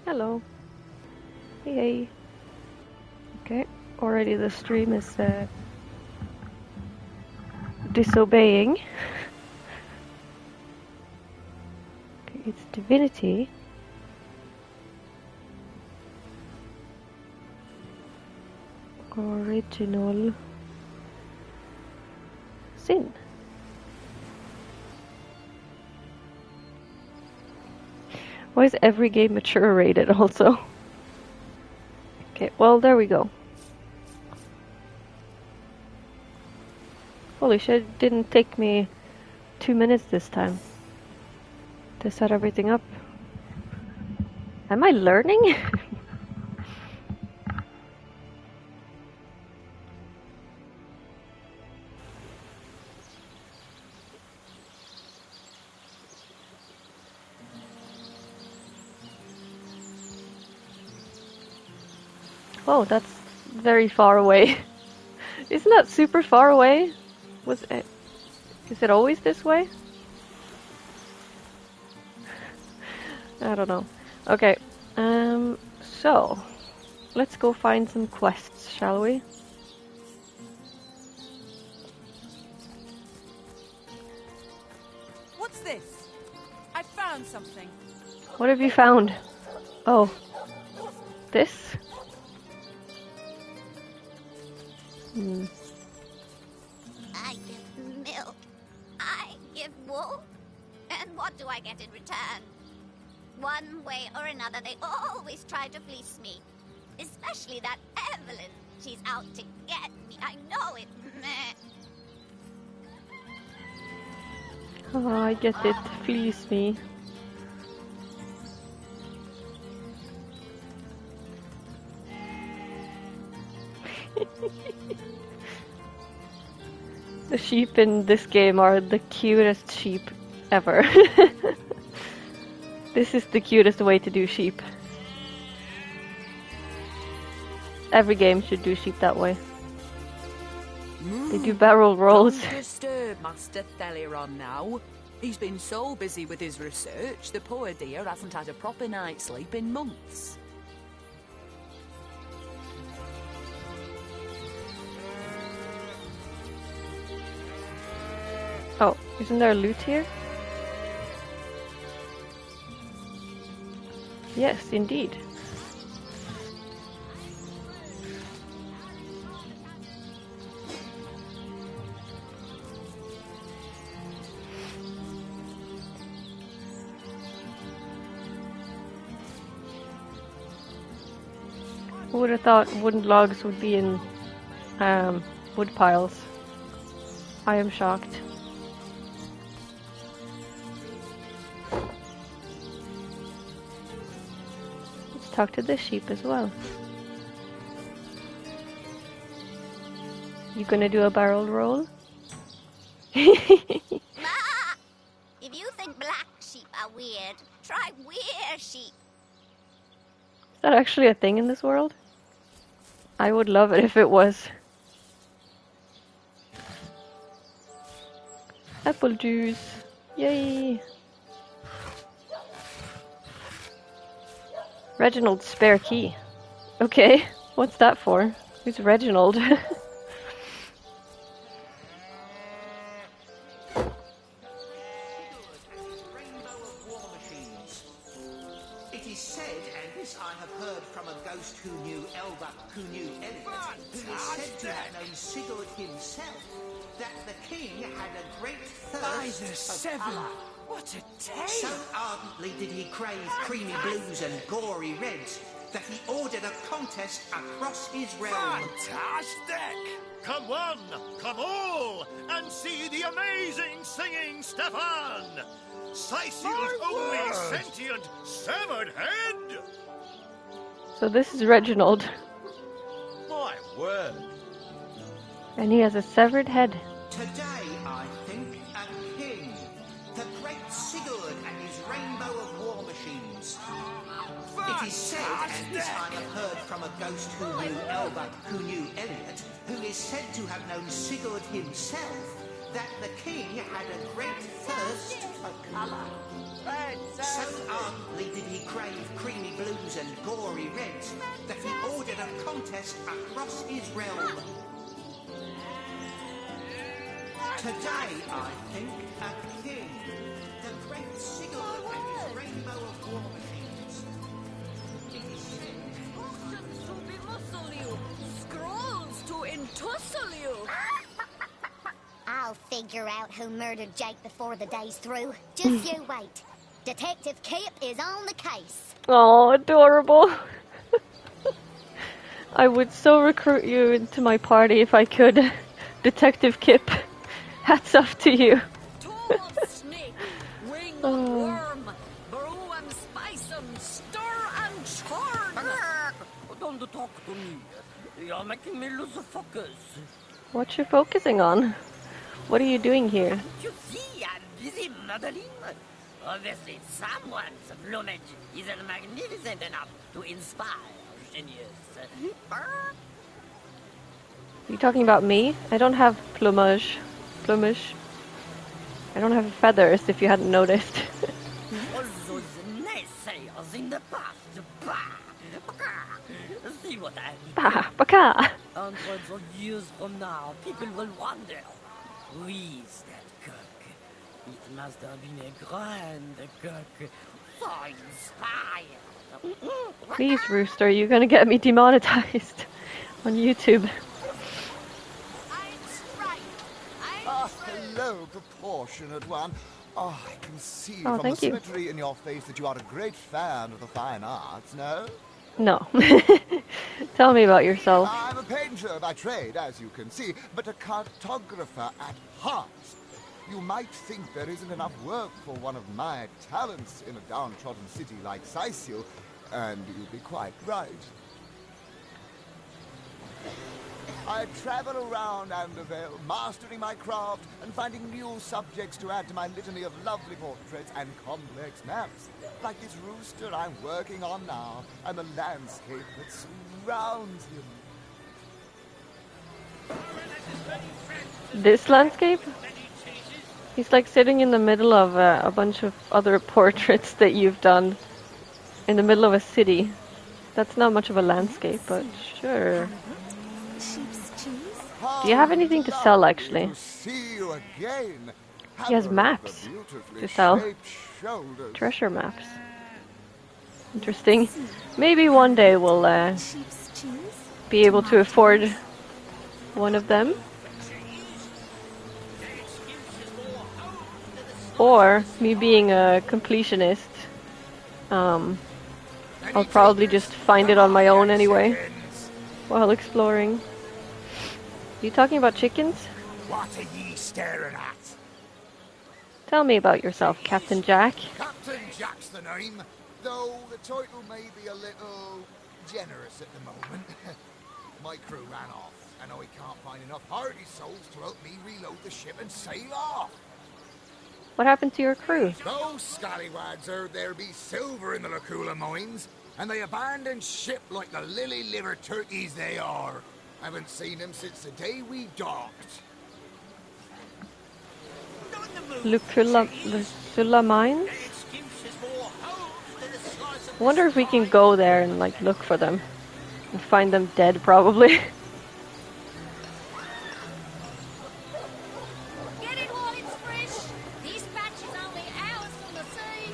Hello. Hey. Okay. Already the stream is disobeying. Okay, it's divinity. Original sin. Why is every game mature rated also? Okay, well there we go. Holy shit, it didn't take me 2 minutes this time to set everything up. Am I learning? Oh, that's very far away. Isn't that super far away? Is it always this way? I don't know. Okay, so let's go find some quests, shall we? What's this? I found something. What have you found? Oh, this? I give milk. I give wool. And what do I get in return? One way or another, they always try to fleece me. Especially that Evelyn. She's out to get me. I know it. Meh. Oh, I get it. Fleece me. The sheep in this game are the cutest sheep ever. This is the cutest way to do sheep. Every game should do sheep that way. They do barrel rolls. Don't disturb Master Theliron now. He's been so busy with his research, the poor dear hasn't had a proper night's sleep in months. Oh, isn't there loot here? Yes, indeed. Who would have thought wooden logs would be in wood piles? I am shocked. Let's talk to this sheep as well. You gonna do a barrel roll? If you think black sheep are weird, try weird sheep. Is that actually a thing in this world? I would love it if it was. Apple juice. Yay! Reginald's spare key. Okay, what's that for? Who's Reginald? It is said, and this I have heard from a ghost who knew Elba, who knew Elliot, who is said to have known Sigurd himself, that the king had a great thirst of colour. What a tale! So ardently did he crave creamy blues and gory reds that he ordered a contest across his realm. Fantastic! Come one, come all, and see the amazing singing Stefan! Sicil's only sentient severed head! So this is Reginald. My word! And he has a severed head. Today, I think, a king, the great Sigurd and his rainbow of war machines. It is said, and this I have heard from a ghost who knew Elba, who knew Elliot, who is said to have known Sigurd himself, that the king had a great thirst for colour. So ardently did he crave creamy blues and gory reds that he ordered a contest across his realm. Today, I think, a king, the great Sigurd and his rainbow of war machines. It is said Potions to bemuscle you, scrolls to entussle you. I'll figure out who murdered Jake before the day's through. Just you wait. Detective Kip is on the case. Oh, adorable. I would so recruit you into my party if I could. Detective Kip. Hats off to you. Toe of snake, wing of worm, brew and spice 'em, stir and churn. Don't talk to me. You're making me lose focus. What you focusing on? What are you doing here? You see, I'm busy modeling. Obviously, someone's plumage isn't magnificent enough to inspire genius. You talking about me? I don't have plumage. Plumage. I don't have feathers, if you hadn't noticed. All those naysayers in the past. Bah! See what I mean? Bah, baka. Hundreds of years from now, people will wonder, who is that cook? It must have been a grand cook, so inspired. Please, Rooster, you're gonna get me demonetized on YouTube. Hello, proportionate one. Oh, I can see Oh, from the thank you. symmetry in your face that you are a great fan of the fine arts, no? No. Tell me about yourself. I'm a painter by trade, as you can see, but a cartographer at heart. You might think there isn't enough work for one of my talents in a downtrodden city like Sisio, and you'd be quite right. I travel around Andervale, mastering my craft and finding new subjects to add to my litany of lovely portraits and complex maps. Like this rooster I'm working on now, and the landscape that surrounds him. This landscape? He's like sitting in the middle of a bunch of other portraits that you've done in the middle of a city. That's not much of a landscape, but sure. Do you have anything to sell, actually? To see you again. He has Have a maps beautifully to sell. shaped shoulders. Treasure maps. Interesting. Maybe one day we'll be able to afford one of them. Or, me being a completionist, I'll probably just find it on my own anyway, while exploring. You talking about chickens? What are ye staring at? Tell me about yourself, Captain Jack. Captain Jack's the name, though the title may be a little generous at the moment. My crew ran off, and I can't find enough hardy souls to help me reload the ship and sail off. What happened to your crew? Those scallywags heard there be silver in the Lacula mines, and they abandoned ship like the lily-livered turkeys they are. Haven't seen them since the day we docked. Lucula Mines? I wonder if we can go there and like look for them. And find them dead, probably. Get it while it's fresh. This batch is only hours from the sea.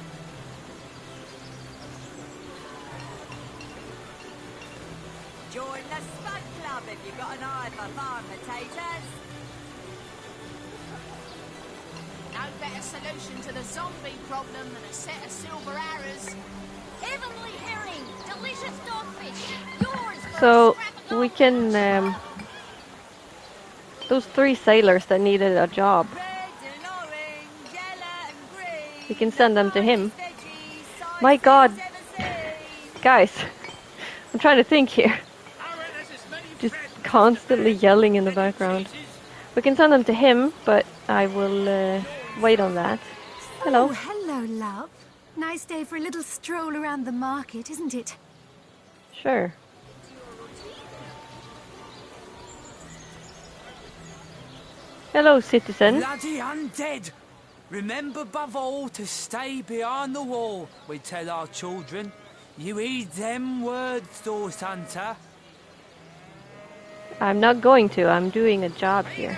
Join the Spud Club if you've got an eye for farm potatoes. No better solution to the zombie problem than a set of silver arrows. Heavenly herring, delicious dogfish. Yours for So a scrap of we can those 3 sailors that needed a job. Red and orange, yellow and green. We can send them to him. Veggies, My God. sizes ever seen. Guys, I'm trying to think here. Just constantly yelling in the background. We can send them to him, but I will wait on that. Hello. Oh, hello, love. Nice day for a little stroll around the market, isn't it? Sure. Hello, citizen. Bloody undead! Remember above all to stay behind the wall, we tell our children. You heed them words, Horse Hunter. I'm not going to. I'm doing a job here.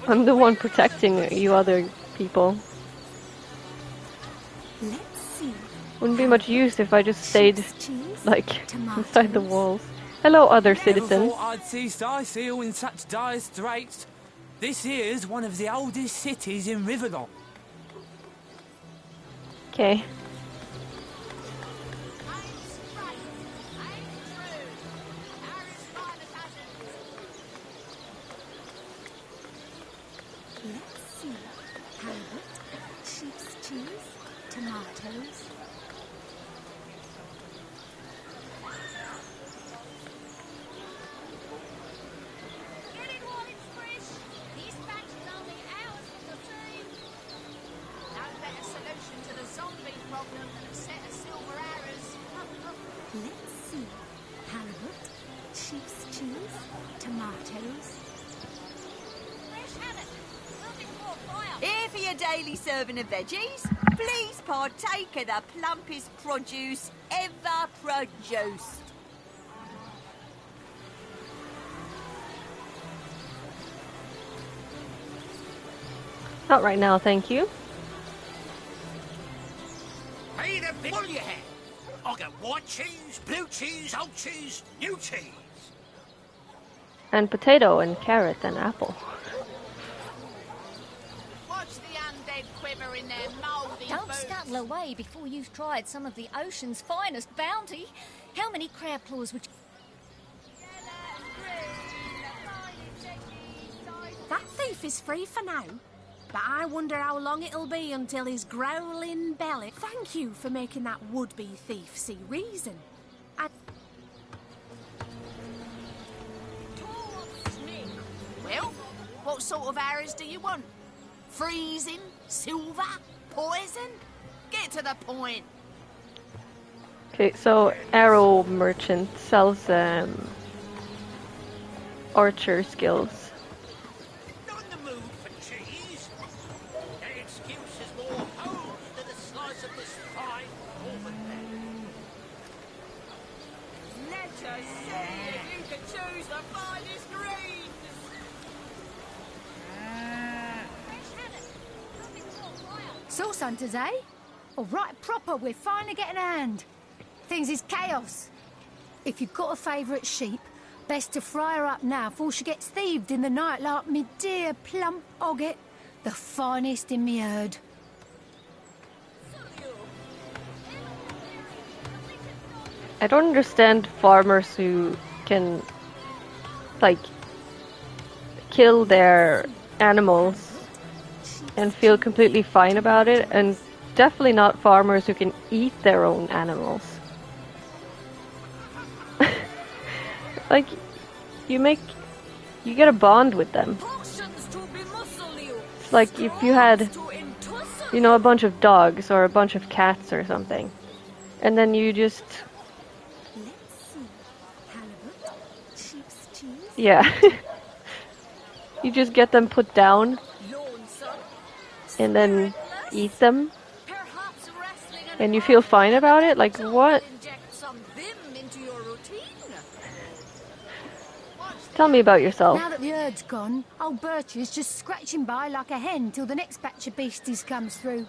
I'm the one protecting you other people. Let's see. Wouldn't be much use if I just stayed, Cheese, like, tomatoes. inside the walls. Hello, other Never citizens. thought I'd see Scythiel in such dire straits. This here's one of the oldest cities in Rivendell. Okay. Let's see. Halibut, sheep's cheese, tomatoes. Get it while it's fresh. This batch is only hours from the sea. No better solution to the zombie problem than a set of silver arrows. Let's see. Halibut, sheep's cheese, tomatoes. Fresh haddock. Moving for a fire. Here for your daily serving of veggies. Please partake of the plumpest produce ever produced. Not right now, thank you. Pay the bill you have. I got white cheese, blue cheese, old cheese, new cheese. And potato and carrot and apple. Watch the undead quiver in their mouldy Don't boots. scuttle away before you've tried some of the ocean's finest bounty. How many crab claws would you... That thief is free for now, but I wonder how long it'll be until his growling belly. Thank you for making that would-be thief see reason. Well, what sort of arrows do you want? Freezing? Silver? Poison? Get to the point. Okay, so arrow merchant sells archer skills. Not in the mood for cheese. That excuse is more hose than a slice of this fine woman there. Let us see if you can choose the finest greens. Sauce hunters, eh? All right, proper, we're finally getting a hand. Things is chaos. If you've got a favourite sheep, best to fry her up now before she gets thieved in the night like me dear plump Ogget, the finest in me herd. I don't understand farmers who can, like, kill their animals and feel completely fine about it, and definitely not farmers who can eat their own animals. Like, you get a bond with them. It's like if you had, you know, a bunch of dogs or a bunch of cats or something, and then you just, yeah, you just get them put down and then eat them, and you feel fine about it. Like, what? Tell me about yourself. Now that the herd's gone, old Bertie's just scratching by like a hen till the next batch of beasties comes through.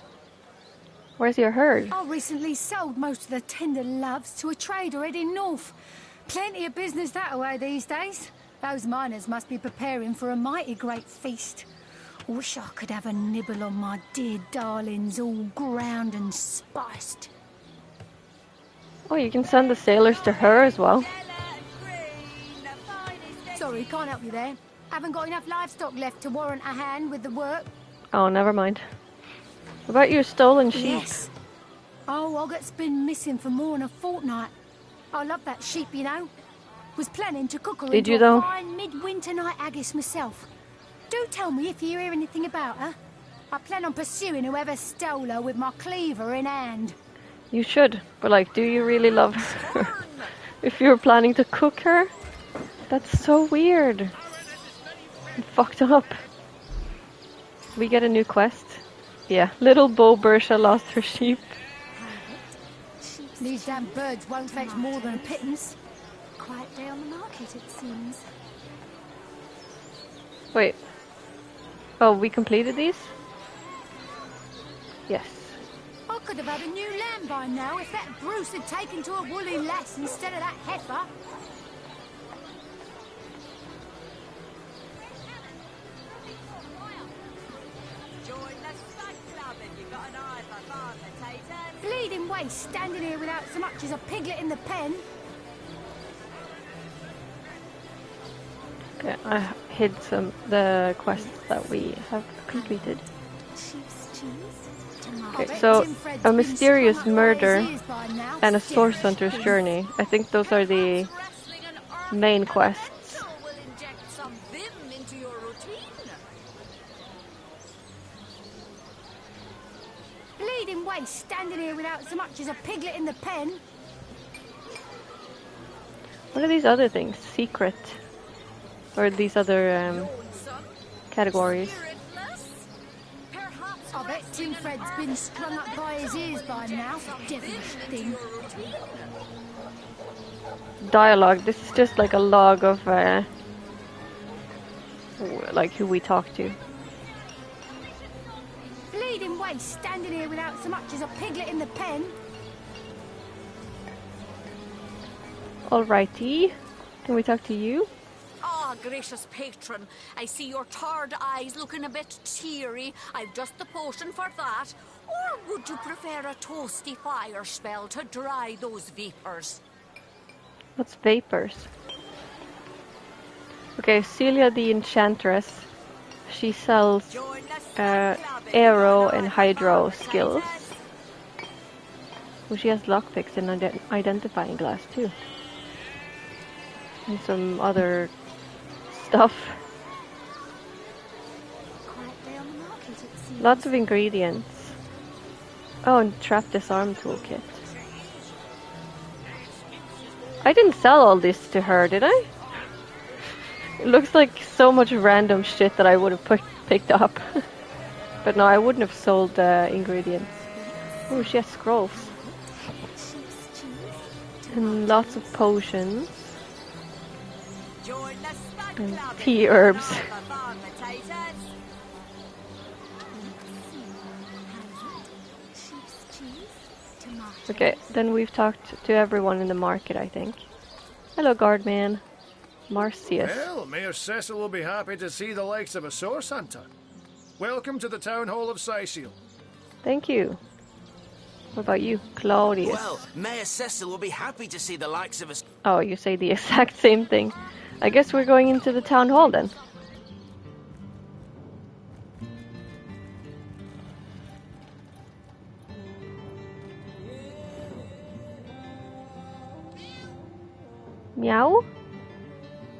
Where's your herd? I recently sold most of the tender loves to a trader heading north. Plenty of business that way these days. Those miners must be preparing for a mighty great feast. Wish I could have a nibble on my dear darlings, all ground and spiced. Oh, you can send the sailors to her as well. Sorry, can't help you there. Haven't got enough livestock left to warrant a hand with the work. Oh, never mind. What about your stolen sheep? Yes. Oh, Ogget's been missing for more than a fortnight. I love that sheep, you know. Was planning to cook her Did into you, a though? fine midwinter night haggis myself. Do tell me if you hear anything about her. I plan on pursuing whoever stole her with my cleaver in hand. You should, but like, do you really love her? If you're planning to cook her? That's so weird. And fucked up. we get a new quest. Yeah, little Bo Bersha lost her sheep. These damn birds won't fetch more than a pittance. Quiet day on the market, it seems. Wait. Oh, we completed these? Yes. I could have had a new lamb by now if that Bruce had taken to a woolly lass instead of that heifer. Bleeding waste, standing here without so much as a piglet in the pen. Okay, I hid the quests that we have completed. Okay, so a mysterious murder and a source hunter's journey. I think those are the main quests. Bleeding waste, standing here without so much as a piglet in the pen. What are these other things? Secret. Or these other categories? I bet Tim Fred's been strung up by his ears by now. Devilish thing. Dialogue. This is just like a log of like who we talk to. Bleeding waste, standing here without so much as a piglet in the pen. Alrighty. Can we talk to you? Ah, gracious patron, I see your tired eyes looking a bit teary. I've just the potion for that. Or would you prefer a toasty fire spell to dry those vapors? What's vapors? Okay, Celia the Enchantress. She sells arrow and hydro skills. Oh, she has lockpicks and identifying glass too. And some other stuff. Lots of ingredients. Oh, and trap disarm toolkit. I didn't sell all this to her, did I? It looks like so much random shit that I would have picked up. But no, I wouldn't have sold ingredients. Oh, she has scrolls. And lots of potions. And tea herbs. Okay, then we've talked to everyone in the market, I think. Hello, guardman. Marcius. Well, Mayor Cecil will be happy to see the likes of a source hunter. Welcome to the town hall of Sicil. Thank you. What about you, Claudius? Well, Mayor Cecil will be happy to see the likes of us. Oh, you say the exact same thing. I guess we're going into the town hall then. Meow?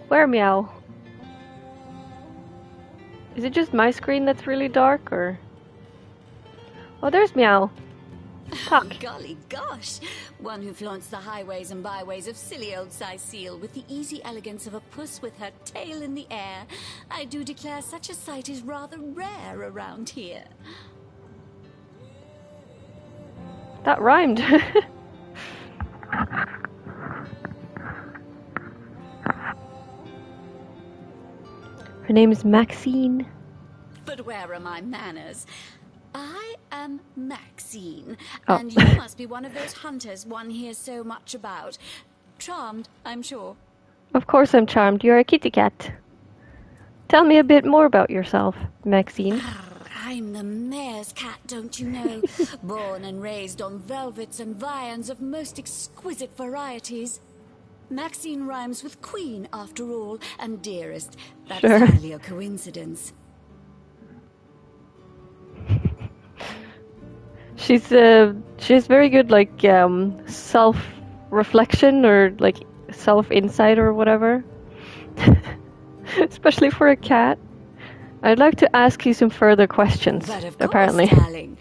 Where meow? Is it just my screen that's really dark, or...? Oh, there's meow. Oh, golly gosh! One who flaunts the highways and byways of silly old Sicil with the easy elegance of a puss with her tail in the air. I do declare such a sight is rather rare around here. That rhymed. Her name is Maxine. But where are my manners? I am Maxine, Oh. and you must be one of those hunters one hears so much about. Charmed, I'm sure. Of course I'm charmed. You're a kitty cat. Tell me a bit more about yourself, Maxine. I'm the mayor's cat, don't you know? Born and raised on velvets and viands of most exquisite varieties. Maxine rhymes with queen, after all, and dearest. That's Sure. hardly a coincidence. She's very good, like, self-reflection or, like, self-insight or whatever. Especially for a cat. I'd like to ask you some further questions, But of apparently. course, darling.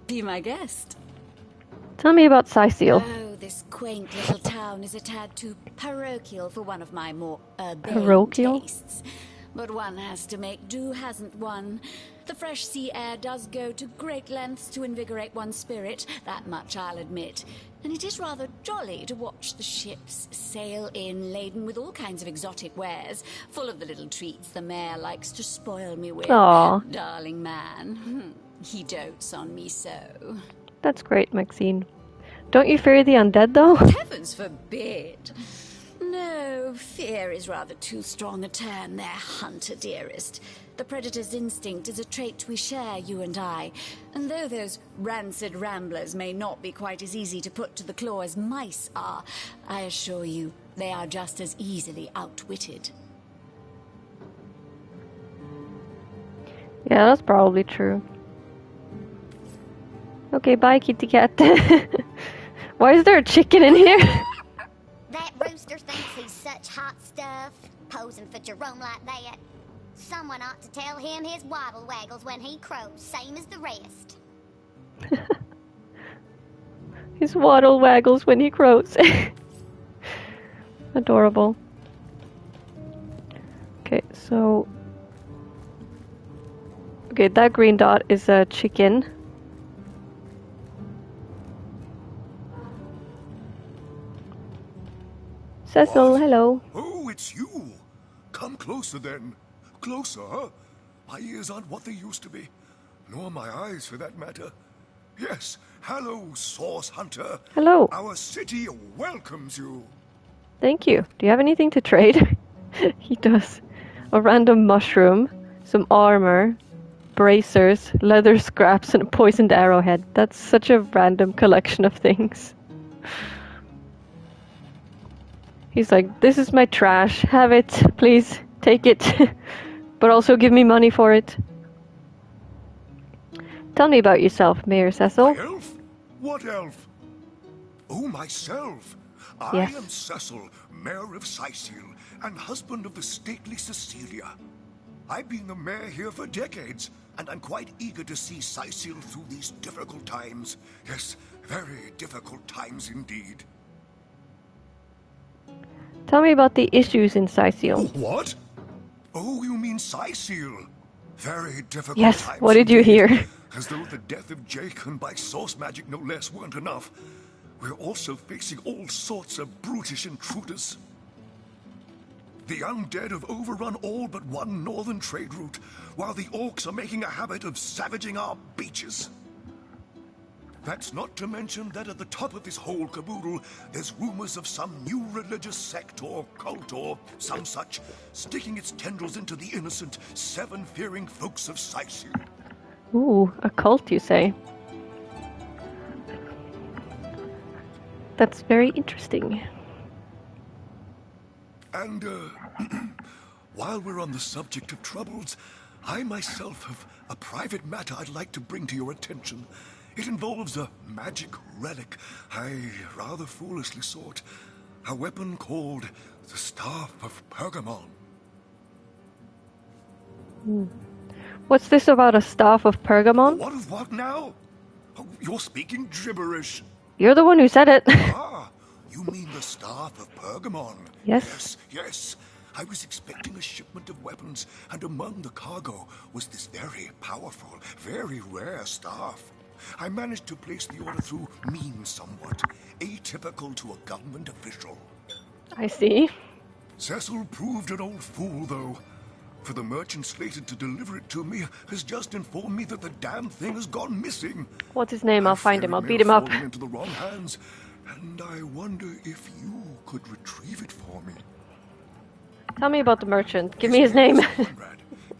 Be my guest. Tell me about Sicil. Oh, this quaint little town is a tad too parochial for one of my more urbane Parochial? tastes. But one has to make do, hasn't one? The fresh sea air does go to great lengths to invigorate one's spirit, that much I'll admit. And it is rather jolly to watch the ships sail in laden with all kinds of exotic wares, full of the little treats the mayor likes to spoil me with. Aw. Darling man, he dotes on me so. That's great, Maxine. Don't you fear the undead, though? Heavens forbid! No, fear is rather too strong a term there, hunter dearest. The predator's instinct is a trait we share, you and I. And though those rancid ramblers may not be quite as easy to put to the claw as mice are, I assure you they are just as easily outwitted. Yeah, that's probably true. Okay, bye, kitty cat. Why is there a chicken in here? That rooster thinks he's such hot stuff, posing for Jerome like that. Someone ought to tell him his waddle waggles when he crows, same as the rest. His waddle waggles when he crows. Adorable. Okay, so... Okay, that green dot is a chicken. Cecil, hello. Oh, it's you. Come closer then. Closer, huh? My ears aren't what they used to be. Nor my eyes, for that matter. Yes, hello, Source Hunter. Hello. Our city welcomes you. Thank you. Do you have anything to trade? He does. A random mushroom, some armor, bracers, leather scraps, and a poisoned arrowhead. That's such a random collection of things. He's like, this is my trash. Have it, please. Take it. But also give me money for it. Tell me about yourself, Mayor Cecil. My elf? What elf? Oh, myself. Yes. I am Cecil, Mayor of Sicil, and husband of the stately Cecilia. I've been the mayor here for decades, and I'm quite eager to see Sicil through these difficult times. Yes, very difficult times indeed. Tell me about the issues in Sicil. What? Oh, you mean Sicil? Very difficult Yes, times. what did you indeed. hear? As though the death of Jacon by source magic no less weren't enough. We're also facing all sorts of brutish intruders. The undead have overrun all but one northern trade route, while the orcs are making a habit of savaging our beaches. That's not to mention that at the top of this whole caboodle, there's rumors of some new religious sect or cult or some such, sticking its tendrils into the innocent, seven-fearing folks of Sicil. Ooh, a cult, you say? That's very interesting. And, while we're on the subject of troubles, I myself have a private matter I'd like to bring to your attention. It involves a magic relic I rather foolishly sought. A weapon called the Staff of Pergamon. What's this about a staff of Pergamon? What of what now? Oh, you're speaking gibberish. You're the one who said it. Ah, you mean the Staff of Pergamon? Yes. Yes. I was expecting a shipment of weapons, and among the cargo was this very powerful, very rare staff. I managed to place the order through means somewhat, atypical to a government official. I see. Cecil proved an old fool, though. For the merchant slated to deliver it to me has just informed me that the damn thing has gone missing. What's his name? I'll find him. I'll It may beat have him up. fallen into the wrong hands, and I wonder if you could retrieve it for me. Tell me about the merchant. Give me his name.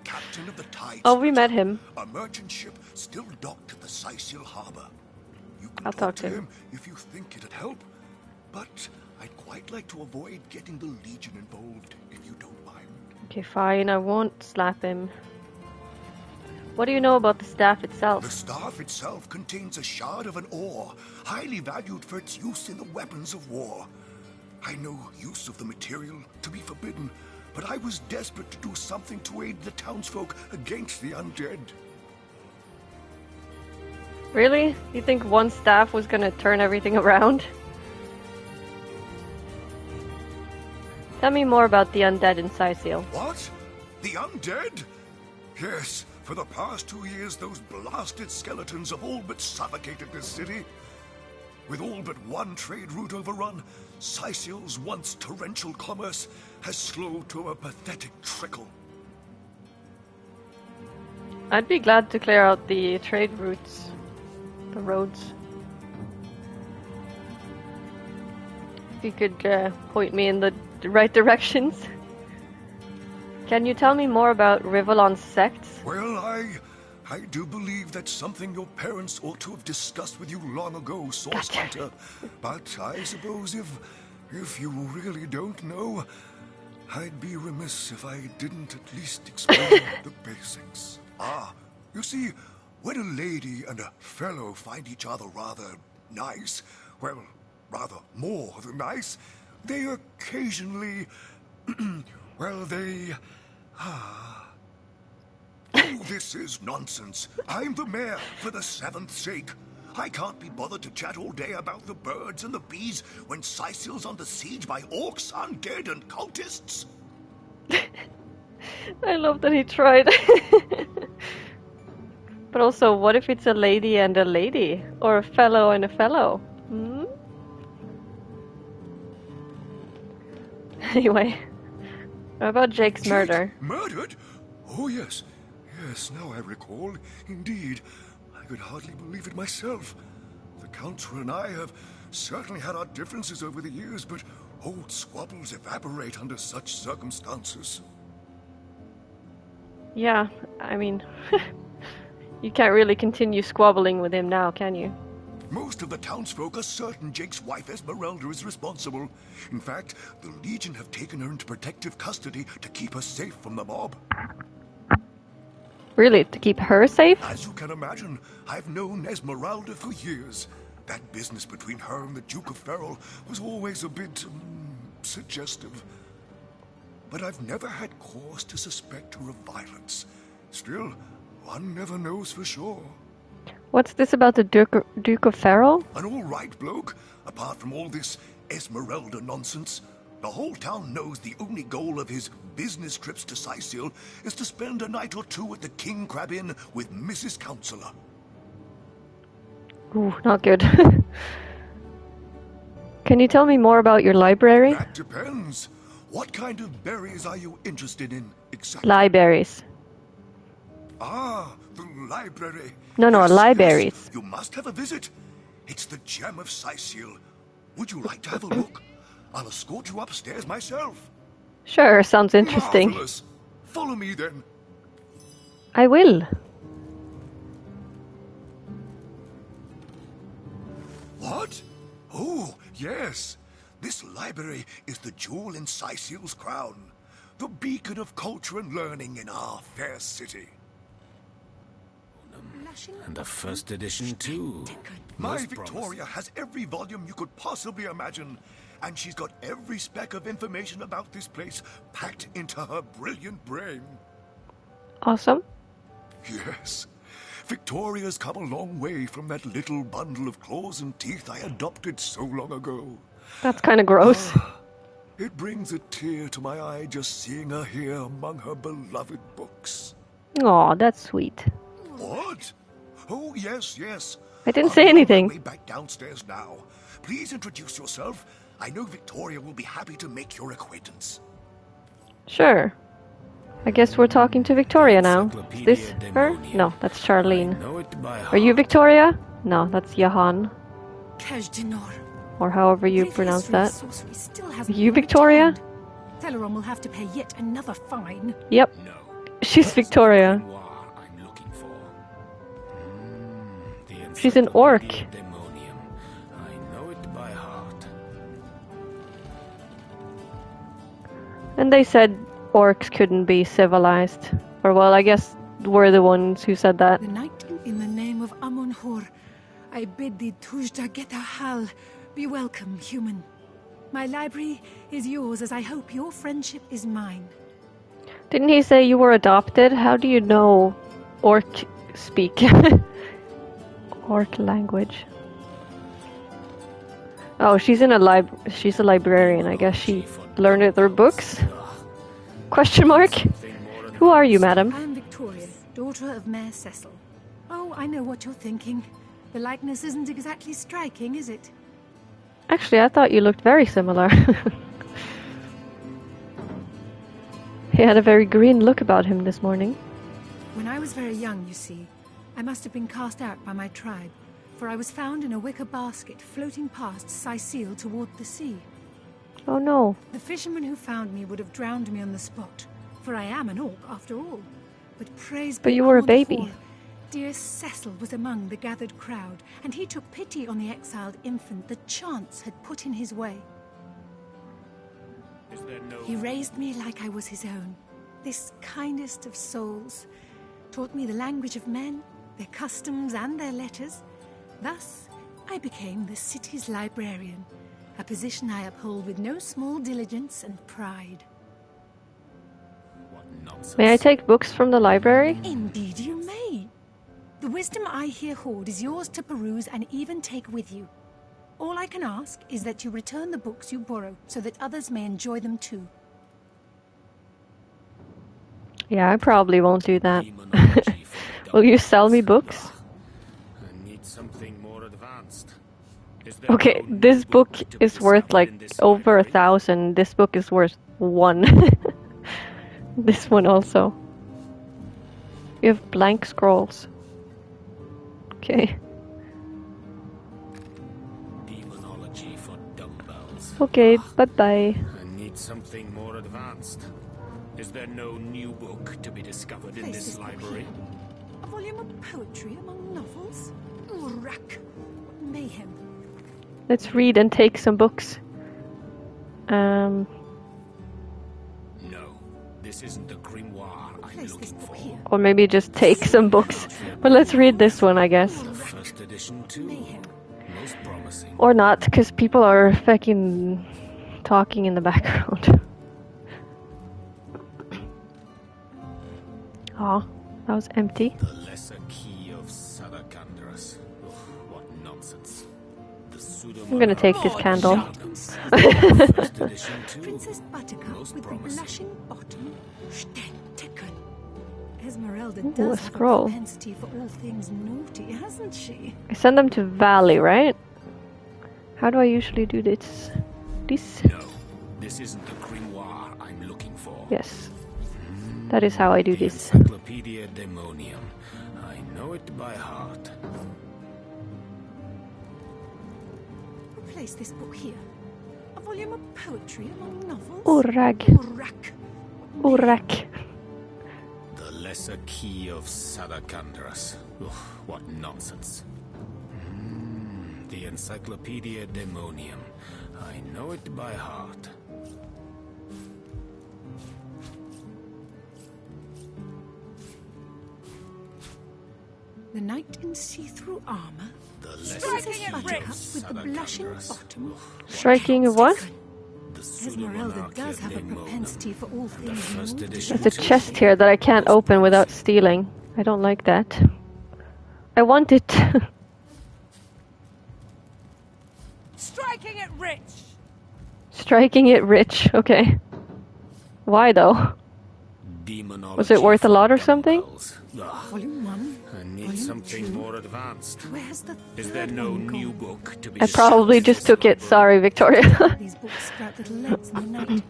Captain of the Tides. Oh, we met him. A merchant ship still docked at the Sicil harbor. You can I'll talk to him. him if you think it'd help, but I'd quite like to avoid getting the Legion involved, if you don't mind. Okay, fine. I won't slap him. What do you know about the staff itself? The staff itself contains a shard of an ore, highly valued for its use in the weapons of war. I know use of the material to be forbidden, but I was desperate to do something to aid the townsfolk against the undead. Really? You think one staff was gonna turn everything around? Tell me more about the undead in Sicil. What? The undead? Yes, For the past 2 years, those blasted skeletons have all but suffocated this city. With all but one trade route overrun, Sicil's once torrential commerce has slowed to a pathetic trickle. I'd be glad to clear out the trade routes, the roads. If you could point me in the right directions. Can you tell me more about Rivellon's sects? Well, I do believe that's something your parents ought to have discussed with you long ago, Source Hunter. But I suppose if you really don't know, I'd be remiss if I didn't at least explain the basics. You see, when a lady and a fellow find each other rather nice, well, rather more than nice, they occasionally, well, they... Oh, this is nonsense. I'm the mayor for the 7th sake. I can't be bothered to chat all day about the birds and the bees when Sicil's under siege by orcs, undead, and cultists. I love that he tried. But also, what if it's a lady and a lady? Or a fellow and a fellow? Hmm? Anyway, what about Jake's murder? Murdered? Oh, yes. Yes, now I recall. Indeed. I could hardly believe it myself. The Council and I have certainly had our differences over the years, but old squabbles evaporate under such circumstances. Yeah, I mean, you can't really continue squabbling with him now, can you? Most of the townsfolk are certain Jake's wife Esmeralda is responsible. In fact, the Legion have taken her into protective custody to keep her safe from the mob. Really? To keep her safe? As you can imagine, I've known Esmeralda for years. That business between her and the Duke of Ferrol was always a bit suggestive. But I've never had cause to suspect her of violence. Still, one never knows for sure. What's this about the Duke of Ferrol? An all-right bloke, apart from all this Esmeralda nonsense. The whole town knows the only goal of his business trips to Sicil is to spend a night or two at the King Crab Inn with Mrs. Counselor. Ooh, not good. Can you tell me more about your library? That depends. What kind of berries are you interested in exactly? Libraries. Ah, the library. No, yes, libraries. Yes. You must have a visit. It's the gem of Sicil. Would you like to have a look? I'll escort you upstairs myself. Sure, sounds interesting. Marvelous. Follow me then. I will. What? Oh, yes. This library is the jewel in Sicil's crown. The beacon of culture and learning in our fair city. And a first edition, too. My Victoria has every volume you could possibly imagine. And she's got every speck of information about this place packed into her brilliant brain. Awesome. Yes. Victoria's come a long way from that little bundle of claws and teeth I adopted so long ago. That's kind of gross. It brings a tear to my eye just seeing her here among her beloved books. Aw, that's sweet. What? Oh, yes, yes. I didn't say anything. Way back downstairs now. Please introduce yourself. I know Victoria will be happy to make your acquaintance. Sure. I guess we're talking to Victoria now. Is this her? No, that's Charlene. Are you Victoria? No, that's Johan. Or however you pronounce that. Are you Victoria? Teleron will have to pay yet another fine. Yep. She's Victoria. She's an orc. And they said orcs couldn't be civilized. Or well, I guess we're the ones who said that. The night in the name of Amun-Hor, I bid thee Tujda Geta Hal, be welcome, human. My library is yours as I hope your friendship is mine. Didn't he say you were adopted? How do you know orc speak? Orc language. Oh, she's she's a librarian. I guess she learned it through books? Question mark? Who are you, madam? I'm Victoria, daughter of Mayor Cecil. Oh, I know what you're thinking. The likeness isn't exactly striking, is it? Actually, I thought you looked very similar. He had a very green look about him this morning. When I was very young, you see, I must have been cast out by my tribe, for I was found in a wicker basket floating past Sicil toward the sea. Oh no. The fisherman who found me would have drowned me on the spot, for I am an orc after all. But praise be But you were a Amon baby. Hor, dear Cecil was among the gathered crowd, and he took pity on the exiled infant that chance had put in his way. He raised me like I was his own, this kindest of souls, taught me the language of men, their customs and their letters. Thus, I became the city's librarian, a position I uphold with no small diligence and pride. What nonsense. May I take books from the library? Indeed you may. The wisdom I here hoard is yours to peruse and even take with you. All I can ask is that you return the books you borrow so that others may enjoy them too. Yeah, I probably won't do that. Will you sell me books? I need something more advanced. Okay, this book is worth like over 1,000. This book is worth 1. This one also. You have blank scrolls. Okay. Demonology for dumbbells. Okay, bye-bye. I need something more advanced. Is there no new book to be discovered in this library? A volume of poetry among novels? Rack. Mayhem. Let's read and take some books. No, this isn't the grimoire I'm looking for. Or maybe just take some books. But let's read this one, I guess. The first edition too. Most promising. Or not, because people are fucking talking in the background. Oh, that was empty. The lesser key of Sadakandras. What nonsense. I'm gonna take this candle. Princess Buttercup with the blushing bottom. Tactician. Esmeralda Ooh, does a have scroll. a propensity for all things naughty, hasn't she? I send them to Valley, right? How do I usually do this? This? No, this isn't the grimoire I'm looking for. Yes. That is how I do this. Encyclopedia Demonium. I know it by heart. Place this book here. A volume of poetry among novels. Urrag. Urrak. The lesser key of Sadakandras. What nonsense. The Encyclopedia Demonium. I know it by heart. The knight in see-through armor. Striking it rich. With the blushing bottom. Striking a what? Esmeralda does have a propensity for all things naughty. There's a chest here that I can't open without stealing. I don't like that. I want it. Striking it rich. Striking it rich. Okay. Why though? Was it worth a lot or something? Volume 1. I need something more advanced. Where's the Is there no new book to be I probably just took it. Sorry, Victoria. These books sprout little legs in the night.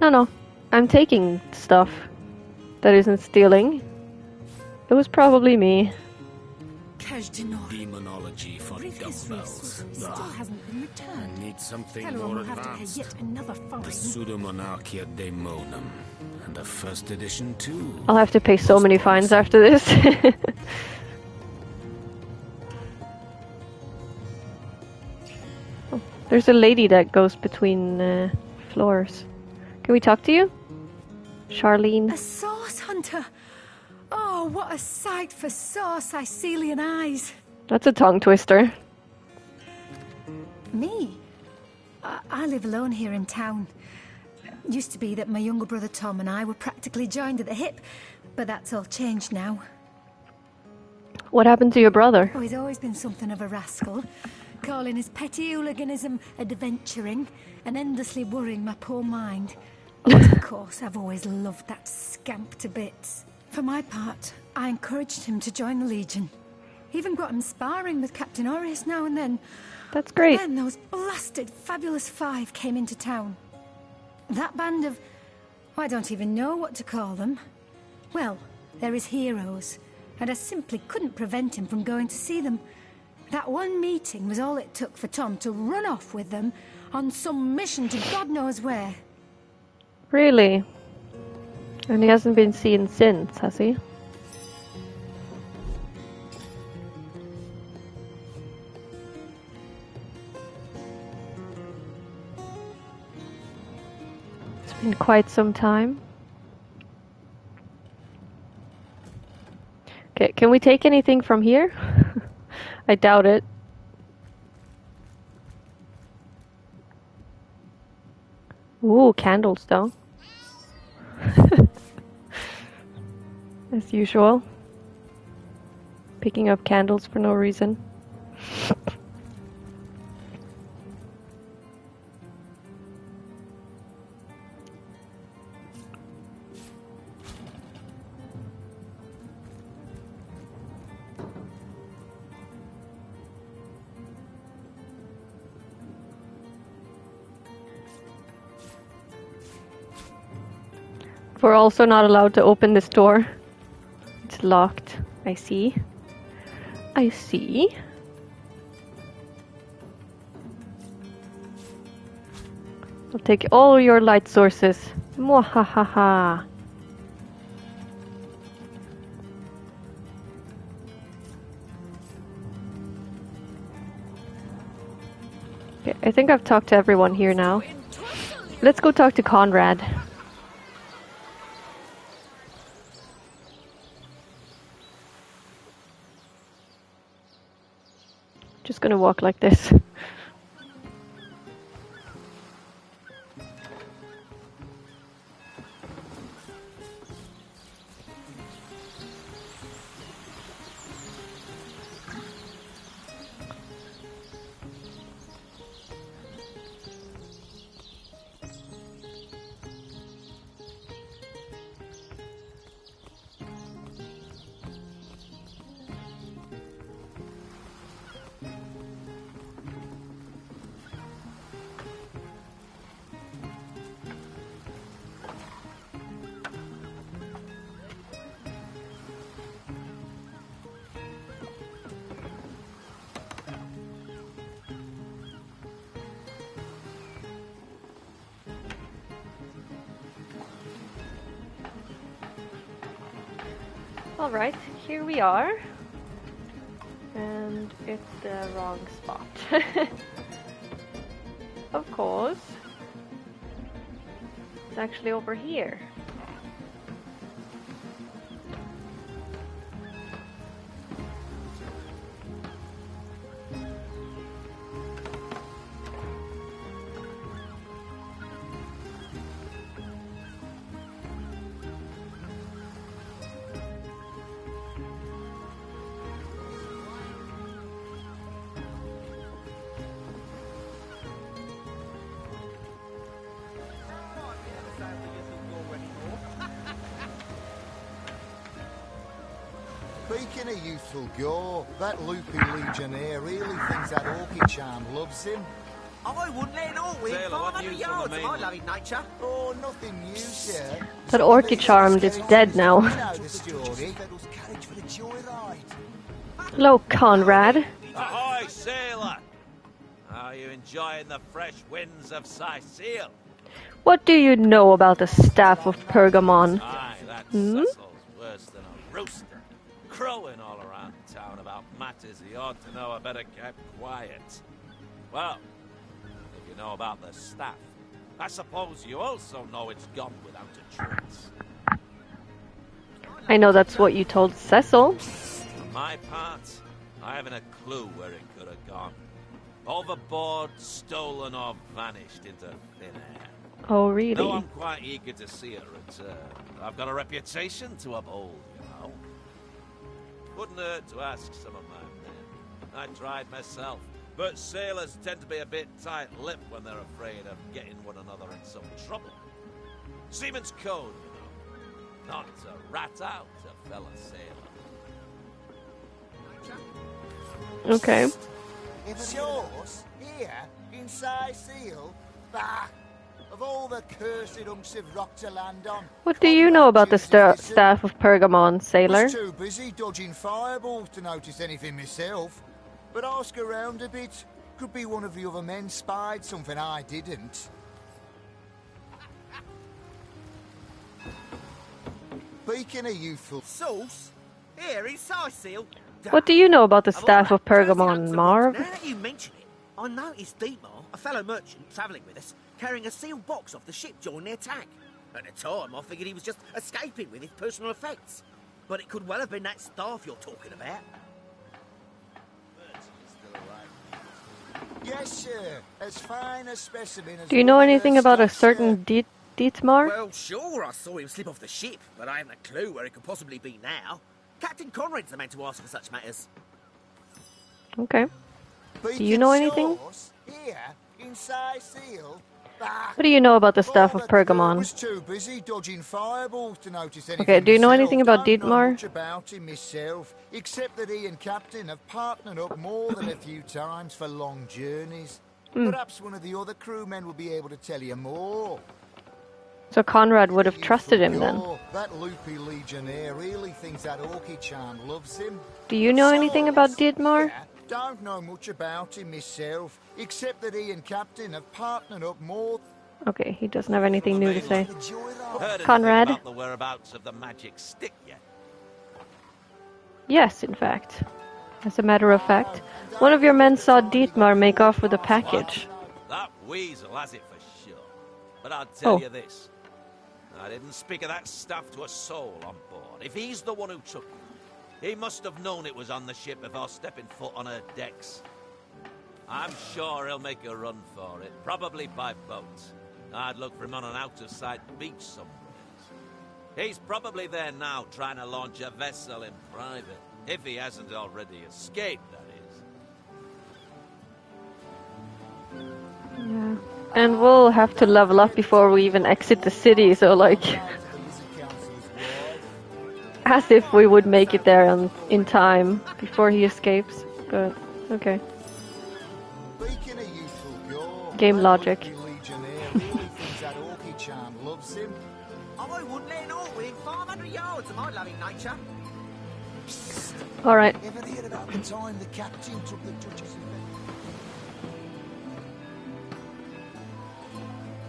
No. I'm taking stuff that isn't stealing. It was probably me. Demonology for dumbbells. Still hasn't been returned. I need something Fellow more will have to pay advanced. yet another The fine. Pseudomonarchia Daemonum. And the first edition too. I'll have to pay so many fines after this. Oh, there's a lady that goes between floors. Can we talk to you? Charlene. A source hunter! Oh, what a sight for sore Sicilian eyes! That's a tongue twister. Me? I live alone here in town. Used to be that my younger brother Tom and I were practically joined at the hip, but that's all changed now. What happened to your brother? Oh, he's always been something of a rascal, calling his petty hooliganism adventuring and endlessly worrying my poor mind. But of course, I've always loved that scamp to bits. For my part, I encouraged him to join the Legion. Even got him sparring with Captain Orius now and then. That's great. Then those blasted Fabulous Five came into town. That band of... I don't even know what to call them. Well, they're his heroes, and I simply couldn't prevent him from going to see them. That one meeting was all it took for Tom to run off with them on some mission to God knows where. Really? And he hasn't been seen since, has he? It's been quite some time. Okay, can we take anything from here? I doubt it. Ooh, candles though. As usual. Picking up candles for no reason. We're also not allowed to open this door. It's locked. I see. I see. I'll take all your light sources. Mwahaha. Okay, I think I've talked to everyone here now. Let's go talk to Conrad. Just gonna walk like this. Alright, here we are. And it's the wrong spot. Of course. It's actually over here. Speaking of youthful gore, that loopy legionnaire really thinks that orchid charm loves him. I wouldn't let an orc within 500 yards of my loving nature. Oh, nothing new, sir. That orchid charm is dead now. You know the story. Carriage for the joyride. Hello, Conrad. Ahoy, sailor! Are you enjoying the fresh winds of Sicile? What do you know about the staff of Pergamon? Aye, that Cecil's worse than a rooster. Crowing all around town about matters he ought to know are better kept quiet. Well, if you know about the staff, I suppose you also know it's gone without a trace. I know that's what you told Cecil. For my part, I haven't a clue where it could have gone. Overboard, stolen, or vanished into thin air. Oh, really? Though I'm quite eager to see it return. I've got a reputation to uphold, you know. Wouldn't hurt to ask some of my men. I tried myself, but sailors tend to be a bit tight-lipped when they're afraid of getting one another in some trouble. Seaman's code, you know. Not to rat out a fellow sailor. Okay. If it's yours, here, inside Seal, bah! Of all the cursed hunks of rock to land on. What do you know about the staff of Pergamon, I sailor? was too busy dodging fireballs to notice anything myself. But ask around a bit. Could be one of the other men spied something I didn't. Speaking of youthful sauce, here in Seal. What do you know about the staff of Pergamon, Marv? Now that you mention it, I noticed Dietmar, a fellow merchant travelling with us, carrying a sealed box off the ship during the attack. At the time, I figured he was just escaping with his personal effects. But it could well have been that staff you're talking about. Yes, sir. As fine a specimen as... Do you know anything about a certain Dietmar? Well, sure, I saw him slip off the ship, but I haven't a clue where he could possibly be now. Captain Conrad's the man to ask for such matters. Okay. Do you know anything? Here, inside Seal. What do you know about the staff of Pergamon? Was too busy dodging fireballs to notice anything. Okay, do you know myself. anything about Don't know Dietmar? much about him myself, except that he and Captain have partnered up more than a few times for long journeys. Perhaps one of the other crewmen will be able to tell you more. So Conrad would have trusted him then. That loopy legionnaire really thinks that Orky-chan loves him. Do you know anything about Dietmar? Don't know much about him myself, except that he and Captain have partnered up more. Okay, he doesn't have anything new to say. Heard Conrad? about the whereabouts of the magic stick yet? Yes, in fact. As a matter of fact, one of your men saw Dietmar make off with a package. That weasel has it for sure. But I'll tell Oh. you this. I didn't speak of that stuff to a soul on board. If he's the one who took it, he must have known it was on the ship before stepping foot on her decks. I'm sure he'll make a run for it, probably by boat. I'd look for him on an out-of-sight beach somewhere. He's probably there now, trying to launch a vessel in private. If he hasn't already escaped, that is. Yeah. And we'll have to level up before we even exit the city, so like... as if we would make it there in time before he escapes. But, okay. Game logic. I wouldn't let an orc within 500 yards of my loving nature. Alright. Ever hear about the time the captain took the Duchess?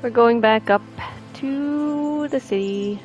We're going back up to the city.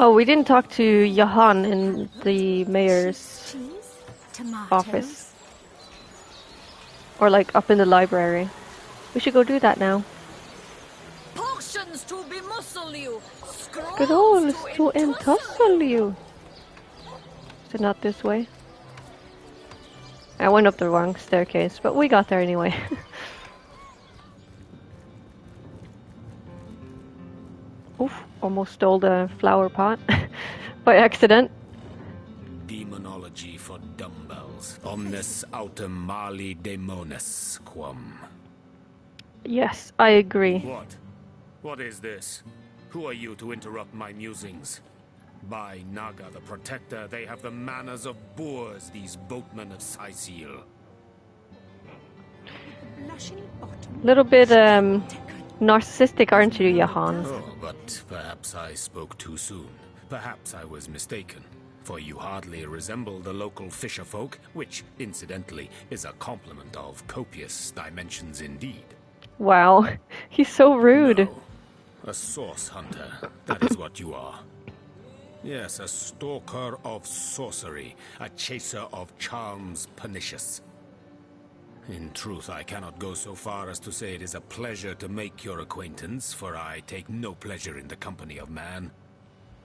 Oh, we didn't talk to Johan in the mayor's office. Or like up in the library. We should go do that now. Potions to bemuscle you. Scrolls to entussle you. Is it not this way? I went up the wrong staircase, but we got there anyway. Oof, almost stole the flower pot by accident. Demonology for dumbbells. Omnis autem mali demonis quam. Yes, I agree. What? What is this? Who are you to interrupt my musings? By Naga the Protector, they have the manners of boors, these boatmen of Sicil. Little bit narcissistic, aren't you, Johan? Oh, but perhaps I spoke too soon. Perhaps I was mistaken. For you hardly resemble the local fisher folk, which, incidentally, is a compliment of copious dimensions indeed. Wow, he's so rude. No. A source hunter, that is what you are. Yes, a stalker of sorcery, a chaser of charms pernicious. In truth, I cannot go so far as to say it is a pleasure to make your acquaintance, for I take no pleasure in the company of man.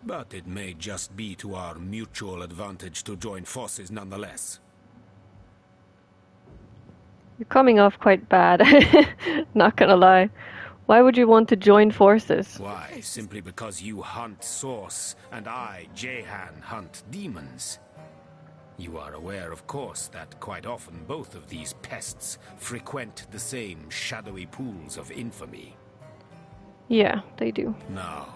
But it may just be to our mutual advantage to join forces nonetheless. You're coming off quite bad, not gonna lie. Why would you want to join forces? Why? Simply because you hunt source, and I, Jehan, hunt demons. You are aware, of course, that quite often both of these pests frequent the same shadowy pools of infamy. Yeah, they do. Now,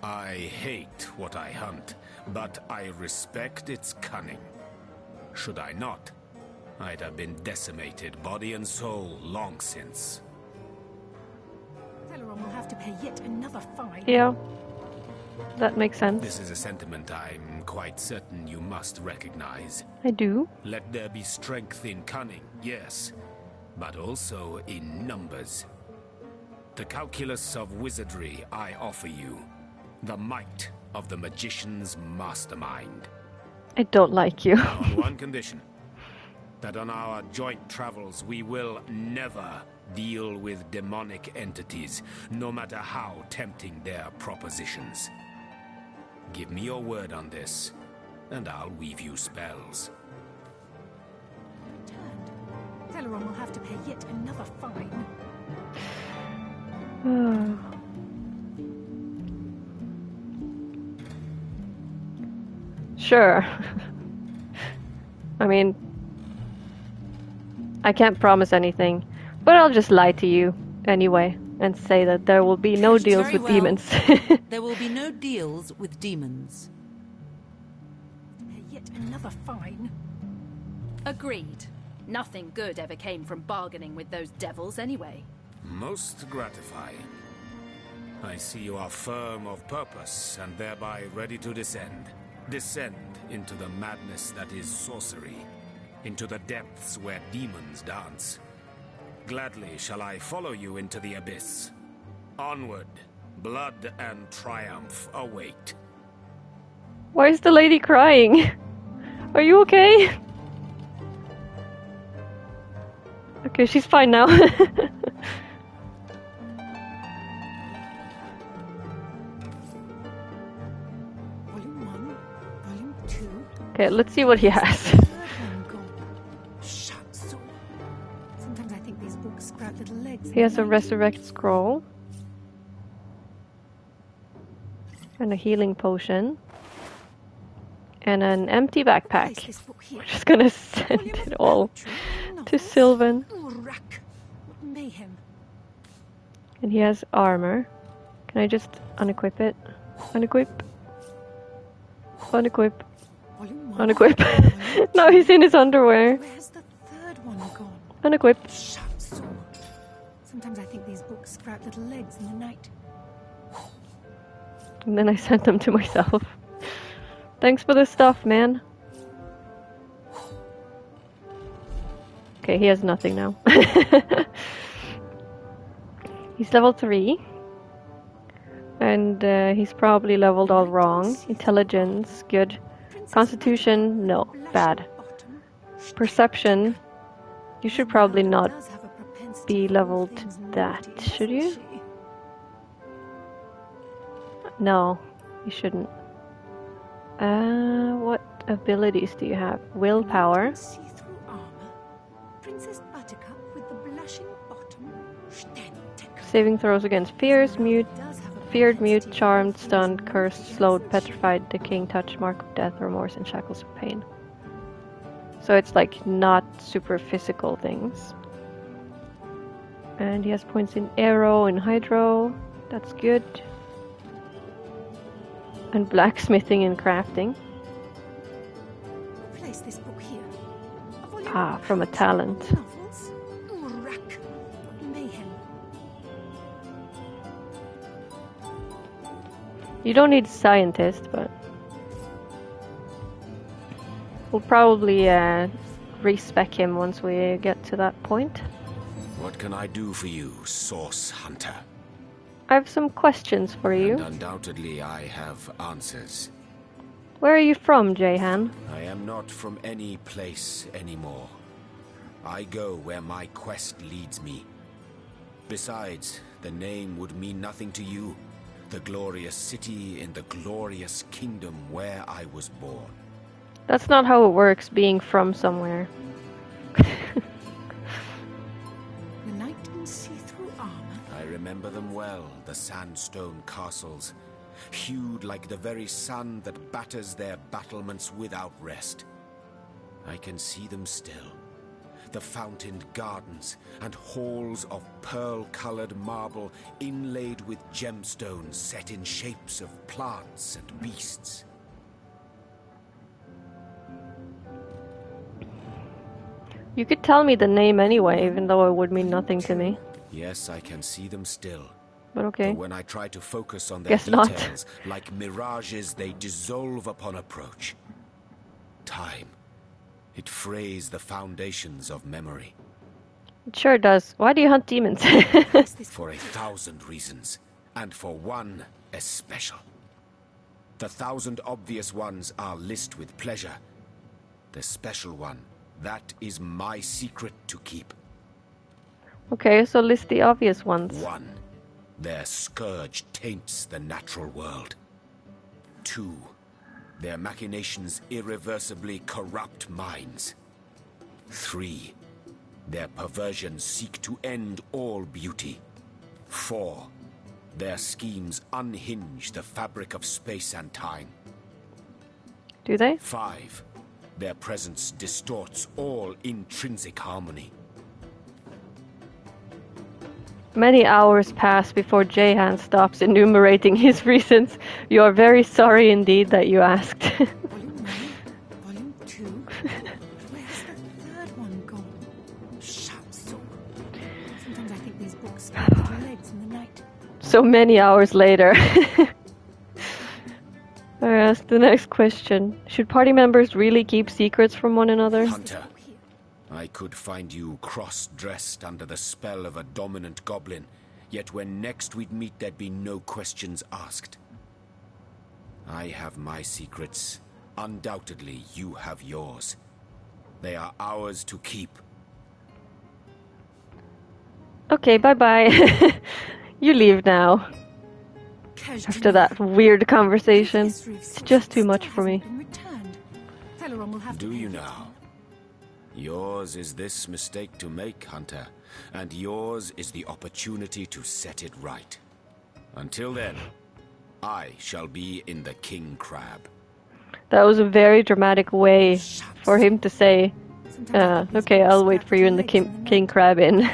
I hate what I hunt, but I respect its cunning. Should I not, I'd have been decimated, body and soul, long since. Celeron will have to pay yet another fine. Yeah, that makes sense. This is a sentiment I'm quite certain you must recognize. I do. Let there be strength in cunning, yes, but also in numbers. The calculus of wizardry I offer you, the might of the magician's mastermind. I don't like you. On one condition, that on our joint travels we will never deal with demonic entities, no matter how tempting their propositions. Give me your word on this, and I'll weave you spells. Celeron will have to pay yet another fine. Sure. I mean, I can't promise anything, but I'll just lie to you anyway and say that there will be no deals with demons. There will be no deals with demons. Yet another fine. Agreed. Nothing good ever came from bargaining with those devils anyway. Most gratifying. I see you are firm of purpose and thereby ready to descend. Descend into the madness that is sorcery, into the depths where demons dance. Gladly shall I follow you into the abyss. Onward, blood and triumph await. Why is the lady crying? Are you okay? Okay, she's fine now. Volume 1, Volume 2. Okay, let's see what he has. Sometimes I think these books sprout little legs. He has a resurrect scroll. And a healing potion. And an empty backpack. We're just gonna send it all to Sylvan. Mayhem. And he has armor. Can I just unequip it? Unequip. Unequip. Unequip. No, he's in his underwear. Where's the third one gone? Unequip. Sometimes I think these books sprout little legs in the night. And then I sent them to myself. Thanks for the stuff, man. Okay, he has nothing now. He's level 3. And he's probably leveled all wrong. Intelligence, good. Constitution, no, bad. Perception, you should probably not be leveled that, should you? No, you shouldn't. What abilities do you have? Willpower. See-through armor. Princess Buttercup with the blushing bottom. Saving throws against fears, mute, feared, mute, charmed, stunned, cursed, slowed, petrified, decaying touch, mark of death, remorse, and shackles of pain. So it's like not super physical things. And he has points in arrow and hydro. That's good. And blacksmithing and crafting. Place this book here. Ah, from a talent. Novels. Urak. Mayhem. You don't need scientist, but we'll probably respec him once we get to that point. What can I do for you, Source Hunter? I have some questions for you. And undoubtedly I have answers. Where are you from, Jehan? I am not from any place anymore. I go where my quest leads me. Besides, the name would mean nothing to you. The glorious city in the glorious kingdom where I was born. That's not how it works, being from somewhere. The knight in see-through armor. I remember them well, the sandstone castles, hued like the very sun that batters their battlements without rest. I can see them still. The fountained gardens and halls of pearl-colored marble inlaid with gemstones set in shapes of plants and beasts. You could tell me the name anyway, even though it would mean nothing to me. Yes, I can see them still. But okay. But when I try to focus on their Guess not. details, like mirages, they dissolve upon approach. Time. It frays the foundations of memory. It sure does. Why do you hunt demons? For 1,000 reasons, and for one especial. The 1,000 obvious ones are list with pleasure. The special one, that is my secret to keep. Okay, so list the obvious ones. 1. Their scourge taints the natural world. 2. Their machinations irreversibly corrupt minds. 3. Their perversions seek to end all beauty. 4. Their schemes unhinge the fabric of space and time. Do they? 5. Their presence distorts all intrinsic harmony. Many hours pass before Jehan stops enumerating his reasons. You are very sorry indeed that you asked. Volume 2. Where's the third one gone? Sometimes I think these books have little legs in the night. So many hours later. I asked the next question. Should party members really keep secrets from one another? Hunter, I could find you cross-dressed under the spell of a dominant goblin, yet when next we'd meet there'd be no questions asked. I have my secrets. Undoubtedly, you have yours. They are ours to keep. Okay, bye-bye. You leave now. After that weird conversation. It's just too much for me. Do you now? Yours is this mistake to make, Hunter, and yours is the opportunity to set it right. Until then, I shall be in the King Crab. That was a very dramatic way for him to say, okay, I'll wait for you in the King Crab Inn.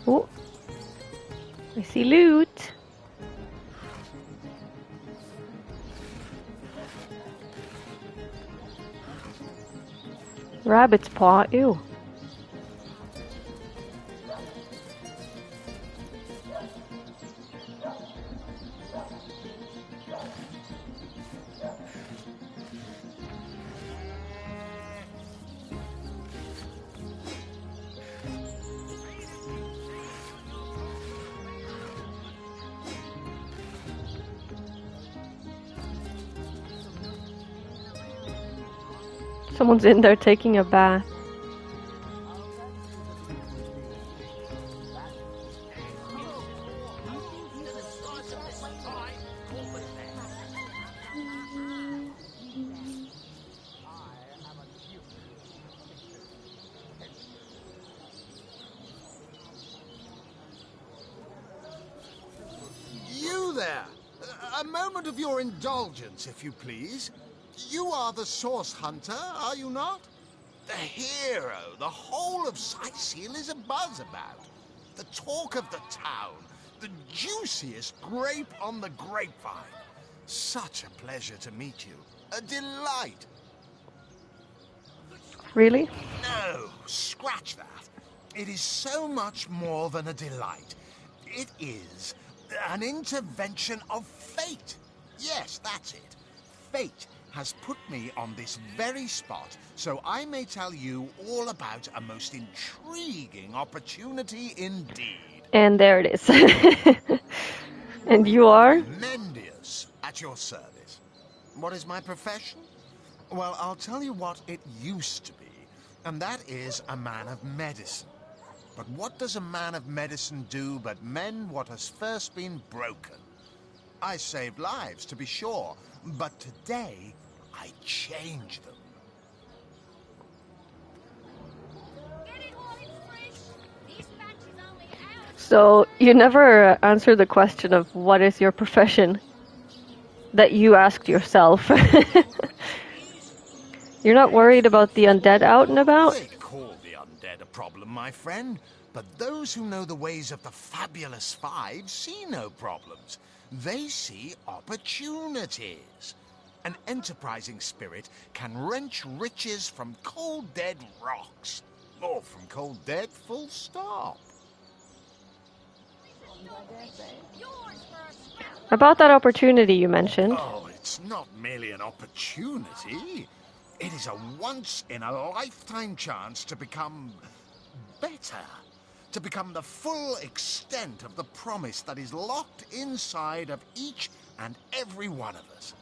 Oh, I see loot. Rabbit's paw, ew. Someone's in there taking a bath. You there! A moment of your indulgence, if you please. You are the source hunter, are you not? The hero the whole of Sightseal is abuzz about. The talk of the town. The juiciest grape on the grapevine. Such a pleasure to meet you. A delight. Really? No, scratch that. It is so much more than a delight. It is An intervention of fate. Yes, that's it. Fate has put me on this very spot, so I may tell you all about a most intriguing opportunity indeed. And there it is. And you are? Mendius, at your service. What is my profession? Well, I'll tell you what it used to be, and that is a man of medicine. But what does a man of medicine do but mend what has first been broken? I saved lives, to be sure, but today I change them. So you never answer the question of what is your profession that you asked yourself. You're not worried about the undead out and about? They call the undead a problem, my friend, but those who know the ways of the Fabulous Five see no problems. They see opportunities. An enterprising spirit can wrench riches from cold dead rocks. Or from cold dead, full stop. About that opportunity you mentioned. Oh, it's not merely an opportunity. It is a once-in-a-lifetime chance to become better. To become the full extent of the promise that is locked inside of each and every one of us.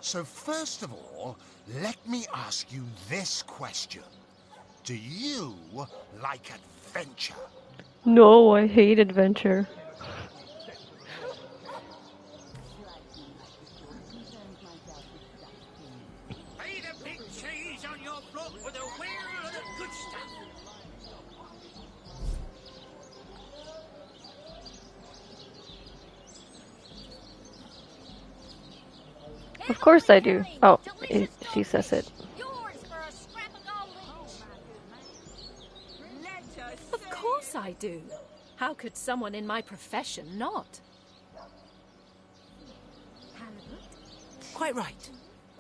So first of all, let me ask you this question. Do you like adventure? No, I hate adventure. Pay the big cheese on your block with a wheel of the good stuff. Of course I do. Oh, she says it. Of course I do. How could someone in my profession not? Quite right.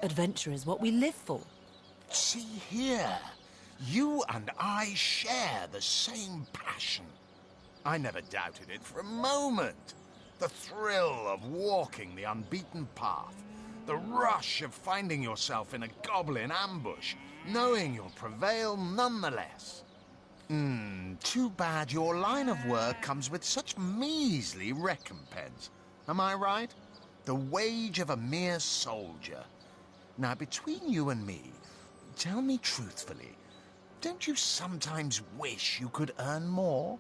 Adventure is what we live for. See here. You and I share the same passion. I never doubted it for a moment. The thrill of walking the unbeaten path. The rush of finding yourself in a goblin ambush, knowing you'll prevail nonetheless. Too bad your line of work comes with such measly recompense. Am I right? The wage of a mere soldier. Now, between you and me, tell me truthfully, don't you sometimes wish you could earn more?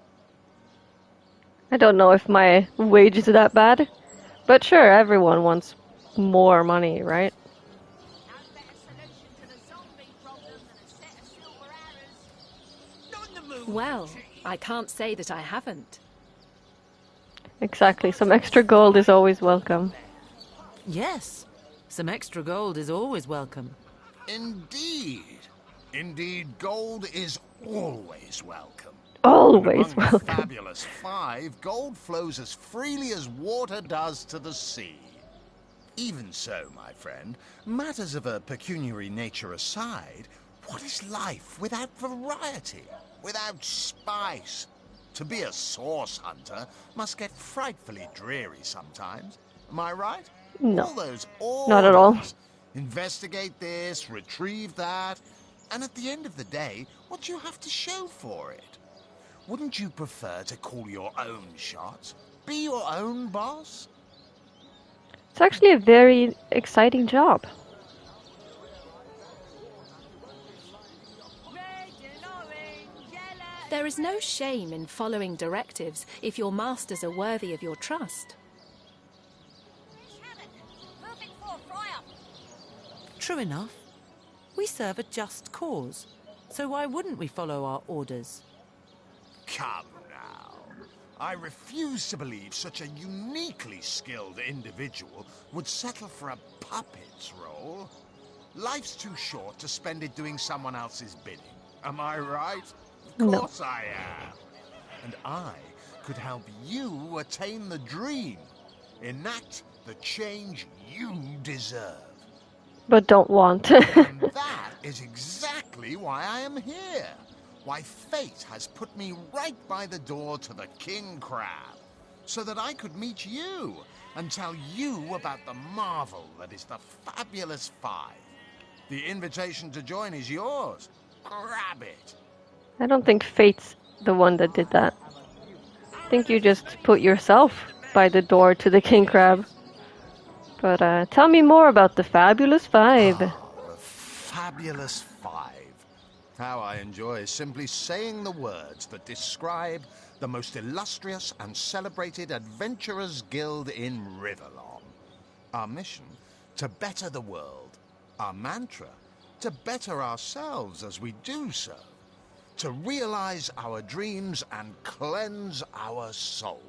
I don't know if my wage is that bad, but sure, everyone wants more money, right? Well, I can't say that I haven't. Exactly, some extra gold is always welcome. Yes, some extra gold is always welcome. Indeed. Indeed, gold is always welcome. Always and among welcome. The Fabulous Five, gold flows as freely as water does to the sea. Even so, my friend, matters of a pecuniary nature aside, what is life without variety, without spice? To be a source hunter must get frightfully dreary sometimes. Am I right? No, All those orders. not at all. Investigate this, retrieve that, and at the end of the day, what do you have to show for it? Wouldn't you prefer to call your own shots? Be your own boss? It's actually a very exciting job. There is no shame in following directives if your masters are worthy of your trust. True enough. We serve a just cause, so why wouldn't we follow our orders? Come now. I refuse to believe such a uniquely skilled individual would settle for a puppet's role. Life's too short to spend it doing someone else's bidding. Am I right? Of course I am. And I could help you attain the dream. Enact the change you deserve. But don't want. And that is exactly why I am here. Why fate has put me right by the door to the King Crab. so that I could meet you and tell you about the marvel that is the Fabulous Five. The invitation to join is yours. Grab it. I don't think Fate's the one that did that. I think you just put yourself by the door to the king crab. But tell me more about the Fabulous Five. The Fabulous Five. How I enjoy simply saying the words that describe the most illustrious and celebrated adventurers' guild in Riverlon. Our mission, to better the world. Our mantra, to better ourselves as we do so. To realize our dreams and cleanse our souls.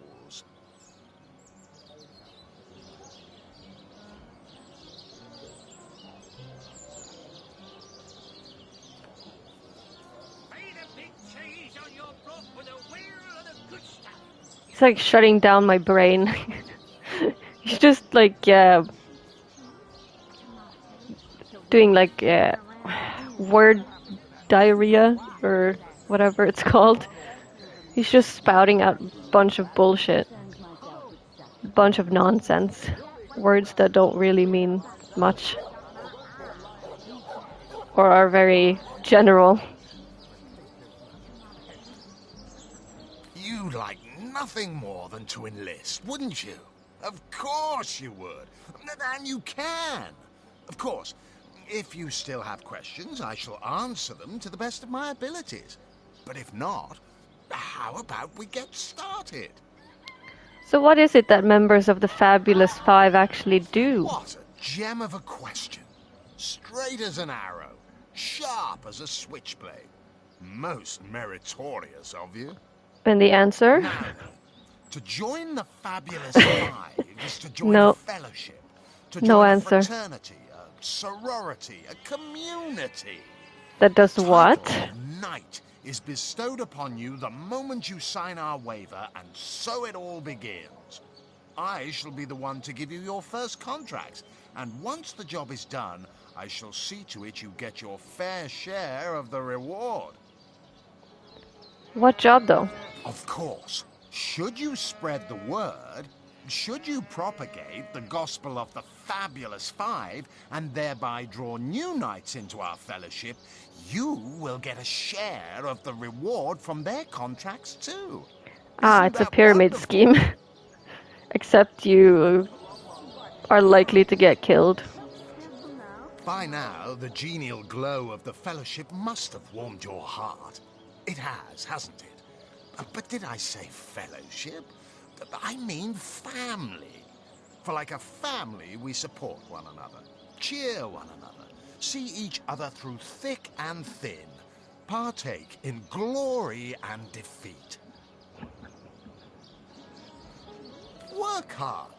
It's like shutting down my brain. He's just like doing like word diarrhea or whatever it's called. He's just spouting out a bunch of bullshit. A bunch of nonsense. Words that don't really mean much. Or are very general. You'd like nothing more than to enlist, wouldn't you? Of course you would. And you can. Of course, if you still have questions, I shall answer them to the best of my abilities. But if not, how about we get started? So what is it that members of the Fabulous Five actually do? What a gem of a question. Straight as an arrow. Sharp as a switchblade. Most meritorious of you. And the answer? Now, to join the Fabulous Five is to join No. a fellowship. To No join answer. a fraternity, a sorority, a community. That does what? Title of Knight is bestowed upon you the moment you sign our waiver, and so it all begins. I shall be the one to give you your first contracts, and once the job is done, I shall see to it you get your fair share of the reward. What job though? Of course, should you spread the word, should you propagate the gospel of the Fabulous Five, and thereby draw new knights into our fellowship, you will get a share of the reward from their contracts too. Ah, it's a pyramid scheme. Except you are likely to get killed. By now, the genial glow of the fellowship must have warmed your heart. It has, hasn't it? But did I say fellowship? I mean family. For like a family, we support one another, cheer one another, see each other through thick and thin, partake in glory and defeat. Work hard.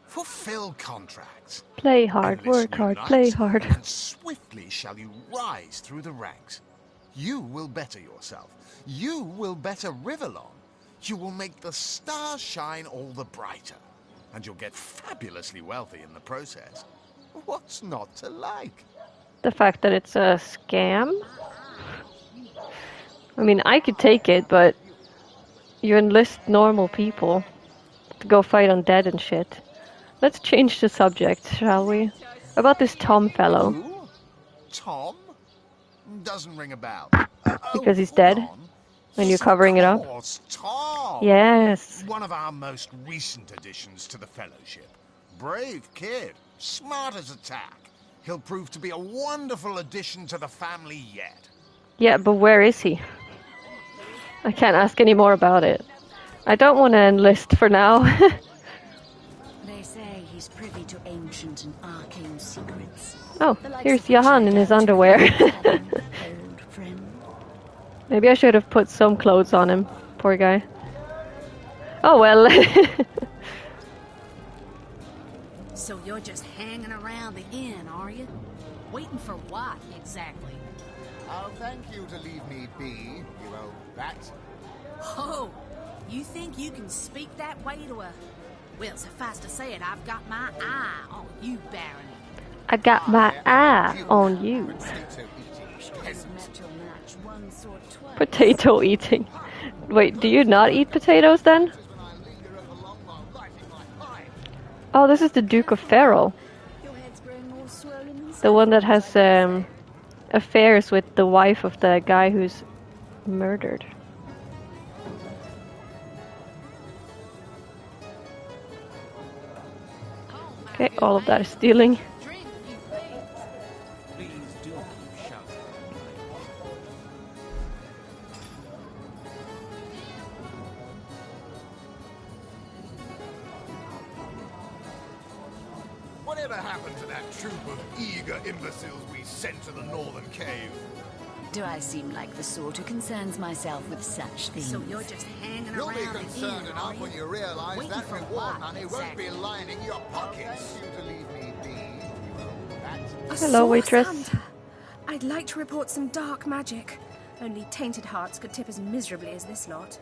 Fulfill contracts. Play hard, Enlist work new hard, knights, play hard. And swiftly shall you rise through the ranks. You will better yourself. You will better Riverlon. You will make the stars shine all the brighter. And you'll get fabulously wealthy in the process. What's not to like? The fact that it's a scam? I mean, I could take it, but you enlist normal people to go fight undead and shit. Let's change the subject, shall we? About this Tom fellow. Who? Tom? Doesn't ring a bell. Because he's dead? And you're covering it up? Of course, Tom! Yes. One of our most recent additions to the Fellowship. Brave kid. Smart as a tack. He'll prove to be a wonderful addition to the family yet. Yeah, but where is he? I can't ask any more about it. I don't want to enlist for now. They say he's privy to ancient and arcane secrets. Oh, here's Johan in his underwear. Old friend. Maybe I should have put some clothes on him. Poor guy. Oh well. So you're just hanging around the inn, are you? Waiting for what, exactly? I'll thank you to leave me be, you old rat. Oh, you think you can speak that way to a... Well, suffice to say it, I've got my eye on you, Baron. I got my eye on you. Potato eating. Wait, do you not eat potatoes then? Oh, this is the Duke of Ferrol. The one that has affairs with the wife of the guy who's murdered. Okay, all of that is stealing. Please do keep shouting. Whatever happened to that troop of eager imbeciles we sent to the northern cave? Do I seem like the sort who concerns myself with such things? So you're just hanging You'll around be concerned enough when you realize Waiting that for reward what, money won't be lining your pockets. You to leave me be, you old rat. A Hello, source waitress. hunter. I'd like to report some dark magic. Only tainted hearts could tip as miserably as this lot.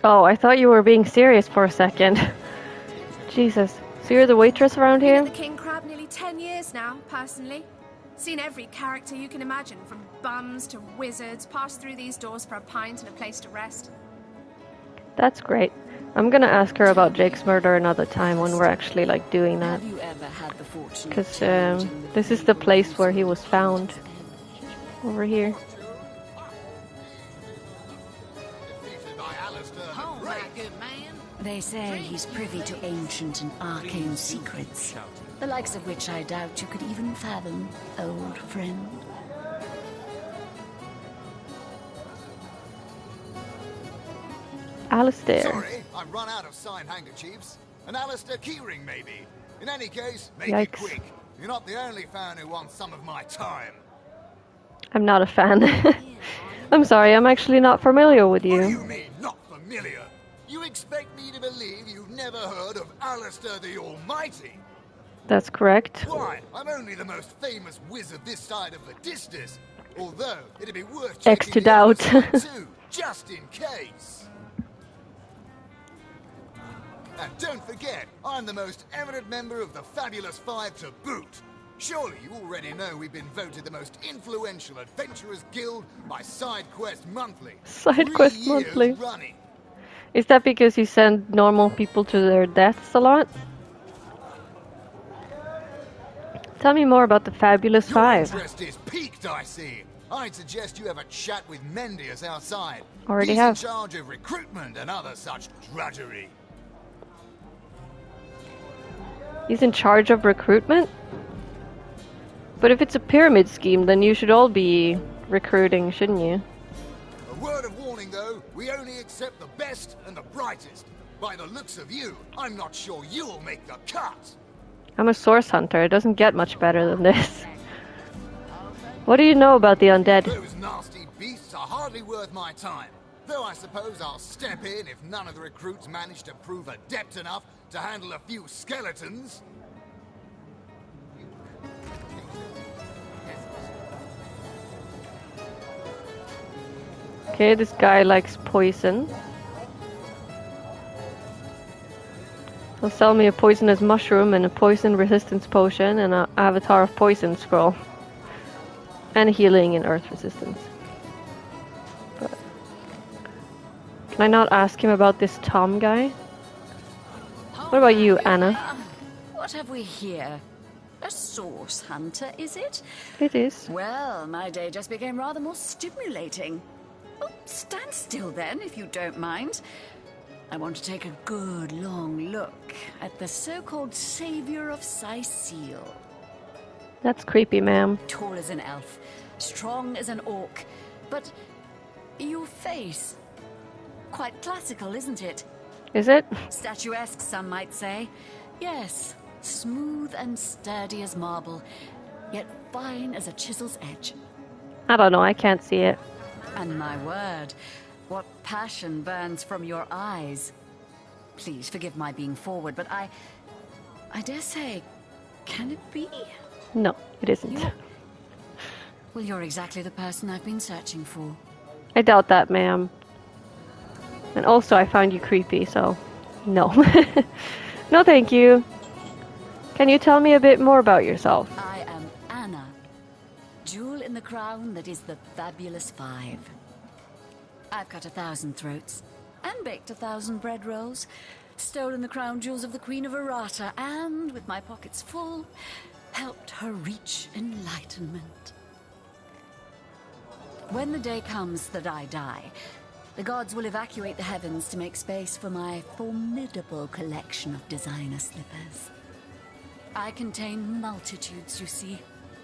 Oh, I thought you were being serious for a second. Jesus. So you're the waitress around Been here? at the King Crab nearly 10 years now, personally. Seen every character you can imagine, from bums to wizards, passed through these doors for a pint and a place to rest. That's great. I'm gonna ask her about Jake's murder another time when we're actually like doing that. Have you ever had the fortune of Because challenging the this is the place where he was found. Over here. Oh, my good man. They say he's privy to ancient and arcane secrets, the likes of which I doubt you could even fathom, old friend. Alistair. Sorry, I've run out of signed handkerchiefs. An Alistair keyring, maybe. In any case, make it Yikes. quick. You're not the only fan who wants some of my time. I'm not a fan. I'm sorry, I'm actually not familiar with What do you you. mean, not familiar? You expect me to believe you've never heard of Alistair the Almighty? That's correct. Why? I'm only the most famous wizard this side of the distance. Although, it'd be worth X checking to the other doubt. side too, just in case. And don't forget, I'm the most eminent member of the Fabulous Five to boot. Surely you already know we've been voted the most influential adventurers guild by SideQuest Monthly. SideQuest 3 years Monthly. running. Is that because you send normal people to their deaths a lot? Tell me more about the Fabulous Your Five. interest is piqued, I see. I'd suggest you have a chat with Mendius outside. Already He's have. in charge of recruitment and other such drudgery. He's in charge of recruitment? But if it's a pyramid scheme, then you should all be recruiting, shouldn't you? A word of warning, though, we only accept the best and the brightest. By the looks of you, I'm not sure you'll make the cut. I'm a source hunter. It doesn't get much better than this. What do you know about the undead? Those nasty beasts are hardly worth my time. Though I suppose I'll step in if none of the recruits manage to prove adept enough to handle a few skeletons. Okay, this guy likes poison. He'll sell me a poisonous mushroom and a poison resistance potion and an avatar of poison scroll. And healing and earth resistance. But can I not ask him about this Tom guy? What about you, Anna? What have we here? A source hunter, is it? It is. Well, my day just became rather more stimulating. Oh, stand still then, if you don't mind. I want to take a good long look at the so-called savior of Sicil. That's creepy, ma'am. Tall as an elf, strong as an orc, but your face, quite classical, isn't it? Is it? Statuesque, some might say. Yes, smooth and sturdy as marble, yet fine as a chisel's edge. I don't know, I can't see it. And my word, what passion burns from your eyes. Please forgive my being forward, but I dare say, can it be? No, it isn't. Well, you're exactly the person I've been searching for. I doubt that, ma'am. And also, I found you creepy, so no. No, thank you. Can you tell me a bit more about yourself? I am Anna, jewel in the crown that is the Fabulous Five. I've cut 1,000 throats, and baked 1,000 bread rolls, stolen the crown jewels of the Queen of Arata, and, with my pockets full, helped her reach enlightenment. When the day comes that I die, the gods will evacuate the heavens to make space for my formidable collection of designer slippers. I contain multitudes, you see,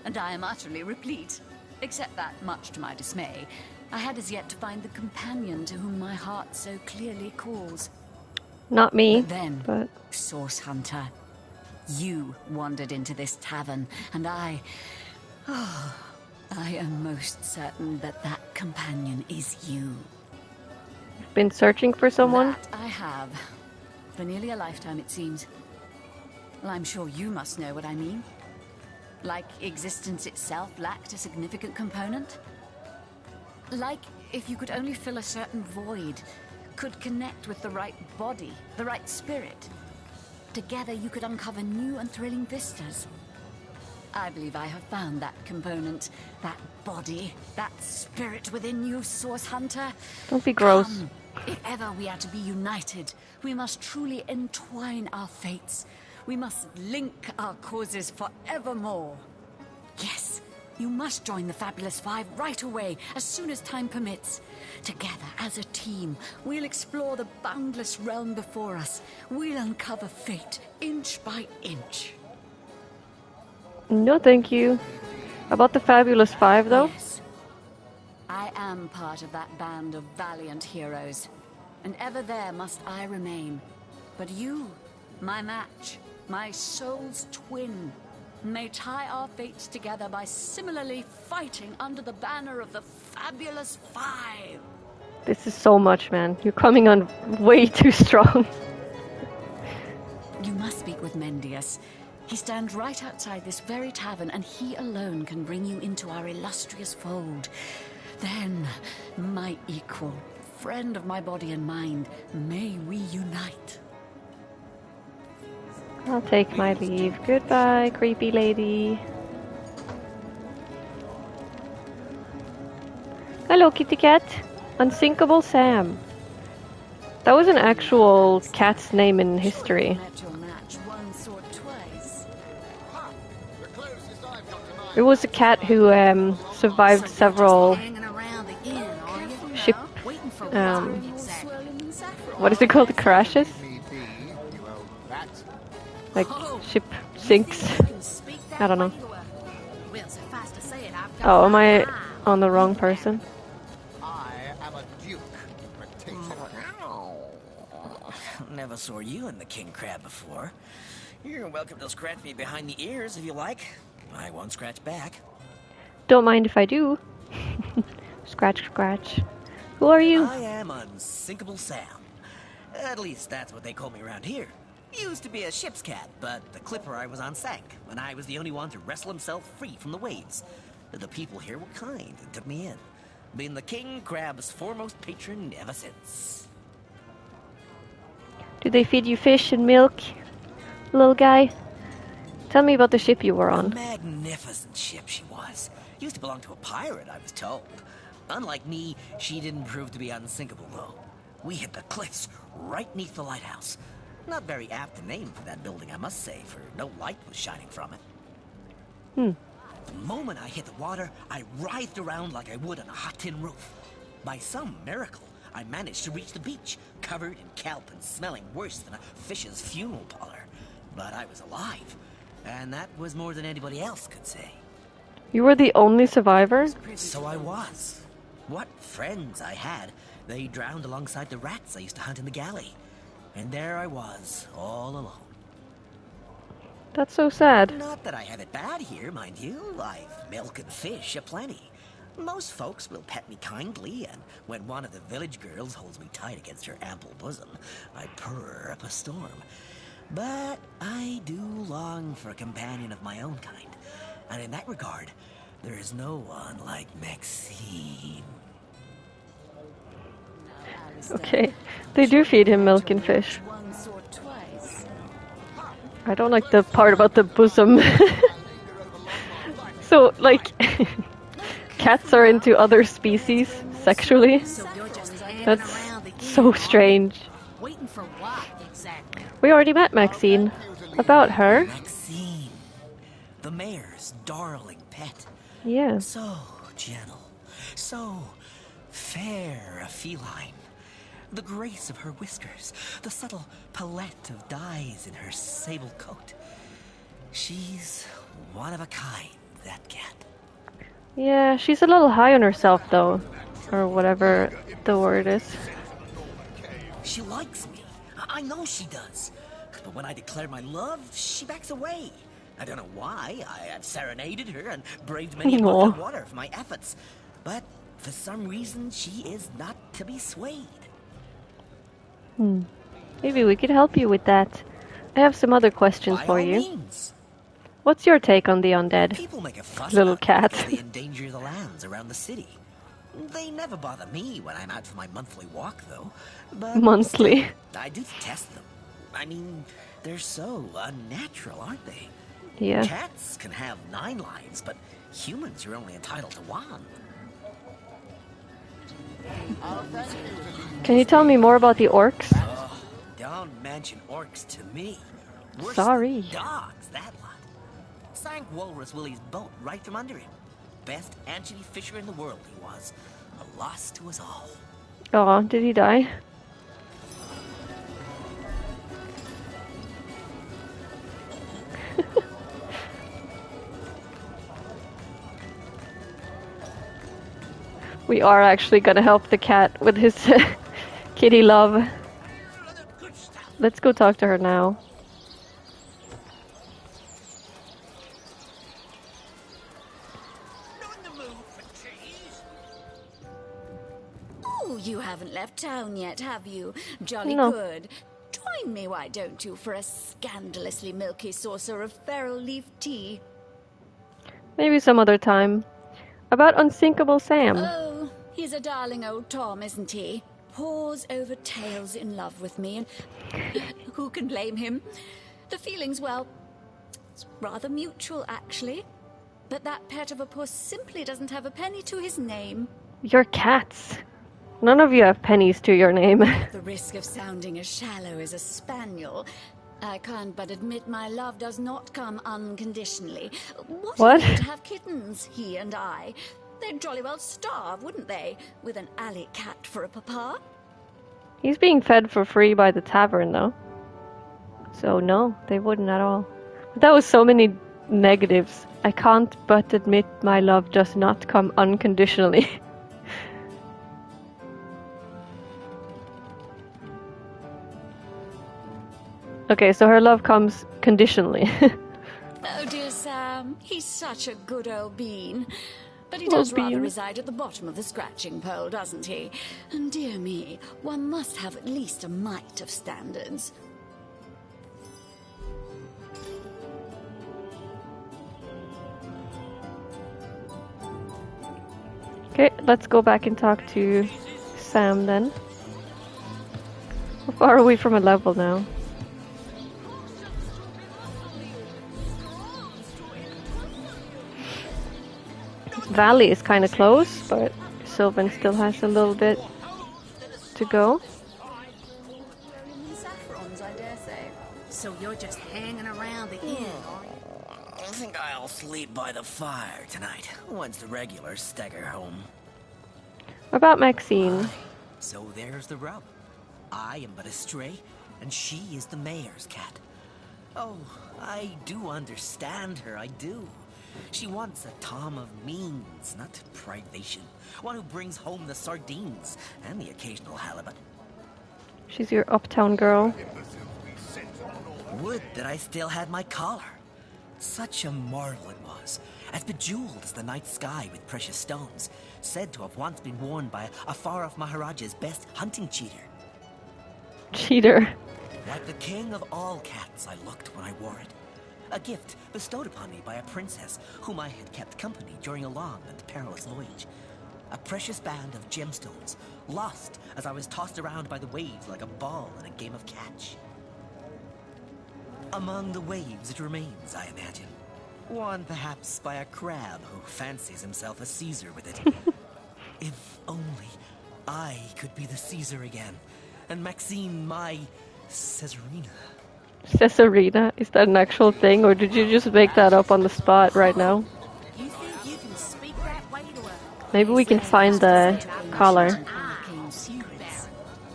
and I am utterly replete. Except that, much to my dismay, I had as yet to find the companion to whom my heart so clearly calls. Not me, But then, Source Hunter, you wandered into this tavern, and I am most certain that that companion is you. Been searching for someone? That I have. For nearly a lifetime, it seems. Well, I'm sure you must know what I mean. Like existence itself lacked a significant component? Like if you could only fill a certain void, could connect with the right body, the right spirit. Together you could uncover new and thrilling vistas. I believe I have found that component, that body, that spirit within you, Source Hunter. Don't be gross. Come, if ever we are to be united, we must truly entwine our fates. We must link our causes forevermore. Yes, you must join the Fabulous Five right away, as soon as time permits. Together, as a team, we'll explore the boundless realm before us. We'll uncover fate, inch by inch. No, thank you. About the Fabulous Five, though? Yes. I am part of that band of valiant heroes, and ever there must I remain. But you, my match, my soul's twin, may tie our fates together by similarly fighting under the banner of the Fabulous Five. This is so much, man. You're coming on way too strong. You must speak with Mendius. He stands right outside this very tavern, and he alone can bring you into our illustrious fold. Then, my equal, friend of my body and mind, may we unite. I'll take my leave. Goodbye, creepy lady. Hello, kitty cat. Unsinkable Sam. That was an actual cat's name in history. It was a cat who survived several ship, what is it called, crashes? Like ship sinks. I don't know. Oh, am I on the wrong person? Never saw you in the king crab before. You're welcome to scratch me behind the ears if you like. I won't scratch back. Don't mind if I do. Scratch, scratch. Who are you? I am Unsinkable Sam. At least that's what they call me around here. Used to be a ship's cat, but the clipper I was on sank, and I was the only one to wrestle himself free from the waves. The people here were kind and took me in. Been the king crab's foremost patron ever since. Do they feed you fish and milk, little guy? Tell me about the ship you were on. A magnificent ship she was. Used to belong to a pirate, I was told. Unlike me, she didn't prove to be unsinkable, though. We hit the cliffs right neath the lighthouse. Not very apt a name for that building, I must say, for no light was shining from it. The moment I hit the water, I writhed around like I would on a hot tin roof. By some miracle, I managed to reach the beach, covered in kelp and smelling worse than a fish's funeral parlor. But I was alive, and that was more than anybody else could say. You were the only survivor? So I was. What friends I had. They drowned alongside the rats I used to hunt in the galley. And there I was, all alone. That's so sad. Not that I have it bad here, mind you. I've milk and fish aplenty. Most folks will pet me kindly, and when one of the village girls holds me tight against her ample bosom, I purr up a storm. But I do long for a companion of my own kind. And in that regard, there is no one like Maxine. Okay, they do feed him milk and fish. I don't like the part about the bosom. So, like, cats are into other species sexually. That's So strange. Waiting for what, exactly? We already met Maxine. About her. Maxine, the mayor's darling pet. Yeah. So gentle, so fair a feline. The grace of her whiskers, the subtle palette of dyes in her sable coat. She's one of a kind, that cat. Yeah, she's a little high on herself though. Or whatever the word is. She likes me. I know she does. But when I declare my love, she backs away. I don't know why. I have serenaded her and braved many a bucket of water for my efforts. But for some reason, she is not to be swayed. Maybe we could help you with that. I have some other questions for you. Means. What's your take on the undead? People make a fuss Little about cat. because they endanger the lands around the city. They never bother me when I'm out for my monthly walk, though. But Monthly. I do test them. I mean, they're so unnatural, aren't they? Yeah. Cats can have 9 lives, but humans are only entitled to 1. Can you tell me more about the orcs? Oh, don't mention orcs to me. Worse Sorry. than dogs, that lot. Sank Walrus Willie's boat right from under him. Best anchovy fisher in the world he was. A loss to us all. Oh, did he die? We are actually gonna help the cat with his kitty love. Let's go talk to her now. Oh, you haven't left town yet, have you? Jolly No. good. Join me, why don't you, for a scandalously milky saucer of feral leaf tea? Maybe some other time. About Unsinkable Sam. Oh, he's a darling old Tom, isn't he? Paws over tails in love with me, and who can blame him? The feeling's, well, it's rather mutual, actually. But that pet of a puss simply doesn't have a penny to his name. You're cats. None of you have pennies to your name. The risk of sounding as shallow as a spaniel. I can't but admit my love does not come unconditionally. What? If we were to have kittens, he and I? They'd jolly well starve, wouldn't they? With an alley cat for a papa? He's being fed for free by the tavern, though. So no, they wouldn't at all. But that was so many negatives. I can't but admit my love does not come unconditionally. Okay, so her love comes conditionally. Oh dear Sam, he's such a good old bean. But he does rather reside at the bottom of the scratching pole, doesn't he? And dear me, one must have at least a mite of standards. Okay, let's go back and talk to Sam then. How far are we from a level now? Valley is kind of close, but Sylvan still has a little bit to go. Saffrons, I dare say. So you're just hanging around the inn, are you? I think I'll sleep by the fire tonight, once the regulars stagger home. What about Maxine? So there's the rub. I am but a stray, and she is the mayor's cat. Oh, I do understand her, I do. She wants a Tom of means, not privation. One who brings home the sardines and the occasional halibut. She's your uptown girl. Would that I still had my collar. Such a marvel it was, as bejeweled as the night sky with precious stones, said to have once been worn by a far-off Maharaja's best hunting cheater. Cheater. Like the king of all cats I looked when I wore it. A gift bestowed upon me by a princess whom I had kept company during a long and perilous voyage. A precious band of gemstones, lost as I was tossed around by the waves like a ball in a game of catch. Among the waves it remains, I imagine. Worn perhaps by a crab who fancies himself a Caesar with it. If only I could be the Caesar again, and Maxine my Caesarina. Caesarina? Is that an actual thing, or did you just make that up on the spot right now? You think you can speak that way to her? Maybe we can find the collar.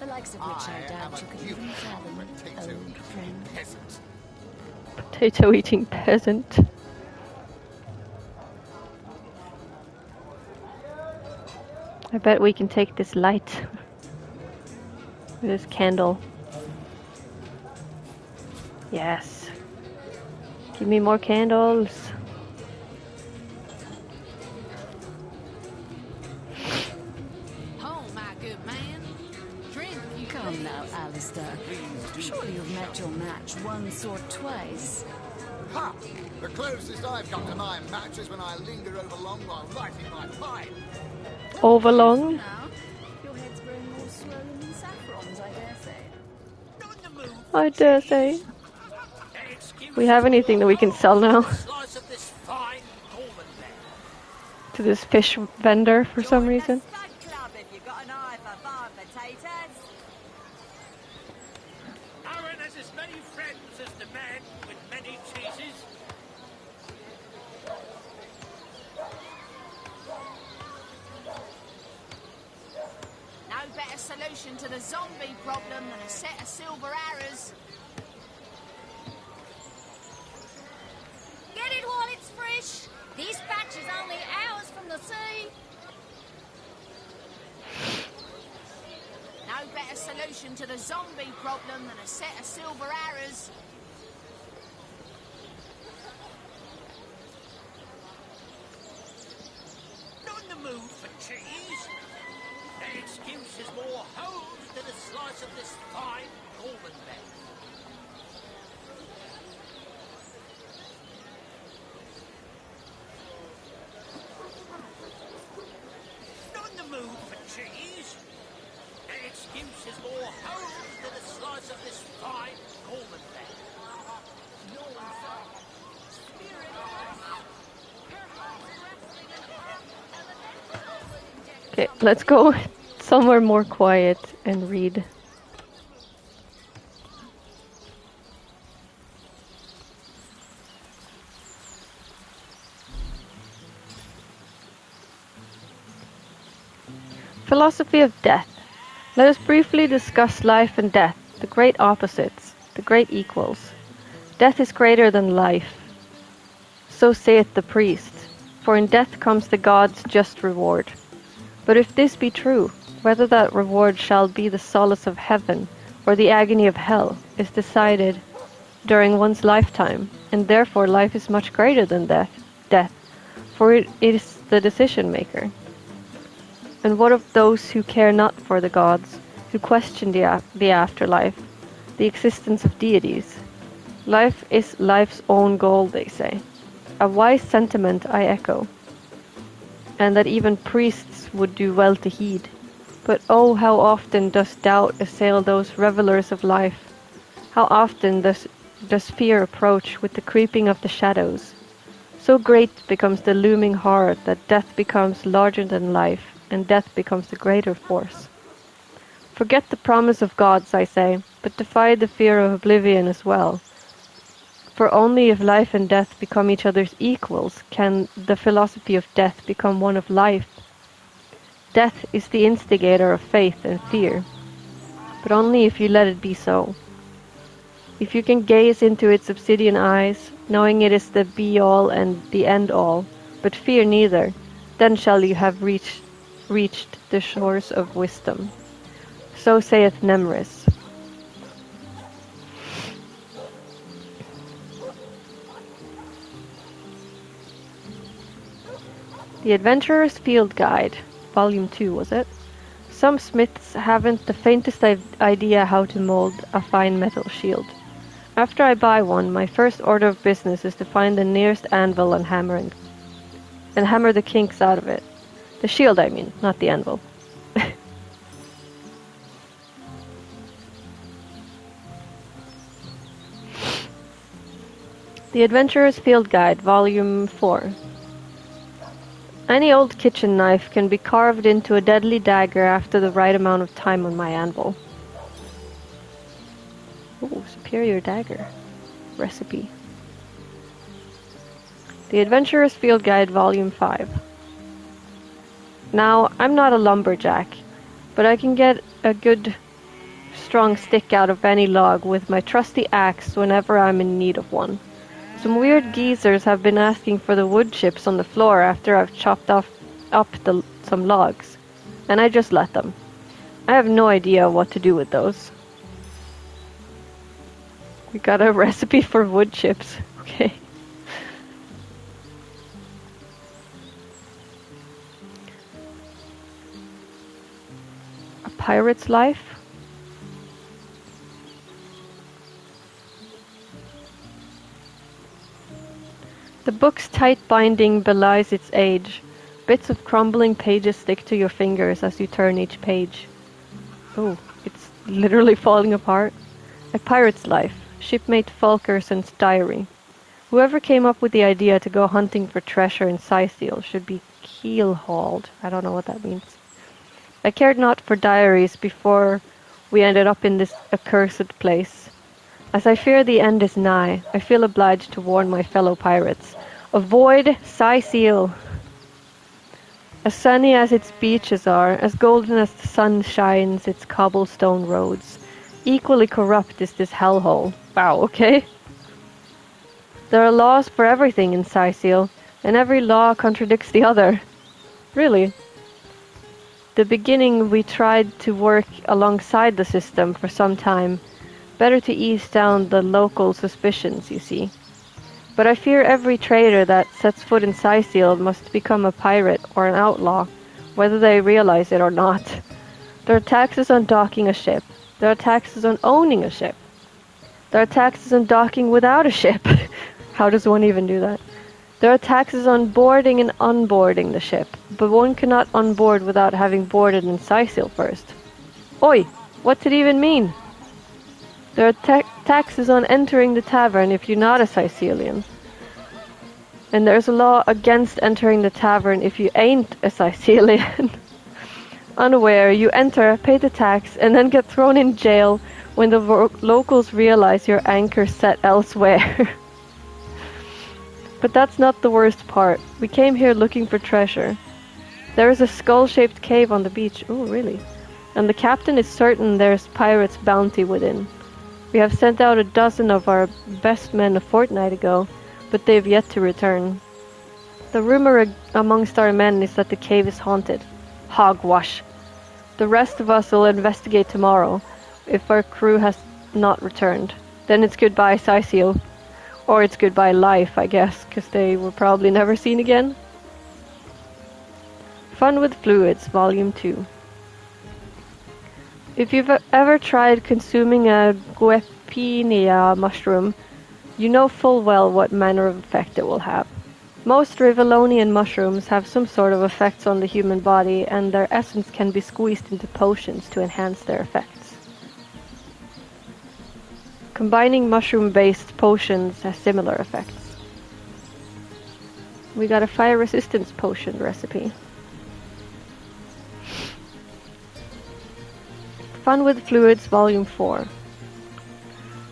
The likes of which I doubt you could even fathom, old friend. Potato-eating peasant. I bet we can take this light. This candle. Yes. Give me more candles. Oh, my good man. Drink you Come now, Alistair. Surely you've met your match once or twice. Ha! The closest I've come to my match is when I linger over long while lighting my pipe. Overlong? Your head's growing more swollen than saffrons, I dare say. I dare say. We have anything that we can sell now? To this fish vendor for some reason. Aaron has as many friends as the man with many cheeses. no better solution to the zombie problem than a set of silver arrows. Get it while it's fresh. This batch is only hours from the sea. No better solution to the zombie problem than a set of silver arrows. Not in the mood for cheese. That excuse is more hose than a slice of this fine Gorman bed. Not in the mood for cheese. That excuse is more hose than a slice of this fine Gorman bed. Okay, let's go somewhere more quiet and read. Philosophy of death. Let us briefly discuss life and death, the great opposites, the great equals. Death is greater than life. So saith the priest, for in death comes the gods' just reward. But if this be true, whether that reward shall be the solace of heaven or the agony of hell is decided during one's lifetime, and therefore life is much greater than death, for it is the decision maker. And what of those who care not for the gods, who question the afterlife, the existence of deities? Life is life's own goal, they say. A wise sentiment, I echo, and that even priests would do well to heed. But oh, how often does doubt assail those revelers of life? How often does fear approach with the creeping of the shadows? So great becomes the looming horror that death becomes larger than life, and death becomes the greater force. Forget the promise of gods, I say, but defy the fear of oblivion as well. For only if life and death become each other's equals can the philosophy of death become one of life. Death is the instigator of faith and fear, but only if you let it be so. If you can gaze into its obsidian eyes, knowing it is the be-all and the end-all, but fear neither, then shall you have reached the shores of wisdom. So saith Nemris. The Adventurer's Field Guide, Volume 2, was it? Some smiths haven't the faintest idea how to mold a fine metal shield. After I buy one, my first order of business is to find the nearest anvil and hammer the kinks out of it. The shield, I mean, not the anvil. The Adventurer's Field Guide, Volume 4. Any old kitchen knife can be carved into a deadly dagger after the right amount of time on my anvil. Ooh, superior dagger. Recipe. The Adventurer's Field Guide, Volume 5. Now, I'm not a lumberjack, but I can get a good strong stick out of any log with my trusty axe whenever I'm in need of one. Some weird geezers have been asking for the wood chips on the floor after I've chopped up some logs, and I just let them. I have no idea what to do with those. We got a recipe for wood chips. Okay. A pirate's life? The book's tight binding belies its age. Bits of crumbling pages stick to your fingers as you turn each page. Oh, it's literally falling apart. A Pirate's Life, Shipmate Fulkerson's diary. Whoever came up with the idea to go hunting for treasure in Scythiel should be keel-hauled. I don't know what that means. I cared not for diaries before we ended up in this accursed place. As I fear the end is nigh, I feel obliged to warn my fellow pirates. Avoid Scythiel! As sunny as its beaches are, as golden as the sun shines its cobblestone roads, equally corrupt is this hellhole. Wow, okay. There are laws for everything in Scythiel, and every law contradicts the other. Really. The beginning we tried to work alongside the system for some time. Better to ease down the local suspicions, you see. But I fear every trader that sets foot in Scythiel must become a pirate or an outlaw, whether they realize it or not. There are taxes on docking a ship. There are taxes on owning a ship. There are taxes on docking without a ship. How does one even do that? There are taxes on boarding and unboarding the ship, but one cannot unboard without having boarded in Scythiel first. Oi! What's it even mean? There are taxes on entering the tavern if you're not a Sicilian. And there's a law against entering the tavern if you ain't a Sicilian. Unaware, you enter, pay the tax, and then get thrown in jail when the locals realize your anchor's set elsewhere. But that's not the worst part. We came here looking for treasure. There is a skull-shaped cave on the beach. Oh, really? And the captain is certain there's pirates' bounty within. We have sent out a dozen of our best men a fortnight ago, but they've yet to return. The rumor amongst our men is that the cave is haunted. Hogwash. The rest of us will investigate tomorrow, if our crew has not returned. Then it's goodbye Scythiel. Or it's goodbye life, I guess, because they were probably never seen again. Fun with Fluids, Volume 2. If you've ever tried consuming a guepinia mushroom, you know full well what manner of effect it will have. Most Rivellonian mushrooms have some sort of effects on the human body, and their essence can be squeezed into potions to enhance their effects. Combining mushroom-based potions has similar effects. We got a fire resistance potion recipe. Fun with Fluids, Volume 4.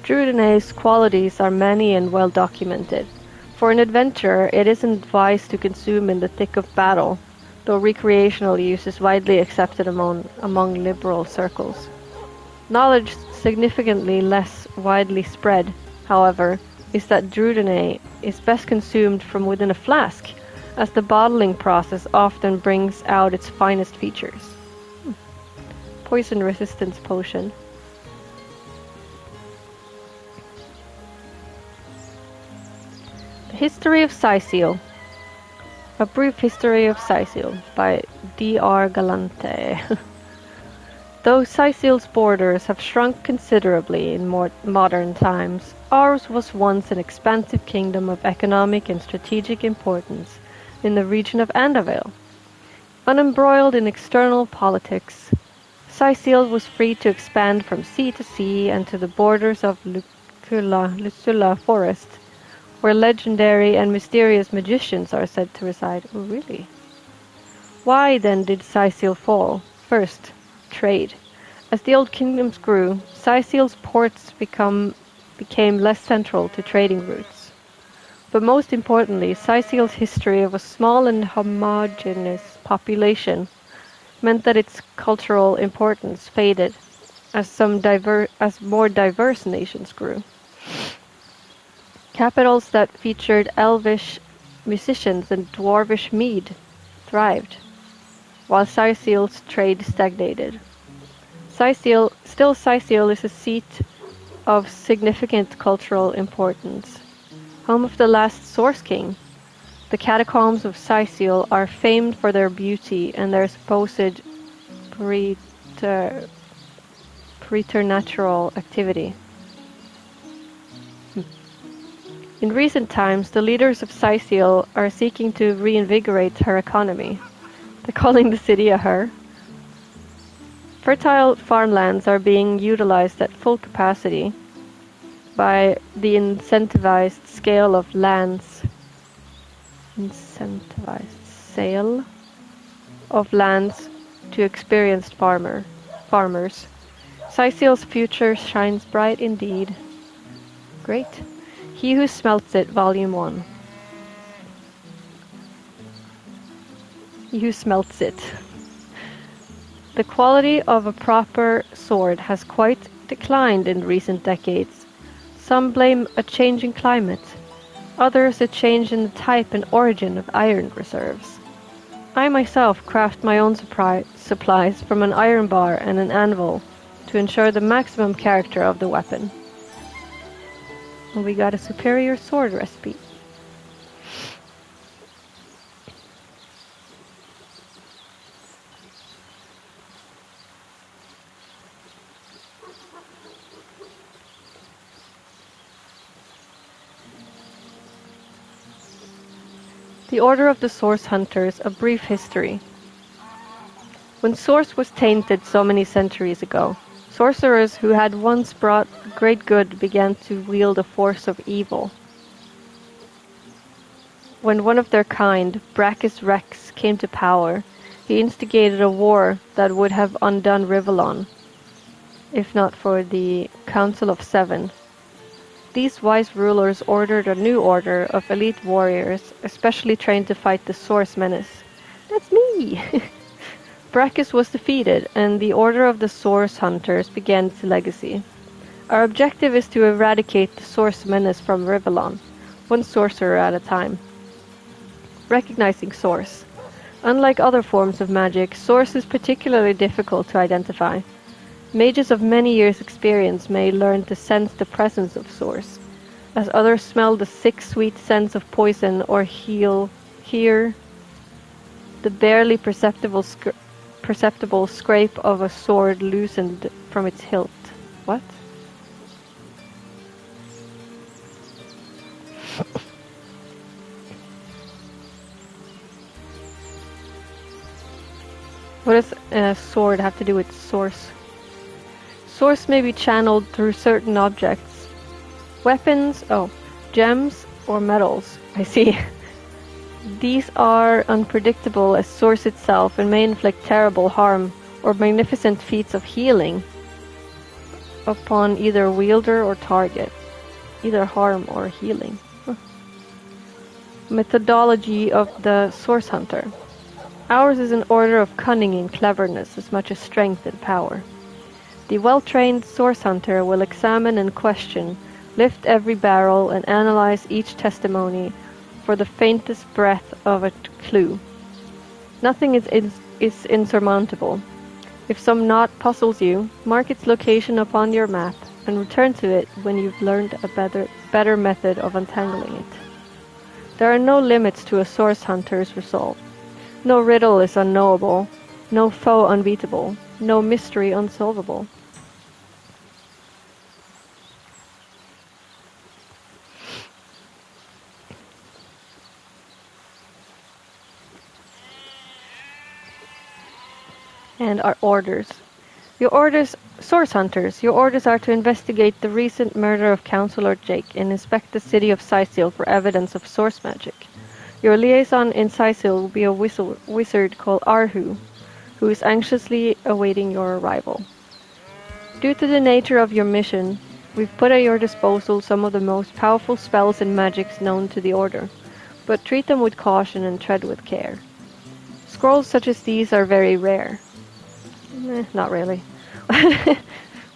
Druidenae's qualities are many and well documented. For an adventurer, it isn't advised to consume in the thick of battle, though recreational use is widely accepted among liberal circles. Knowledge significantly less widely spread, however, is that Druidenae is best consumed from within a flask, as the bottling process often brings out its finest features. Poison resistance potion. The History of Scythiel. A Brief History of Scythiel by D.R. Galante. Though Scythiel's borders have shrunk considerably in more modern times, ours was once an expansive kingdom of economic and strategic importance in the region of Andavale. Unembroiled in external politics, Scythiel was free to expand from sea to sea and to the borders of Lucula Forest, where legendary and mysterious magicians are said to reside. Oh, really? Why then did Sicil fall? First, trade. As the old kingdoms grew, Sicil's ports became less central to trading routes. But most importantly, Sicil's history of a small and homogeneous population meant that its cultural importance faded as more diverse nations grew. Capitals that featured elvish musicians and dwarvish mead thrived, while Sicil's trade stagnated. Sicil is a seat of significant cultural importance. Home of the last Source King, the catacombs of Sicil are famed for their beauty and their supposed preternatural activity. In recent times, the leaders of Sicil are seeking to reinvigorate her economy. They're calling the city a her. Fertile farmlands are being utilized at full capacity by the incentivized sale of lands to experienced farmers. Sicil's future shines bright indeed. Great. He Who Smelts It, Volume 1. He Who Smelts It. The quality of a proper sword has quite declined in recent decades. Some blame a change in climate, others a change in the type and origin of iron reserves. I myself craft my own supplies from an iron bar and an anvil to ensure the maximum character of the weapon. And we got a superior sword recipe. The Order of the Source Hunters, a brief history. When Source was tainted so many centuries ago, sorcerers who had once brought great good began to wield a force of evil. When one of their kind, Brachus Rex, came to power, he instigated a war that would have undone Rivellon, if not for the Council of Seven. These wise rulers ordered a new order of elite warriors, especially trained to fight the Source Menace. That's me! Brachus was defeated, and the Order of the Source Hunters began its legacy. Our objective is to eradicate the Source Menace from Rivellon, one sorcerer at a time. Recognizing Source. Unlike other forms of magic, Source is particularly difficult to identify. Mages of many years' experience may learn to sense the presence of Source, as others smell the sick, sweet sense of poison or hear the barely perceptible scrape of a sword loosened from its hilt. What? What does a sword have to do with Source? Source may be channeled through certain objects. Weapons, gems or metals. I see. These are unpredictable as Source itself and may inflict terrible harm or magnificent feats of healing upon either wielder or target. Either harm or healing. Methodology of the Source Hunter. Ours is an order of cunning and cleverness as much as strength and power. The well-trained Source Hunter will examine and question, lift every barrel, and analyze each testimony for the faintest breath of a clue. Nothing is insurmountable. If some knot puzzles you, mark its location upon your map and return to it when you've learned a better method of untangling it. There are no limits to a Source Hunter's resolve. No riddle is unknowable, no foe unbeatable, no mystery unsolvable. And our orders. Your orders, Source Hunters, your orders are to investigate the recent murder of Councillor Jake and inspect the city of Sicil for evidence of source magic. Your liaison in Sicil will be a wizard called Arhu, who is anxiously awaiting your arrival. Due to the nature of your mission, we've put at your disposal some of the most powerful spells and magics known to the Order, but treat them with caution and tread with care. Scrolls such as these are very rare. Not really.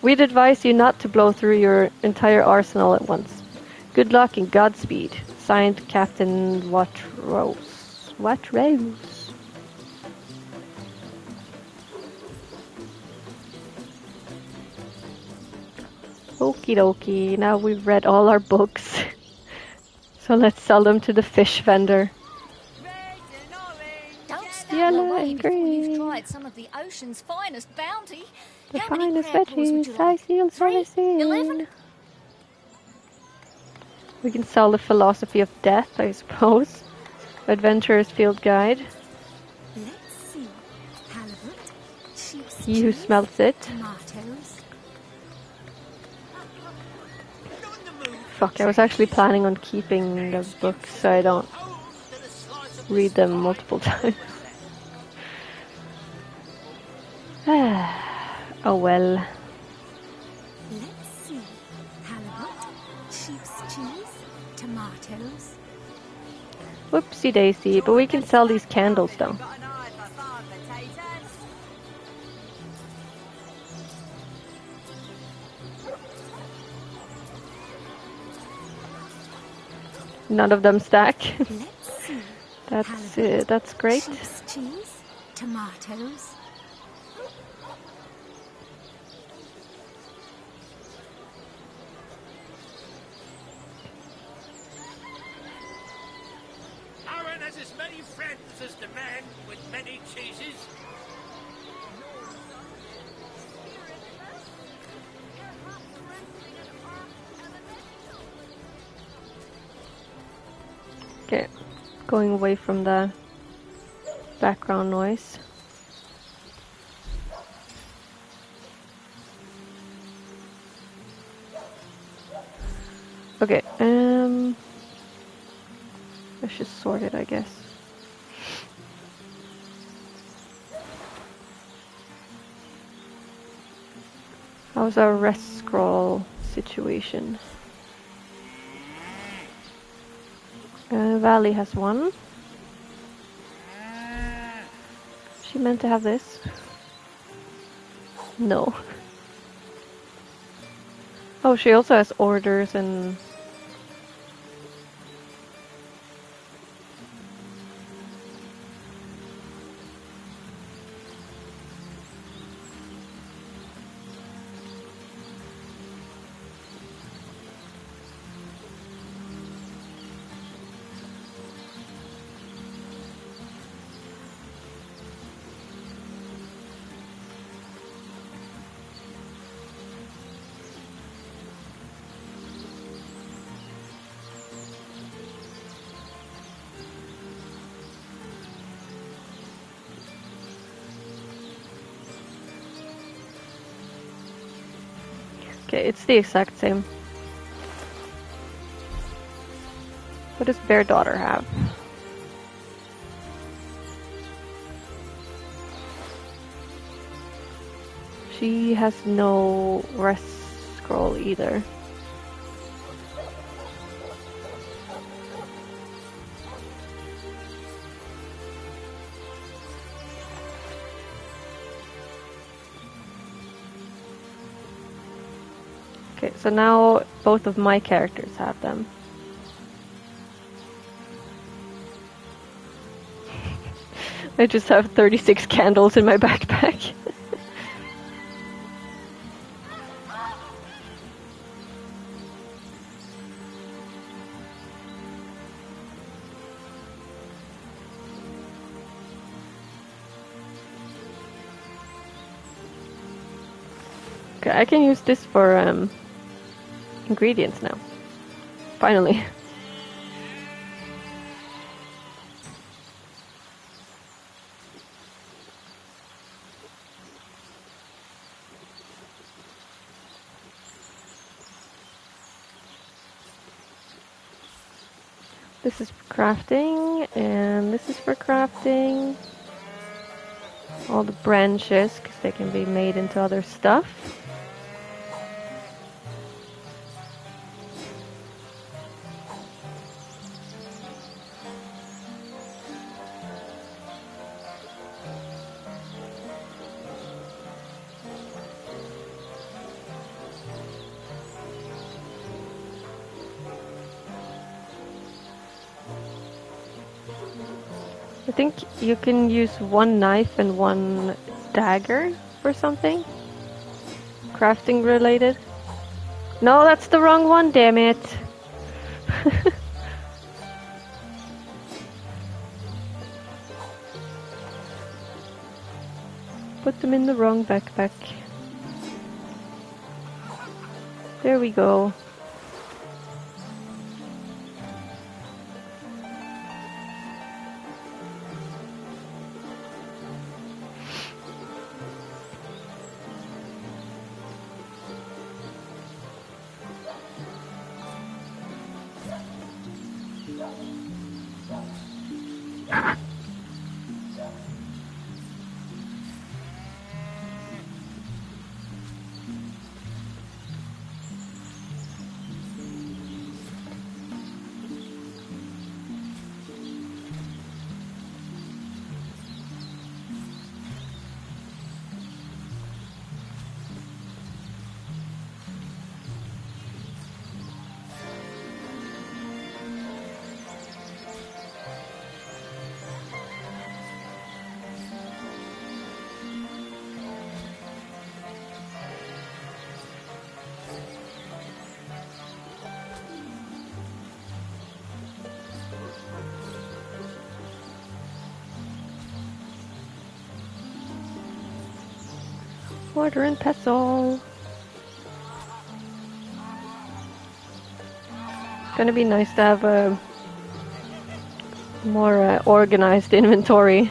We'd advise you not to blow through your entire arsenal at once. Good luck and Godspeed. Signed, Captain Watrose. Watrose. Okie dokie, now we've read all our books. So let's sell them to the fish vendor. Don't stand Yellow away and before you've green. tried some of the ocean's finest bounty. The How many finest crab claws would veggies, you like? Sicil 3? Sicil. 11? We can sell the philosophy of death, I suppose. Adventurer's Field Guide. Let's see. Halibut, sheep's He who cheese, smelts it. tomatoes. Fuck, I was actually planning on keeping the books so I don't read them multiple times. Oh well. Let's see. Halibut, sheep's cheese, tomatoes. Whoopsie daisy, but we can sell these candles though. None of them stack. That's great. Sheep's cheese, tomatoes. Aaron has as many friends as the man with many cheeses. Okay, going away from the background noise. Okay, let's just sort it, I guess. How's our rest scroll situation? Valley has one. She meant to have this? No. Oh, she also has orders and... Okay, it's the exact same. What does Bear Daughter have? She has no rest scroll either. Okay, so now both of my characters have them. I just have 36 candles in my backpack. Okay, I can use this for ingredients now. Finally. This is for crafting, and this is for crafting. All the branches, because they can be made into other stuff. I think you can use one knife and one dagger for something. Crafting related. No, that's the wrong one, damn it. Put them in the wrong backpack. There we go. Mortar and pestle. It's gonna be nice to have a more organized inventory.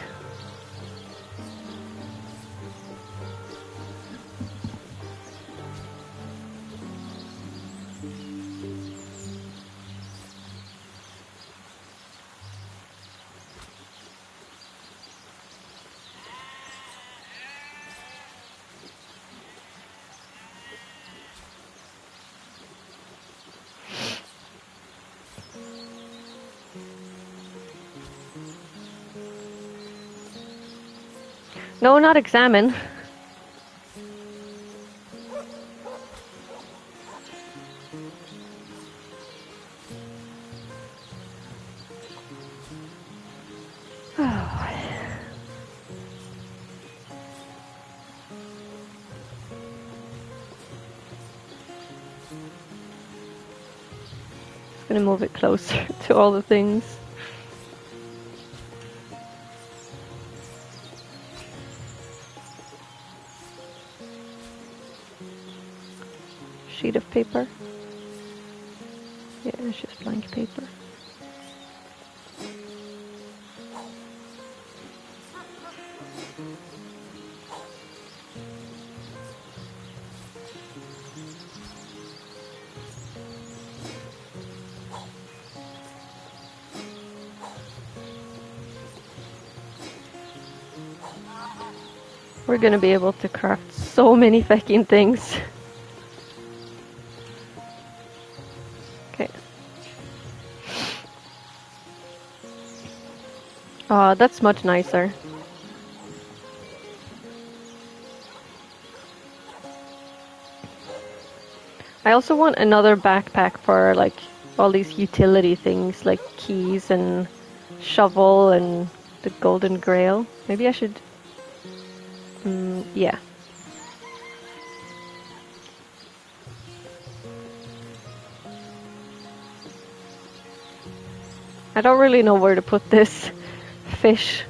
No, not examine. Just gonna move it closer to all the things. Sheet of paper. Yeah, it's just blank paper. We're gonna be able to craft so many fucking things. Okay. Oh, that's much nicer. I also want another backpack for like all these utility things like keys and shovel and the golden grail. Maybe I should... yeah. I don't really know where to put this fish.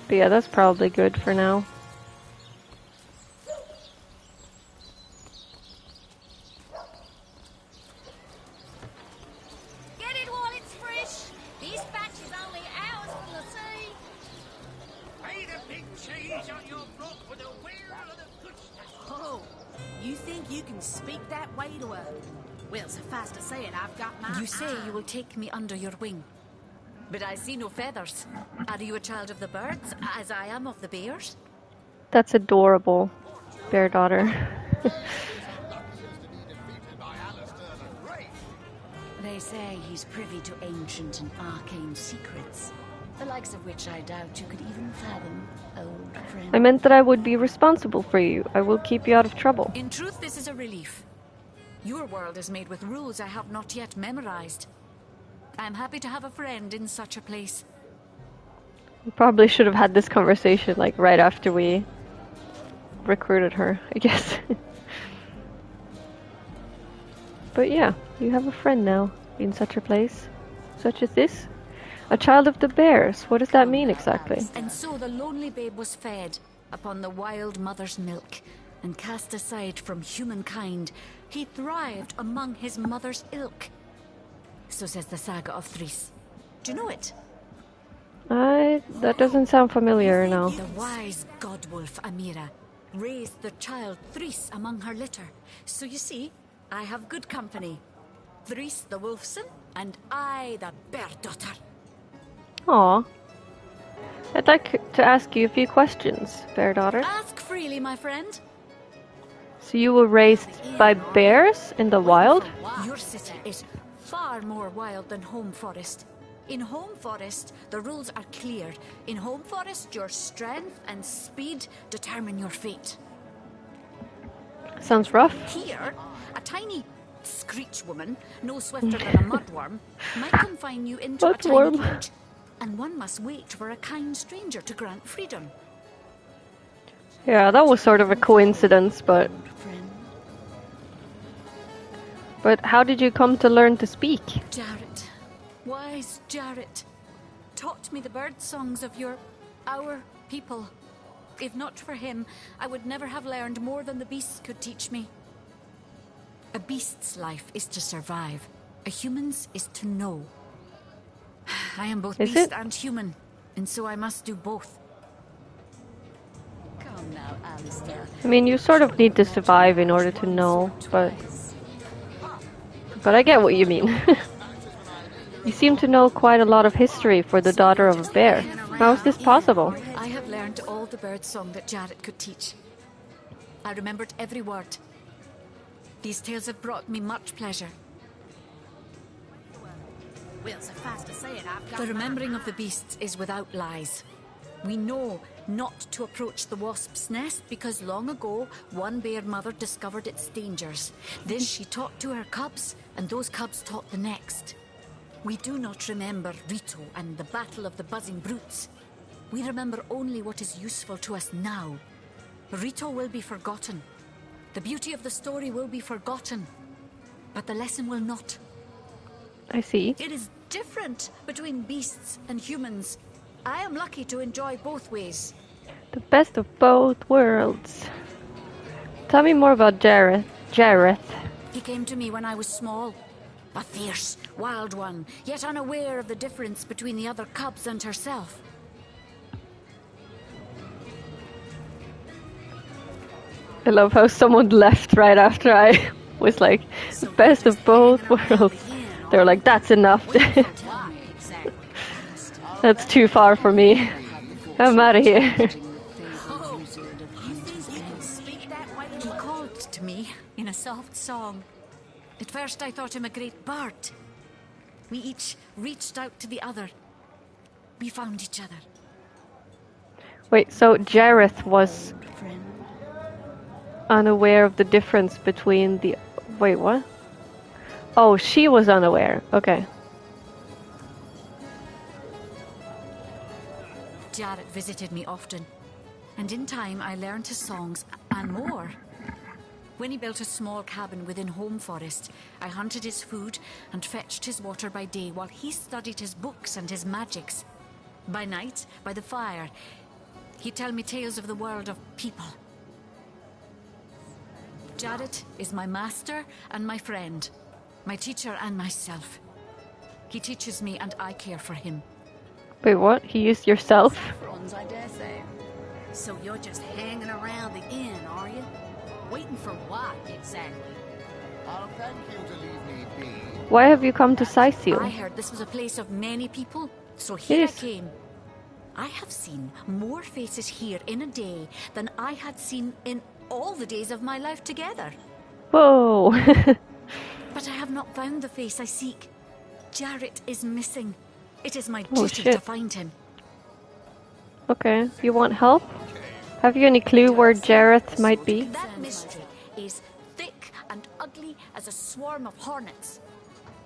But yeah, that's probably good for now. Get it while it's fresh. This batch is only hours from the sea. Pay the big cheese on your block for the wheel of the good stuff. Oh, You think you can speak that way to her? Well, suffice to say it, I've got my You say you will take me under your wing. But I see no feathers. Are you a child of the birds, as I am of the bears? That's adorable, bear daughter. They say he's privy to ancient and arcane secrets, the likes of which I doubt you could even fathom, old friend. I meant that I would be responsible for you. I will keep you out of trouble. In truth, this is a relief. Your world is made with rules I have not yet memorized. I am happy to have a friend in such a place. We probably should have had this conversation like right after we recruited her, I guess. But yeah, you have a friend now in such a place, such as this. A child of the bears. What does that mean exactly? And so the lonely babe was fed upon the wild mother's milk, and cast aside from humankind, he thrived among his mother's ilk. So says the saga of Thris. Do you know it? That doesn't sound familiar now. The wise godwolf Amira raised the child Thris among her litter. So you see, I have good company. Thris the wolfson, and I the bear daughter. Aw. I'd like to ask you a few questions, bear daughter. Ask freely, my friend. So you were raised by bears in the wild? Your city is far more wild than Home Forest. In Home Forest, the rules are clear. In Home Forest, your strength and speed determine your fate. Sounds rough. Here, a tiny screech woman, no swifter than a mudworm, might confine you into a tiny cage, and one must wait for a kind stranger to grant freedom. Yeah, that was sort of a coincidence, but how did you come to learn to speak? Jarrett, wise Jarrett, taught me the bird songs of our people. If not for him, I would never have learned more than the beasts could teach me. A beast's life is to survive. A human's is to know. I am both beast and human, and so I must do both. Come now, Alistair. I mean, you sort of need to survive in order to know, but I get what you mean. You seem to know quite a lot of history for the daughter of a bear. How is this possible? I have learned all the bird song that Jarrett could teach. I remembered every word. These tales have brought me much pleasure. Well, suffice to say it, I've got The remembering of the beasts is without lies. We know not to approach the wasp's nest because long ago one bear mother discovered its dangers. Then she taught to her cubs, and those cubs taught the next. We do not remember Rito and the battle of the buzzing brutes. We remember only what is useful to us now. Rito will be forgotten. The beauty of the story will be forgotten. But the lesson will not. I see. It is different between beasts and humans. I am lucky to enjoy both ways. The best of both worlds. Tell me more about Jareth. He came to me when I was small. A fierce, wild one, yet unaware of the difference between the other cubs and herself. I love how someone left right after I was like, the best of both worlds. They were like, that's enough. That's too far for me. I'm out of here. He called to me in a soft song. At first I thought him a great bird. We each reached out to the other. We found each other. Wait, so Jareth was unaware of the difference between the... Wait, what? Oh, she was unaware. Okay. Jarrett visited me often, and in time I learned his songs and more. When he built a small cabin within Home Forest, I hunted his food and fetched his water by day while he studied his books and his magics. By night, by the fire, he'd tell me tales of the world of people. Jarrett is my master and my friend, my teacher and myself. He teaches me and I care for him. Wait, what? He used yourself? I dare say. So you're just hanging around the inn, are you? Waiting Waiting for what, exactly? I'll thank you to leave me be. Why have you come to Sicil? I heard this was a place of many people, so It here I is. came. I have seen more faces here in a day than I had seen in all the days of my life together. Whoa. But I have not found the face I seek. Jarrett is missing. It is my Oh, duty shit. to find him. Okay, you want help? Have you any clue where Jareth might be? That mystery is thick and ugly as a swarm of hornets.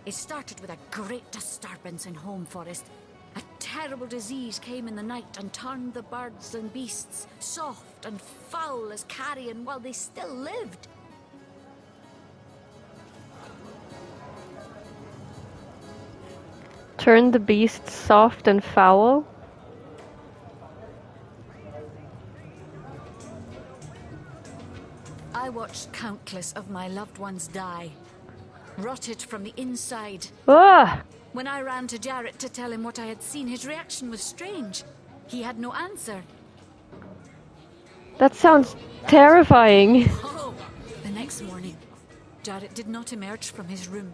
It started with a great disturbance in Home Forest. A terrible disease came in the night and turned the birds and beasts soft and foul as carrion while they still lived. Turn the beast soft and foul? I watched countless of my loved ones die, rotted from the inside. Ah! When I ran to Jarrett to tell him what I had seen, his reaction was strange. He had no answer. That sounds terrifying. Oh, the next morning, Jarrett did not emerge from his room.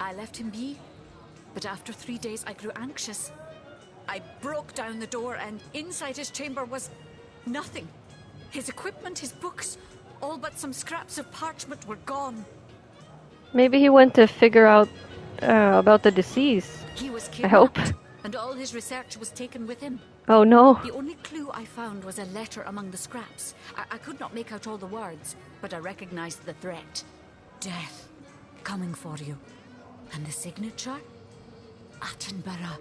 I left him be, but after 3 days I grew anxious. I broke down the door and inside his chamber was nothing. His equipment, his books, all but some scraps of parchment were gone. Maybe he went to figure out about the disease. He was I hope. kidnapped, and all his research was taken with him. Oh no. The only clue I found was a letter among the scraps. I could not make out all the words, but I recognized the threat. Death, coming for you. And the signature? Attenborough.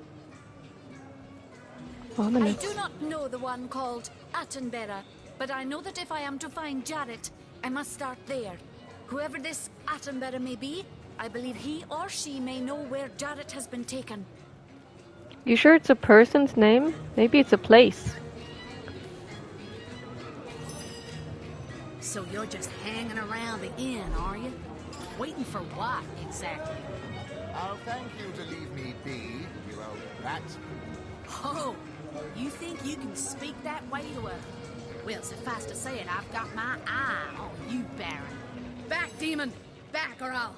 I Ominous. do not know the one called Attenborough, but I know that if I am to find Jarrett, I must start there. Whoever this Attenborough may be, I believe he or she may know where Jarrett has been taken. You sure it's a person's name? Maybe it's a place. So you're just hanging around the inn, are you? Waiting for what, exactly? I'll thank you to leave me be, you old rat. Oh, you think you can speak that way to her? Well, suffice to say it, I've got my eye on you, Baron. Back, demon! Back, or I'll...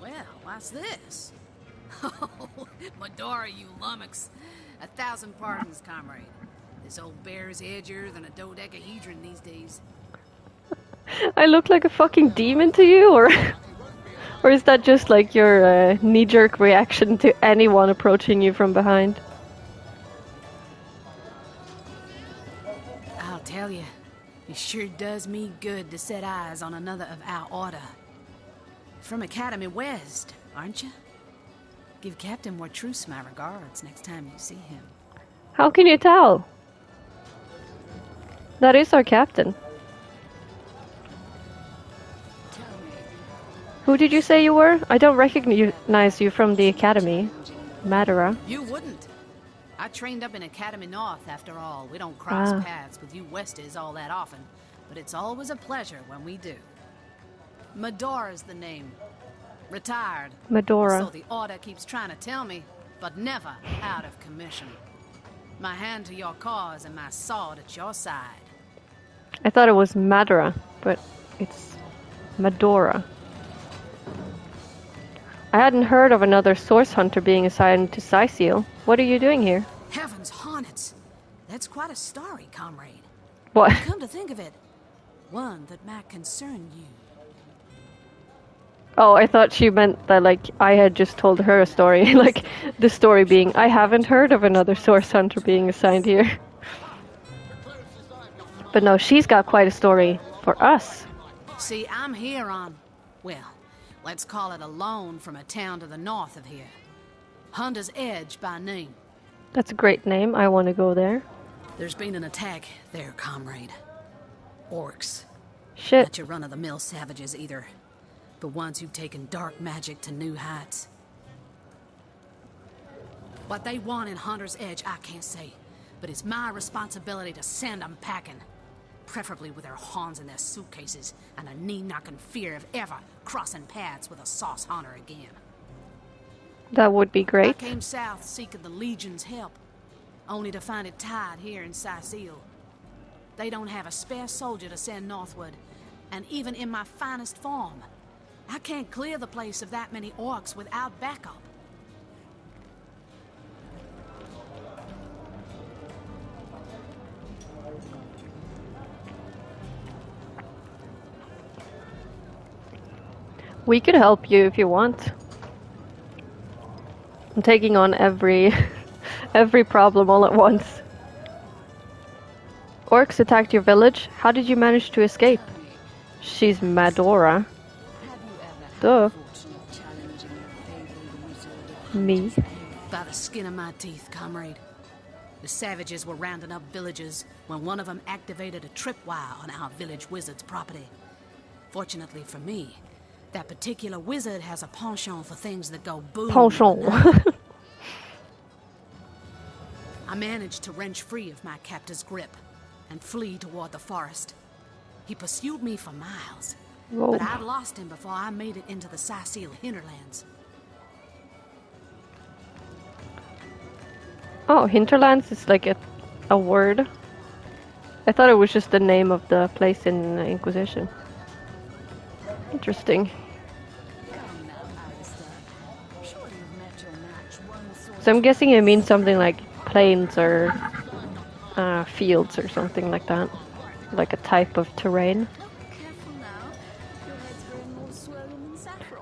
Well, what's this? Oh, Medora, you lummox. 1,000 pardons, comrade. This old bear's edgier than a dodecahedron these days. I look like a fucking demon to you, or is that just like your knee-jerk reaction to anyone approaching you from behind? I'll tell you, it sure does me good to set eyes on another of our order. From Academy West, aren't you? Give Captain Wartruce my regards next time you see him. How can you tell? That is our captain. Who did you say you were? I don't recognize you from the academy. Madara. You wouldn't. I trained up in Academy North, after all. We don't cross paths with you Westies all that often, but it's always a pleasure when we do. Medora's the name. Retired. Medora. So the order keeps trying to tell me, but never out of commission. My hand to your cause and my sword at your side. I thought it was Madara, but it's Medora. I hadn't heard of another source hunter being assigned to Sicil. What are you doing here? Heavens hornets! That's quite a story, comrade. What? Come to think of it, one that might concern you. Oh, I thought she meant that, like, I had just told her a story. Like, the story being, I haven't heard of another source hunter being assigned here. But no, she's got quite a story for us. See, I'm here on, well, let's call it a loan from a town to the north of here. Hunter's Edge by name. That's a great name. I want to go there. There's been an attack there, comrade. Orcs. Shit. Not your run-of-the-mill savages either. The ones who've taken dark magic to new heights. What they want in Hunter's Edge, I can't say. But it's my responsibility to send them packing. Preferably with their horns in their suitcases and a knee-knocking fear of ever crossing paths with a sauce hunter again. That would be great. I came south seeking the Legion's help, only to find it tied here in Sicil. They don't have a spare soldier to send northward, and even in my finest form. I can't clear the place of that many orcs without backup. We could help you if you want. I'm taking on every problem all at once. Orcs attacked your village. How did you manage to escape? She's Madora. Duh. Me. By the skin of my teeth, comrade. The savages were rounding up villagers when one of them activated a tripwire on our village wizard's property. Fortunately for me, that particular wizard has a penchant for things that go boom. Penchant. I managed to wrench free of my captor's grip and flee toward the forest. He pursued me for miles, Whoa. but I'd lost him before I made it into the Sasil hinterlands. Oh, hinterlands is like a word. I thought it was just the name of the place in Inquisition. Interesting. So I'm guessing it means something like plains or fields or something like that. Like a type of terrain.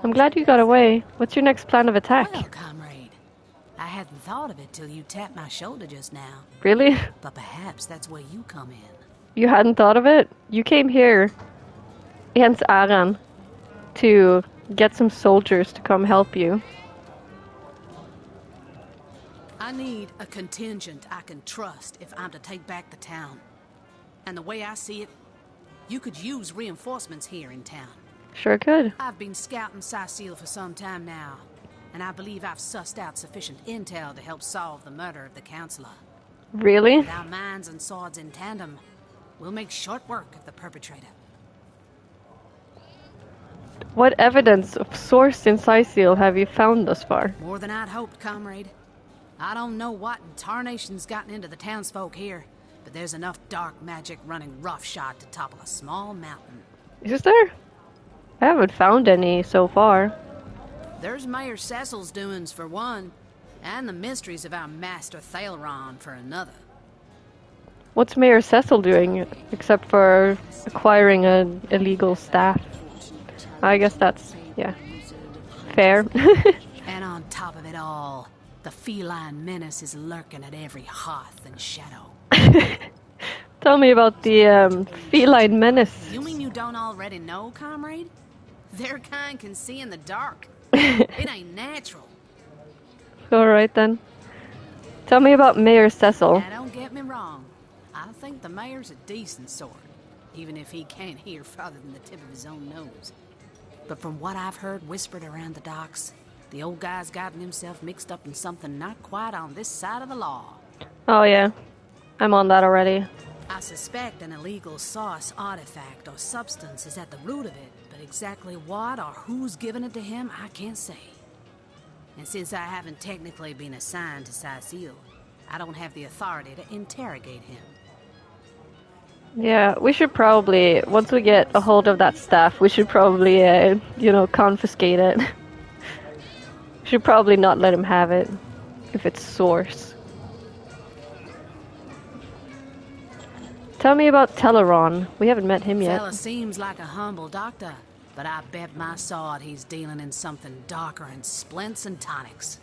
I'm glad you got away. What's your next plan of attack? Well, comrade, I hadn't thought of it till you tapped my shoulder just now. Really? But perhaps that's where you come in. You hadn't thought of it? You came here, Jens Aran, to get some soldiers to come help you. I need a contingent I can trust if I'm to take back the town. And the way I see it, you could use reinforcements here in town. Sure could. I've been scouting Sasil for some time now, and I believe I've sussed out sufficient intel to help solve the murder of the Counselor. Really? With our minds and swords in tandem, we'll make short work of the perpetrator. What evidence of source in Sasil have you found thus far? More than I'd hoped, comrade. I don't know what in tarnation's gotten into the townsfolk here, but there's enough dark magic running roughshod to topple a small mountain. Is there? I haven't found any so far. There's Mayor Cecil's doings for one, and the mysteries of our master Thalron for another. What's Mayor Cecil doing, except for acquiring an illegal staff? I guess that's, yeah, fair. And on top of it all, the feline menace is lurking at every hearth and shadow. Tell me about the feline menace. You mean you don't already know, comrade? Their kind can see in the dark. It ain't natural. Alright then. Tell me about Mayor Cecil. Now don't get me wrong. I think the mayor's a decent sort, even if he can't hear farther than the tip of his own nose. But from what I've heard whispered around the docks, the old guy's gotten himself mixed up in something not quite on this side of the law. Oh yeah, I'm on that already. I suspect an illegal source, artifact, or substance is at the root of it, but exactly what or who's given it to him, I can't say. And since I haven't technically been assigned to Sasil, I don't have the authority to interrogate him. Yeah, we should probably, once we get a hold of that staff, we should probably, confiscate it. We should probably not let him have it, if it's source. Tell me about Teleron. We haven't met him yet. Fella seems like a humble doctor, but I bet my sword he's dealing in something darker in splints and tonics.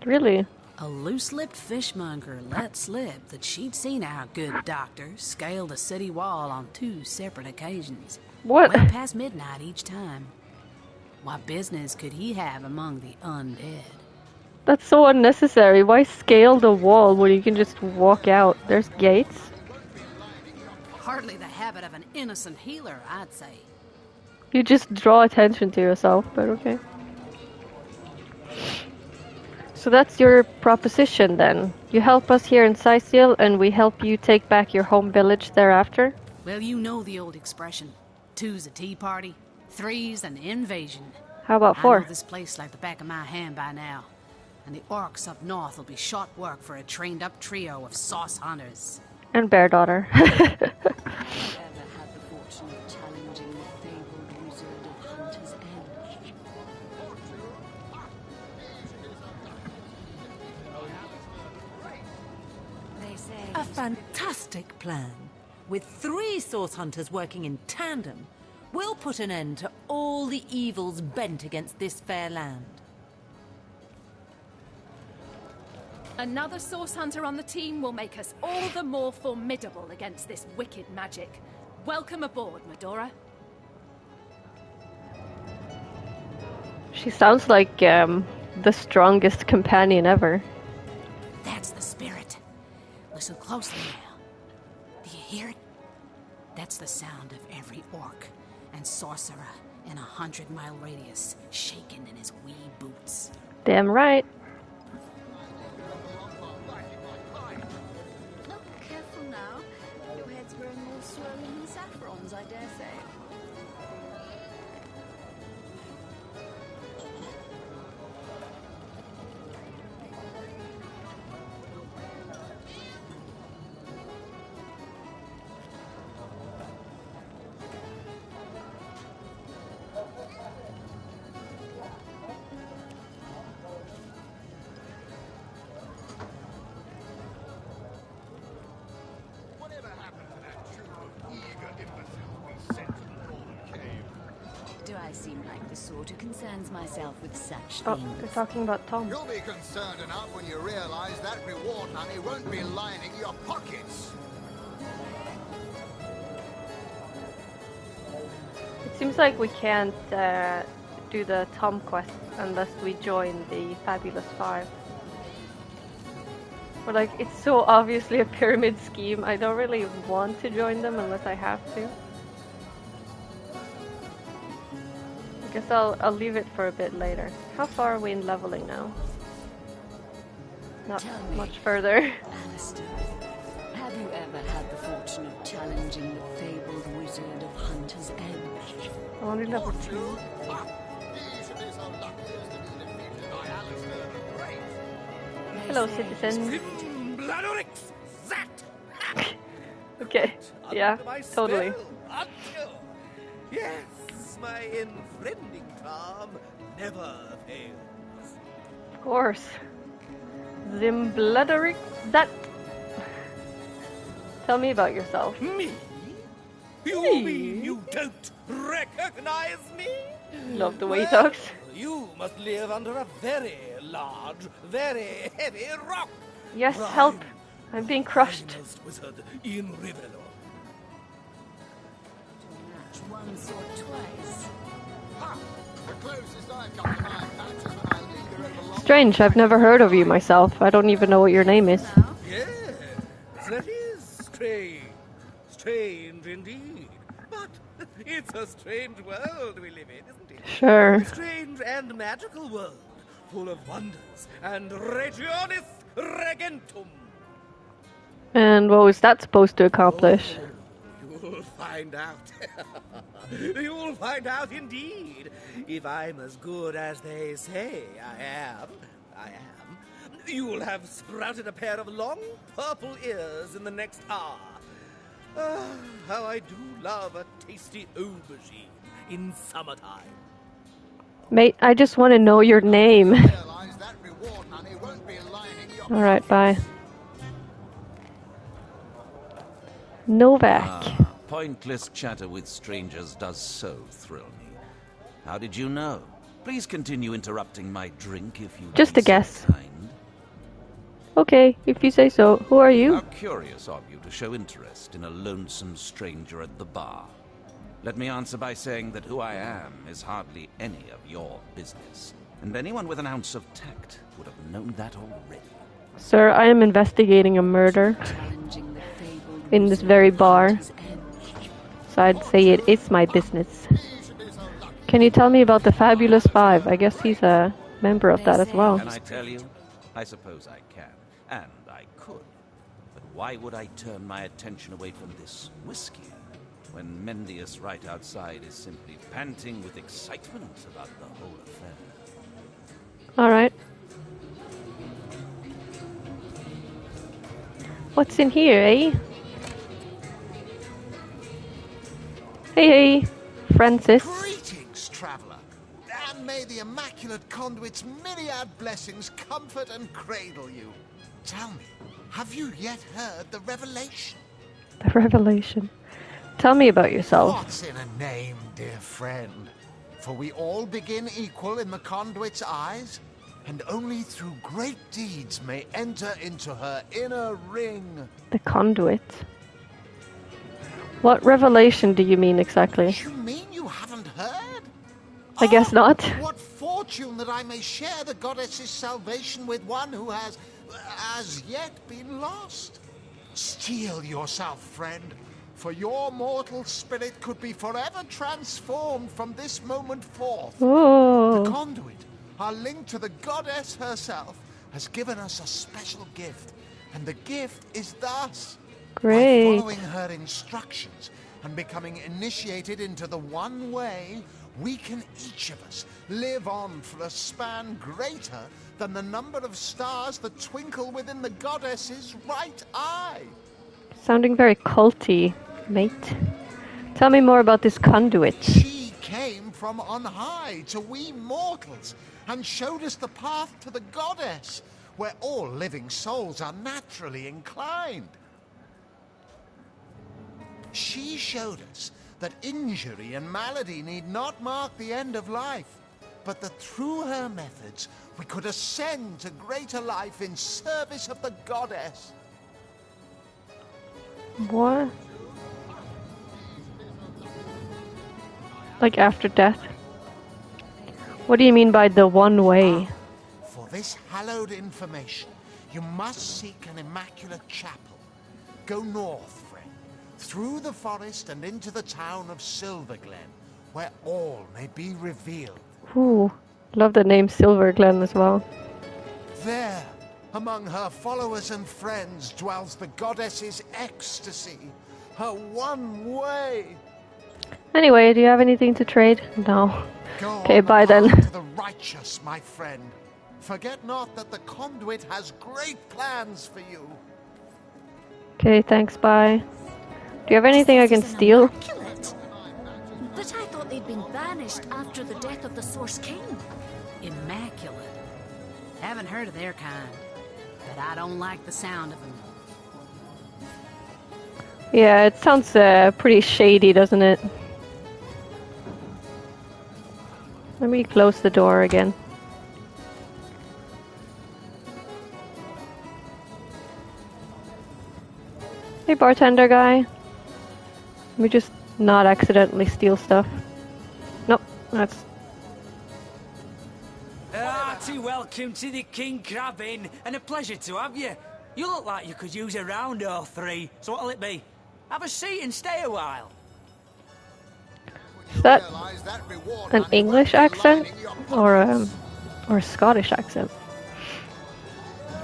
Really? A loose-lipped fishmonger let slip that she'd seen our good doctor scale the city wall on 2 separate occasions. What? Well past midnight each time. What business could he have among the undead? That's so unnecessary. Why scale the wall when you can just walk out? There's gates. Hardly the habit of an innocent healer, I'd say. You just draw attention to yourself, but okay. So that's your proposition then. You help us here in Sasil, and we help you take back your home village thereafter? Well, you know the old expression. 2's a tea party, 3's an invasion. How about 4? I know this place like the back of my hand by now. And the orcs up north will be short work for a trained-up trio of sauce hunters. And Bear Daughter. wizard of Hunter's Edge. They say... A fantastic plan. With 3 source hunters working in tandem, we'll put an end to all the evils bent against this fair land. Another source hunter on the team will make us all the more formidable against this wicked magic. Welcome aboard, Medora. She sounds like the strongest companion ever. That's the spirit. Listen closely now. Do you hear it? That's the sound of every orc and sorcerer in a 100-mile radius shaking in his wee boots. Damn right. Careful now. Your head's growing more swollen than saffrons, I dare say. Do I seem like the sort who concerns myself with such Oh, things? they're talking about Tom. You'll be concerned enough when you realize that reward money won't be lining your pockets. It seems like we can't do the Tom quest unless we join the Fabulous Five. Or like, it's so obviously a pyramid scheme, I don't really want to join them unless I have to. I guess I'll leave it for a bit later. How far are we in leveling now? Not much further. Alistair, have you ever had the fortune of challenging the fabled wizard of Hunter's Edge? Only level 2. Hello, citizen. Bladorix! That! Okay, yeah, totally. Yes, my infriending charm never fails. Of course. Zimbladeric that. Tell me about yourself. Me? You mean you don't recognize me? Love the way he talks. You must live under a very large, very heavy rock. Yes, help. I'm being crushed. Finest wizard in Rivellon. Once or twice. Ha! The closest I've come to my patch is when I linger over long. Strange, I've never heard of you myself. I don't even know what your name is. Yes, that is strange. Strange indeed. But it's a strange world we live in, isn't it? Sure. A strange and magical world, full of wonders and regionis regentum. And what was that supposed to accomplish? You'll find out. You'll find out indeed. If I'm as good as they say I am, you'll have sprouted a pair of long purple ears in the next hour. Ah, how I do love a tasty aubergine in summertime. Mate, I just want to know your name. Alright, bye. Novak. Ah, pointless chatter with strangers does so thrill me. How did you know? Please continue interrupting my drink if you Just a guess. Okay, if you say so. Who are you? How curious of you to show interest in a lonesome stranger at the bar. Let me answer by saying that who I am is hardly any of your business. And anyone with an ounce of tact would have known that already. Sir, I am investigating a murder in this very bar. So I'd say it is my business. Can you tell me about the Fabulous Five? I guess he's a member of that as well. Can I tell you? I suppose I can. And I could. But why would I turn my attention away from this whiskey when Mendius right outside is simply panting with excitement about the whole affair? Alright. What's in here, eh? Hey, hey, Francis. Greetings, traveler. And may the Immaculate Conduit's myriad blessings comfort and cradle you. Tell me, have you yet heard the revelation? The revelation. Tell me about yourself. What's in a name, dear friend? For we all begin equal in the Conduit's eyes, and only through great deeds may enter into her inner ring. The conduit. What revelation do you mean exactly? You mean you haven't heard? I guess not. What fortune that I may share the goddess's salvation with one who has, as yet, been lost. Steel yourself, friend, for your mortal spirit could be forever transformed from this moment forth. Ooh. The conduit, our link to the goddess herself, has given us a special gift, and the gift is thus. Great. By following her instructions and becoming initiated into the one way, we can each of us live on for a span greater than the number of stars that twinkle within the goddess's right eye. Sounding very culty, mate. Tell me more about this conduit. She came from on high to we mortals and showed us the path to the goddess, where all living souls are naturally inclined. She showed us that injury and malady need not mark the end of life, but that through her methods we could ascend to greater life in service of the goddess. What? Like after death? What do you mean by the one way? For this hallowed information, you must seek an immaculate chapel. Go north, friend, through the forest and into the town of Silverglen, where all may be revealed. Ooh, love the name Silverglen as well. There, among her followers and friends, dwells the goddess's ecstasy, her one way. Anyway, do you have anything to trade? No. Go Okay, on the bye then. path to the righteous, my friend. Forget not that the conduit has great plans for you. Okay, thanks, bye. Do you have anything I can steal? Immaculate? But I thought they'd been banished after the death of the Source King. Immaculate. Haven't heard of their kind, but I don't like the sound of them. Yeah, it sounds pretty shady, doesn't it? Let me close the door again. Hey, bartender guy. Let me just not accidentally steal stuff. Nope, that's... Hearty welcome to the King Crab Inn, and a pleasure to have you. You look like you could use a round or three, so what'll it be? Have a seat and stay a while. Is that an English accent? Or a Scottish accent?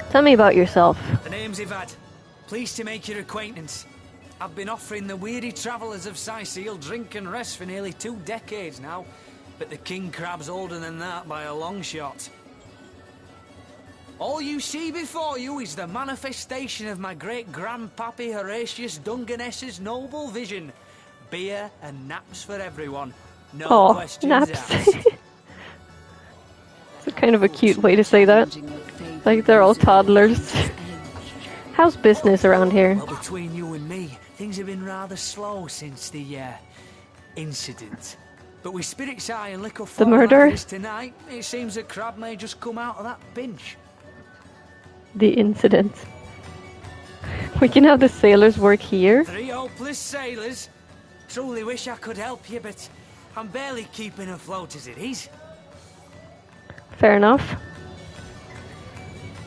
Tell me about yourself. The name's Ivad. Pleased to make your acquaintance. I've been offering the weary travellers of Sicil drink and rest for nearly 2 decades now, but the king crab's older than that by a long shot. All you see before you is the manifestation of my great-grandpappy Horatius Dungeness's noble vision. Beer and naps for everyone. No questions naps. asked. It's kind of a cute way to say that. Like they're all toddlers. How's business around here? Well, between you and me, things have been rather slow since the, incident. But with spirits high and liquor The murder? like tonight, it seems a crab may just come out of that pinch. The incident. We can have the sailors work here? 3 hopeless sailors. Truly wish I could help you, but I'm barely keeping afloat as it is. Fair enough.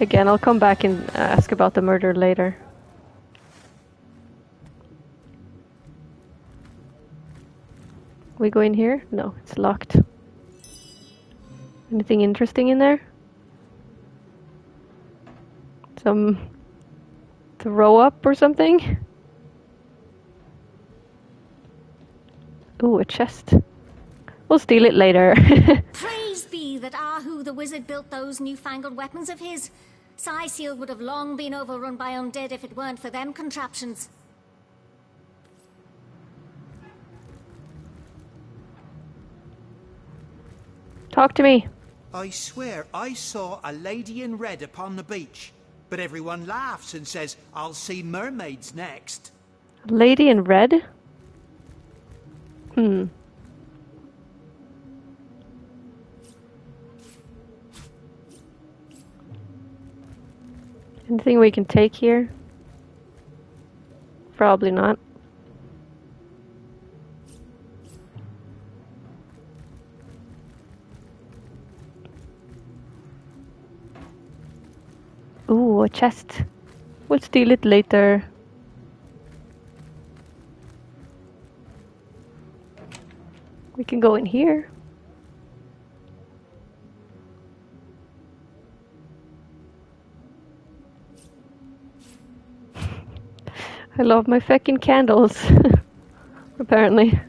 Again, I'll come back and ask about the murder later. We go in here? No, it's locked. Anything interesting in there? Some throw up or something? Ooh, a chest. We'll steal it later. Praise be that Ahu the wizard built those newfangled weapons of his. Sicil would have long been overrun by undead if it weren't for them contraptions. Talk to me. I swear I saw a lady in red upon the beach, but everyone laughs and says I'll see mermaids next. Lady in red? Anything we can take here? Probably not. Ooh, a chest. We'll steal it later. We can go in here. I love my feckin' candles. Apparently.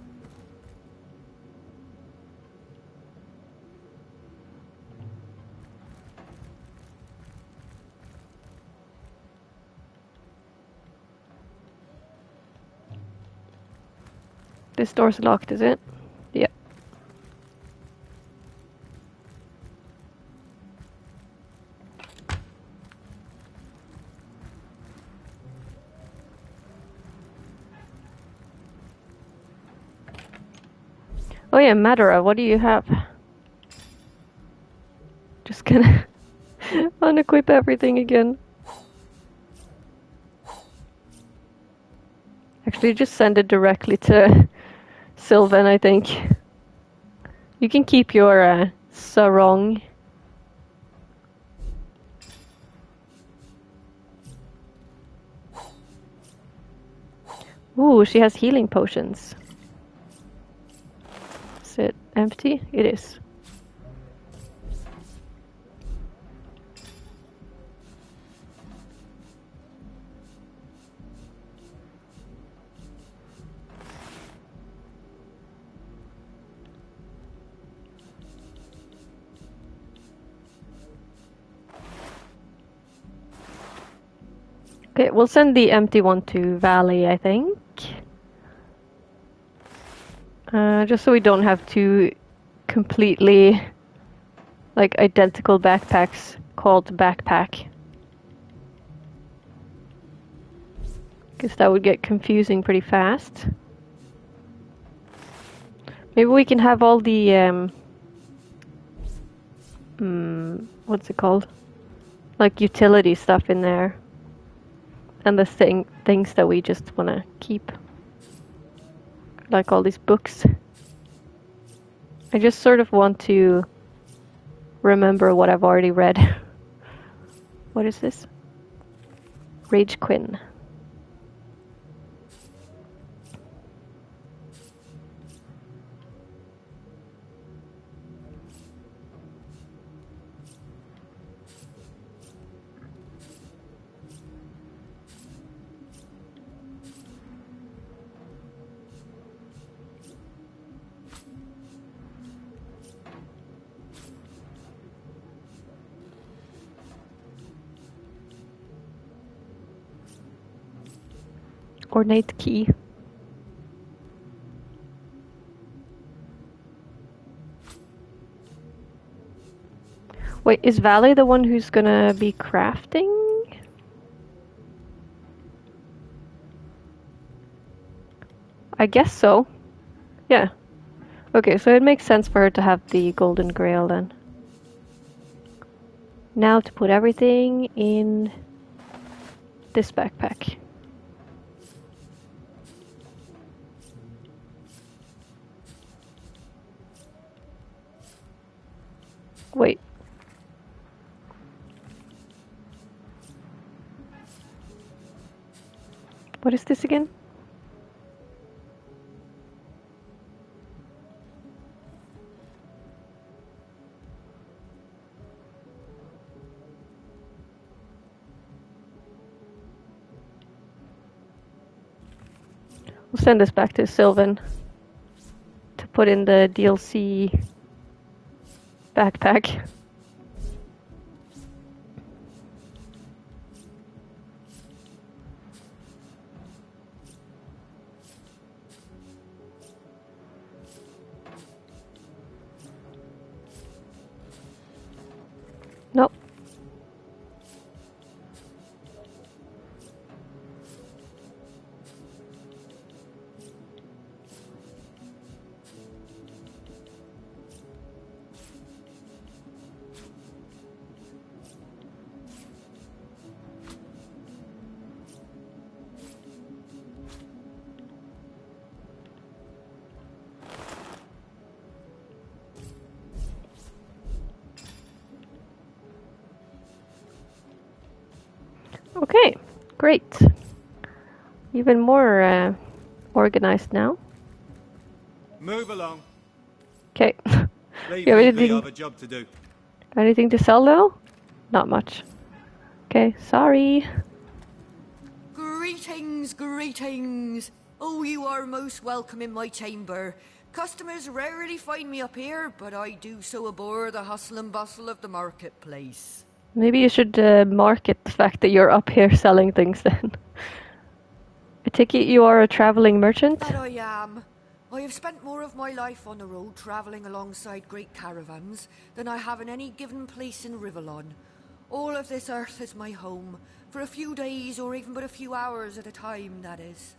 This door's locked, is it? Yep. Oh yeah, Madara, what do you have? Just gonna unequip everything again. Actually, just send it directly to Sylvan, I think. You can keep your sarong. Ooh, she has healing potions. Is it empty? It is. Okay, we'll send the empty one to Valley, I think. Just so we don't have two completely identical backpacks called backpack. Because that would get confusing pretty fast. Maybe we can have all the what's it called? Like utility stuff in there. And the things that we just wanna keep. Like all these books. I just sort of want to remember what I've already read. What is this? Rage Quinn. Ornate key. Wait, is Valley the one who's gonna be crafting? I guess so. Yeah. Okay, so it makes sense for her to have the golden grail then. Now to put everything in this backpack. Wait. What is this again? We'll send this back to Sylvan to put in the DLC backpack. Okay, great. Even more organized now. Move along. Okay. Leave You have me be, anything, I've a job to do. anything to sell though? Not much. Okay, sorry. Greetings, greetings. Oh, you are most welcome in my chamber. Customers rarely find me up here, but I do so abhor the hustle and bustle of the marketplace. Maybe you should market the fact that you're up here selling things then. I take it you are a traveling merchant? That I am. I have spent more of my life on the road travelling alongside great caravans than I have in any given place in Rivellon. All of this earth is my home, for a few days or even but a few hours at a time, that is.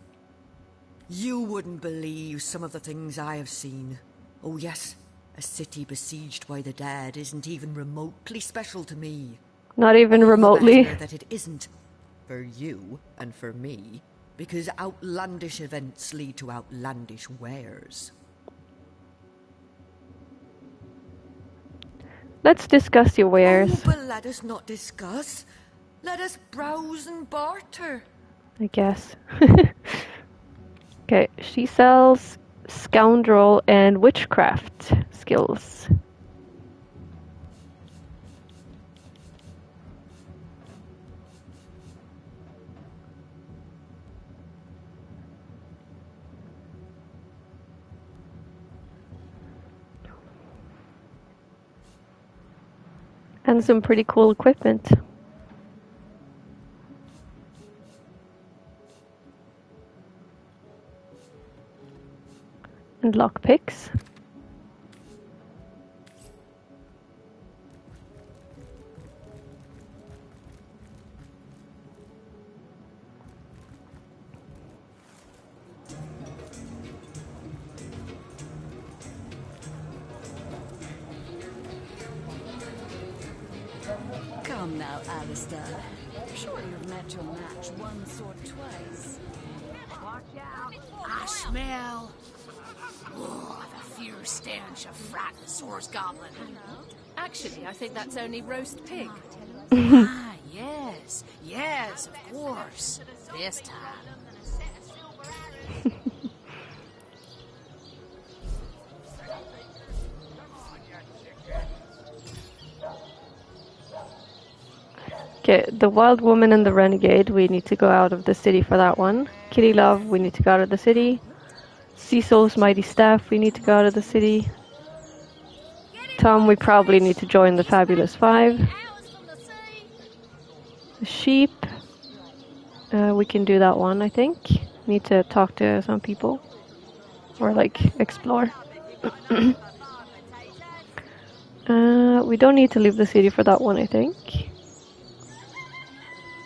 You wouldn't believe some of the things I have seen. Oh yes, a city besieged by the dead isn't even remotely special to me. Not even All the remotely. better that it isn't. For you and for me, because outlandish events lead to outlandish wares. Let's discuss your wares. Oh, but let us not discuss. Let us browse and barter. I guess. Okay, she sells scoundrel and witchcraft skills. And some pretty cool equipment. And lockpicks. Come now, Alistair. Surely you've met your match once or twice. Watch out! I smell the fierce stench of Frightensaur's goblin. Actually, I think that's only roast pig. Ah, yes, of course. This time. Okay, the Wild Woman and the Renegade, we need to go out of the city for that one. Kitty Love, we need to go out of the city. Cecil's Mighty Staff, we need to go out of the city. Tom, we probably need to join the Fabulous Five. The Sheep, we can do that one, I think. Need to talk to some people. Or, like, explore. We don't need to leave the city for that one, I think.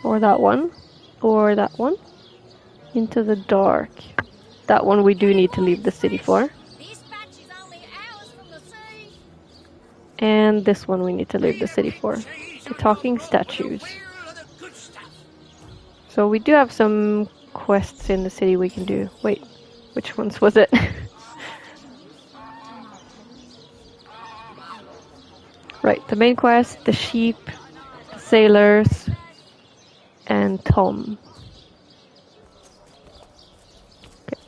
Or that one. Or that one. Into the dark. That one we do need to leave the city for. And this one we need to leave the city for. The talking statues. So we do have some quests in the city we can do. Wait, which ones was it? Right, the main quest, the sheep, the sailors, and Tom. Okay.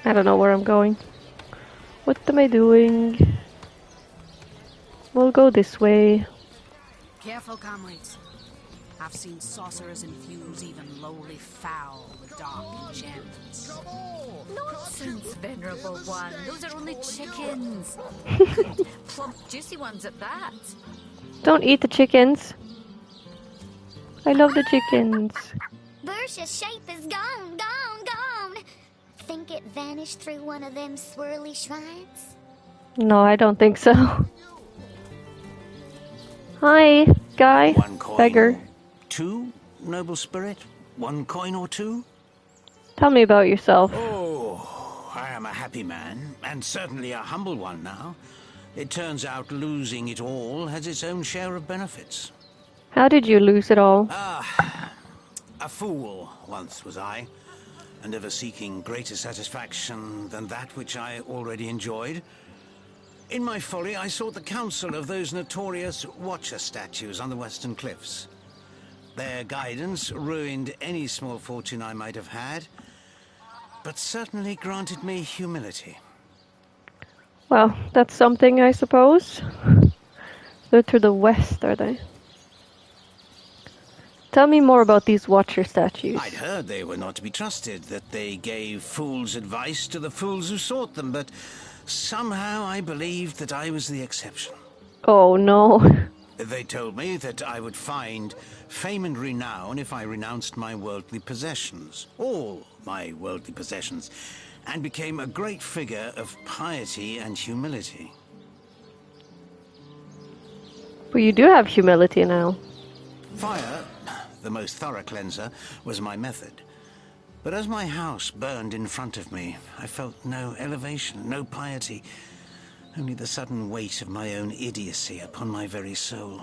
I don't know where I'm going. What am I doing? We'll go this way. Careful, comrades. I've seen sorcerers infuse even lowly fowl with dark enchantments. Nonsense, venerable one. Those are only chickens. Plump, juicy ones at that. Don't eat the chickens. I love the chickens. Bersha's shape is gone, gone, gone. Think it vanished through one of them swirly shrines? No, I don't think so. Hi, guy. One coin. Beggar. Two, noble spirit? One coin or two? Tell me about yourself. Oh, I am a happy man, and certainly a humble one now. It turns out losing it all has its own share of benefits. How did you lose it all? A fool once was I. and ever seeking greater satisfaction than that which I already enjoyed. In my folly, I sought the counsel of those notorious Watcher statues on the western cliffs. Their guidance ruined any small fortune I might have had, but certainly granted me humility. Well, that's something, I suppose. They're to the west, are they? Tell me more about these Watcher statues. I'd heard they were not to be trusted, that they gave fools advice to the fools who sought them, but somehow I believed that I was the exception. Oh, no. They told me that I would find fame and renown if I renounced my worldly possessions, all my worldly possessions, and became a great figure of piety and humility. But you do have humility now. Fire, the most thorough cleanser, was my method. But as my house burned in front of me, I felt no elevation, no piety, only the sudden weight of my own idiocy upon my very soul.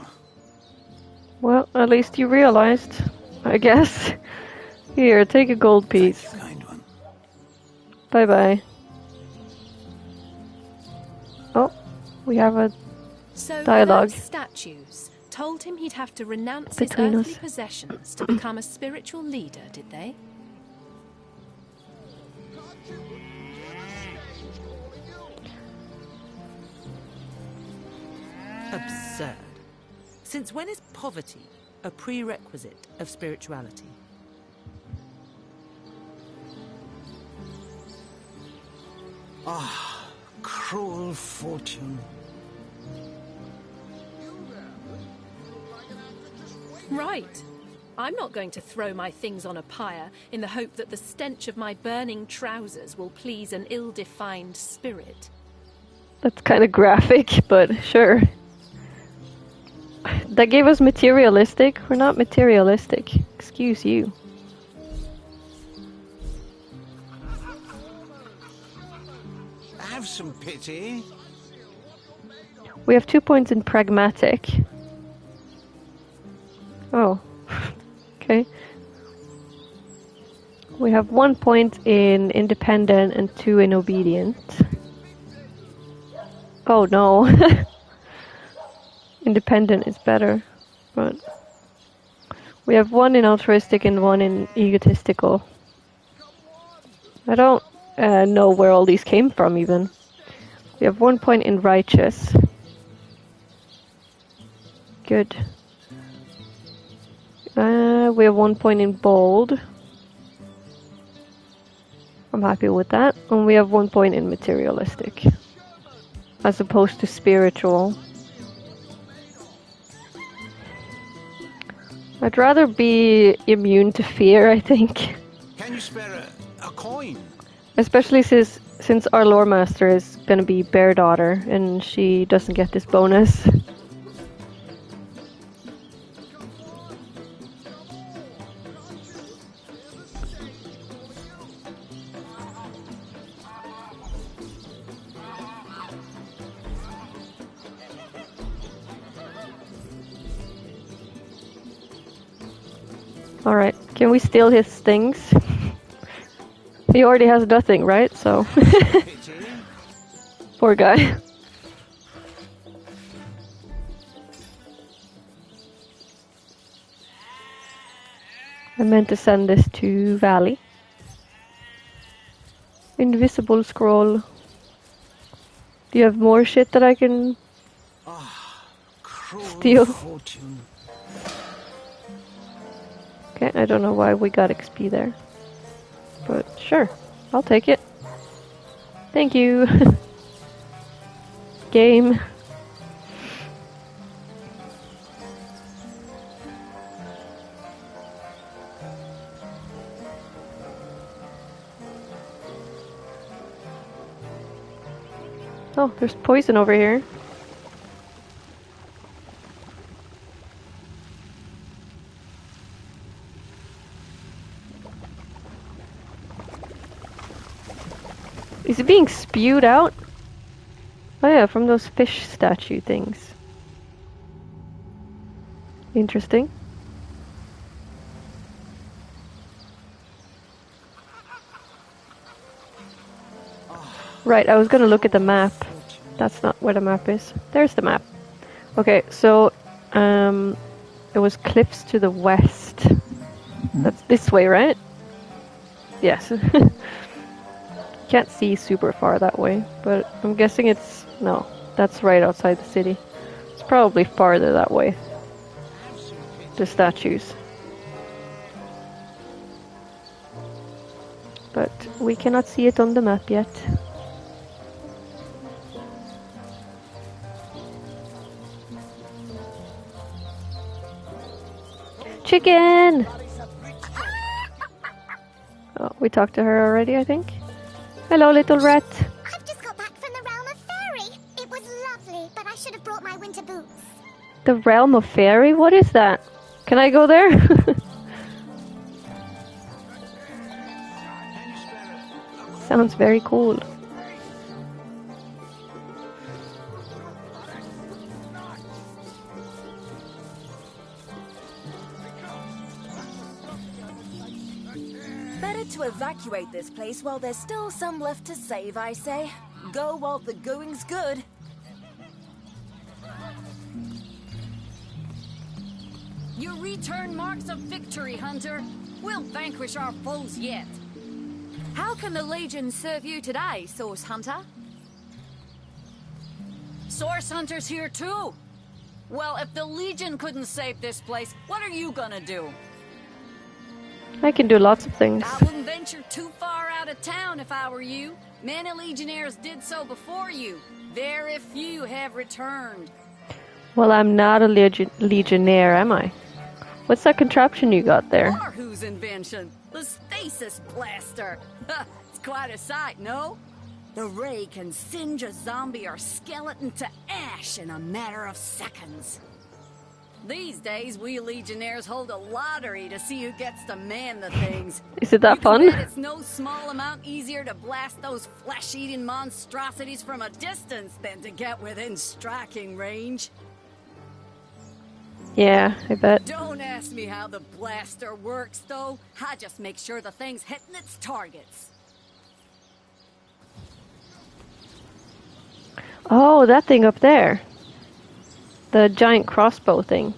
Well, at least you realized, I guess. Here, take a gold piece. Thank you, kind one. Bye-bye. Oh, we have a dialogue. So those statues told him he'd have to renounce Between his earthly us. possessions to become a spiritual leader, did they? Absurd. Since when is poverty a prerequisite of spirituality? Ah, cruel fortune. Right. I'm not going to throw my things on a pyre in the hope that the stench of my burning trousers will please an ill-defined spirit. That's kind of graphic, but sure. That gave us materialistic. We're not materialistic. Excuse you. Have some pity. We have 2 points in pragmatic. Oh. Okay. We have 1 point in independent and 2 in obedient. Oh no. Independent is better. But we have 1 in altruistic and 1 in egotistical. I don't know where all these came from even. We have 1 point in righteous. Good. We have 1 point in bold. I'm happy with that. And we have 1 point in materialistic. As opposed to spiritual. I'd rather be immune to fear, I think. Can you spare a coin? Especially since our lore master is going to be Bear Daughter and she doesn't get this bonus. Alright, can we steal his things? He already has nothing, right? So... Poor guy. I meant to send this to Valley. Invisible scroll. Do you have more shit that I can steal? Fortune. Okay, I don't know why we got XP there. But sure, I'll take it. Thank you. Game. Oh, there's poison over here. Is it being spewed out? Oh yeah, from those fish statue things. Interesting. Right, I was gonna look at the map. That's not where the map is. There's the map. Okay, so it was cliffs to the west. That's this way, right? Yes. Can't see super far that way, but I'm guessing it's... No, that's right outside the city. It's probably farther that way. The statues. But we cannot see it on the map yet. Chicken! Oh, we talked to her already, I think. Hello, little rat. I've just got back from the realm of fairy. It was lovely, but I should have brought my winter boots. The realm of fairy? What is that? Can I go there? Sounds very cool. Better to evacuate this place while there's still some left to save, I say. Go while the going's good. Your return marks of victory, Hunter. We'll vanquish our foes yet. How can the Legion serve you today, Source Hunter? Source Hunter's here too. Well, if the Legion couldn't save this place, what are you gonna do? I can do lots of things. I wouldn't venture too far out of town if I were you. Many Legionnaires did so before you. Very few have returned. Well, I'm not a legionnaire, am I? What's that contraption you got there? Or whose invention? The stasis blaster. It's quite a sight, no? The ray can singe a zombie or skeleton to ash in a matter of seconds. These days, we Legionnaires hold a lottery to see who gets to man the things. Is it that fun? It's no small amount easier to blast those flesh-eating monstrosities from a distance than to get within striking range. Yeah, I bet. Don't ask me how the blaster works, though. I just make sure the thing's hitting its targets. Oh, that thing up there. The giant crossbow thing.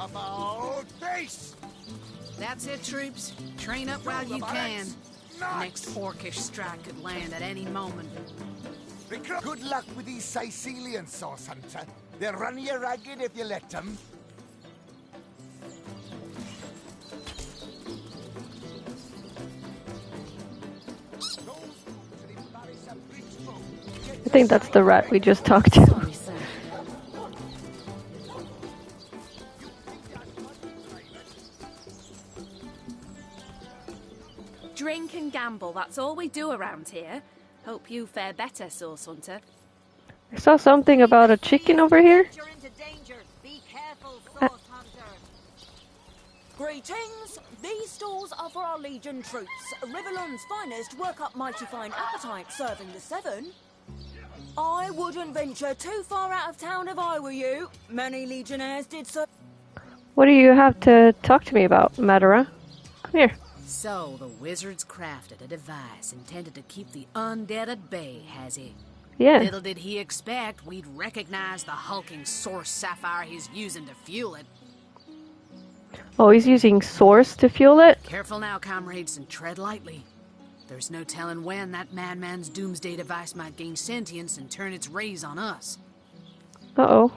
About face! That's it, troops. Train up while you can. The next orcish strike could land at any moment. Good luck with these Sicilian Source Hunter. They'll run you ragged if you let them. I think that's the rat we just talked to. Drink and gamble, that's all we do around here. Hope you fare better, Source Hunter. I saw something about a chicken over here. Greetings! These stalls are for our Legion troops. Rivellon's finest work up mighty fine appetite serving the seven. I wouldn't venture too far out of town if I were you. Many Legionnaires did so. What do you have to talk to me about, Madara? Come here. So, the wizard's crafted a device intended to keep the undead at bay, has he? Yeah. Little did he expect we'd recognize the hulking source sapphire he's using to fuel it. Oh, he's using source to fuel it? Careful now, comrades, and tread lightly. There's no telling when that madman's doomsday device might gain sentience and turn its rays on us. Uh-oh.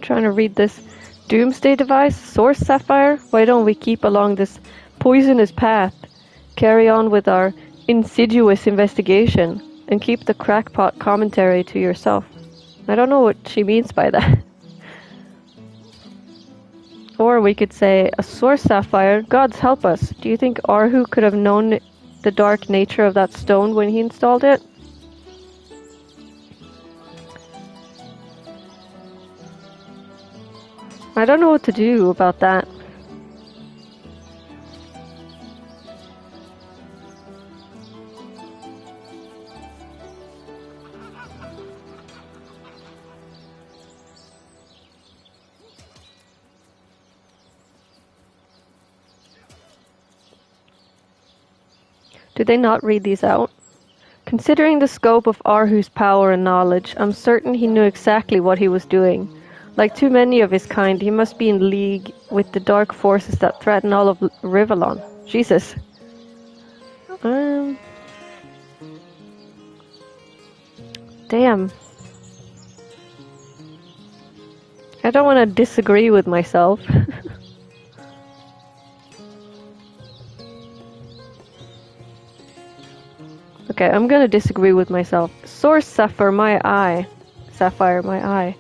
Trying to read this. Doomsday device, source sapphire. Why don't we keep along this poisonous path, carry on with our insidious investigation, and keep the crackpot commentary to yourself? I don't know what she means by that. Or we could say, a source sapphire, gods help us. Do you think Arhu could have known the dark nature of that stone when he installed it? I don't know what to do about that. Did they not read these out? Considering the scope of Arhu's power and knowledge, I'm certain he knew exactly what he was doing. Like too many of his kind, he must be in league with the dark forces that threaten all of Rivellon. Jesus. Damn. I don't want to disagree with myself. Okay, I'm gonna disagree with myself. Source Sapphire, my eye. Sapphire, my eye.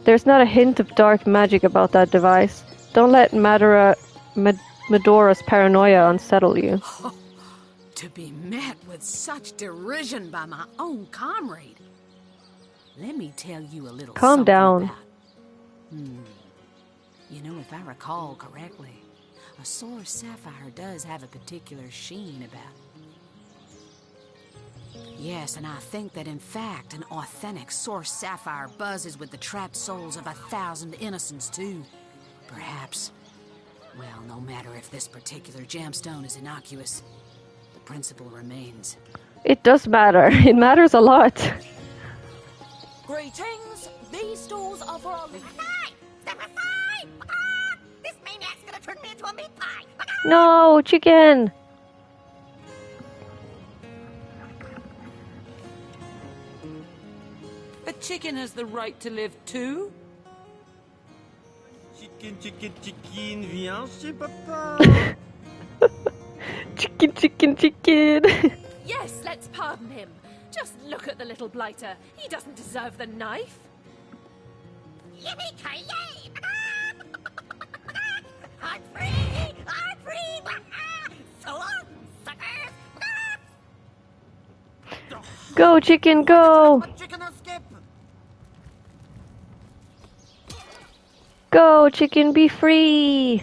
There's not a hint of dark magic about that device. Don't let Medora's paranoia unsettle you. To be met with such derision by my own comrade. Let me tell you a little Calm something down. about. You know, if I recall correctly, a source sapphire does have a particular sheen about it. Yes, and I think that in fact, an authentic source sapphire buzzes with the trapped souls of 1,000 innocents too. Perhaps. Well, no matter if this particular gemstone is innocuous, the principle remains. It does matter. It matters a lot. Greetings. These stores are for our... Step aside! This maniac's gonna turn me into a meat pie! No, chicken! A chicken has the right to live too. Chicken, chicken, chicken, viens chez papa. Chicken, chicken, chicken. Yes, let's pardon him. Just look at the little blighter. He doesn't deserve the knife. Yippee-ki-yay! I'm free! I'm free! So long, suckers! Go, chicken, go! Go, chicken, be free!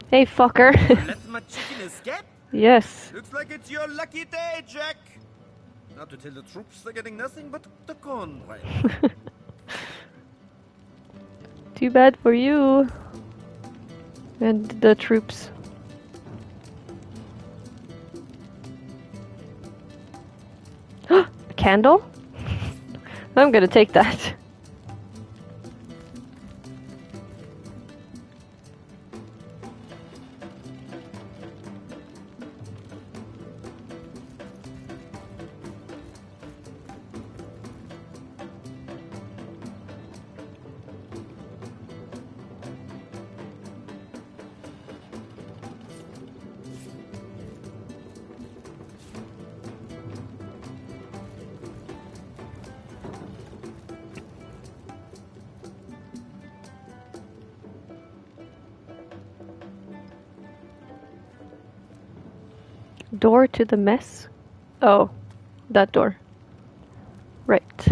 Hey, fucker. Let my chicken escape? Yes. Looks like it's your lucky day, Jack. Now to tell the troops they're getting nothing but the cornbread. Too bad for you. And the troops. A candle? I'm gonna take that. Door to the mess? Oh, that door. Right.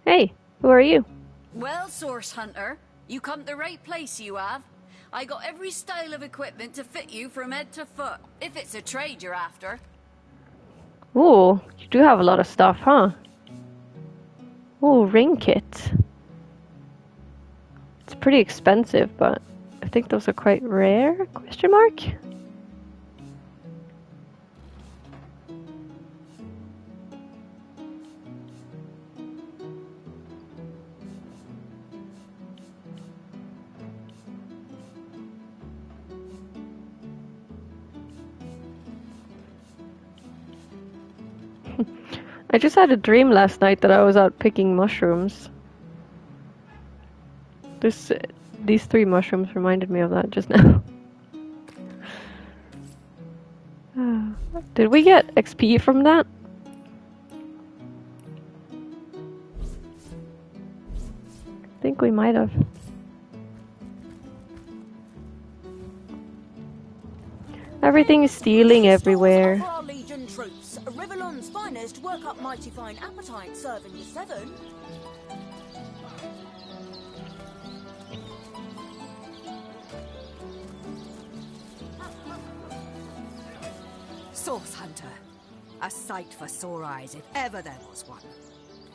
Hey, who are you? Well, Source Hunter, you come to the right place, you have. I got every style of equipment to fit you from head to foot, if it's a trade you're after. Ooh, you do have a lot of stuff, huh? Ooh, ring kit. It's pretty expensive, but I think those are quite rare? Question mark? I just had a dream last night that I was out picking mushrooms. These 3 mushrooms reminded me of that just now. Did we get XP from that? I think we might have. Everything is stealing everywhere. For our Legion troops, Riverland's finest work up mighty fine appetite serving the 7. Source Hunter. A sight for sore eyes, if ever there was one.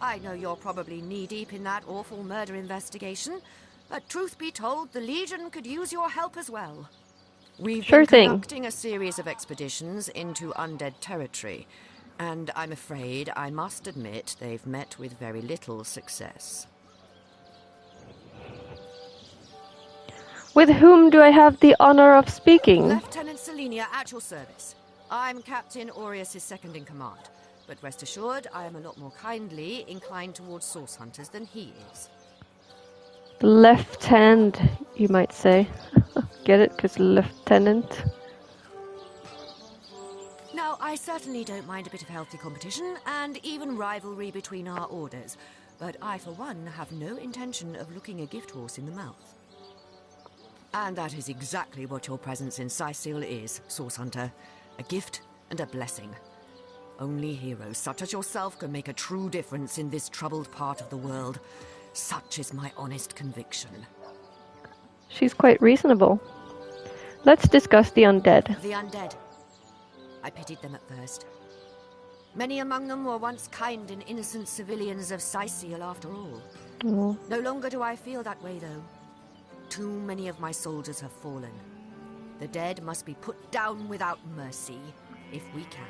I know you're probably knee-deep in that awful murder investigation, but truth be told, the Legion could use your help as well. We've been conducting a series of expeditions into undead territory, and I'm afraid I must admit they've met with very little success. With whom do I have the honor of speaking? Lieutenant Selenia at your service. I'm Captain Aureus' second in command, but rest assured I am a lot more kindly inclined towards source hunters than he is. Left hand, you might say. Get it? Because lieutenant. Now, I certainly don't mind a bit of healthy competition and even rivalry between our orders, but I, for one, have no intention of looking a gift horse in the mouth. And that is exactly what your presence in Sicil is, Source Hunter. A gift and a blessing. Only heroes such as yourself can make a true difference in this troubled part of the world. Such is my honest conviction. She's quite reasonable. Let's discuss the undead. The undead. I pitied them at first. Many among them were once kind and innocent civilians of Sicil after all. Oh. No longer do I feel that way, though. Too many of my soldiers have fallen. The dead must be put down without mercy, if we can.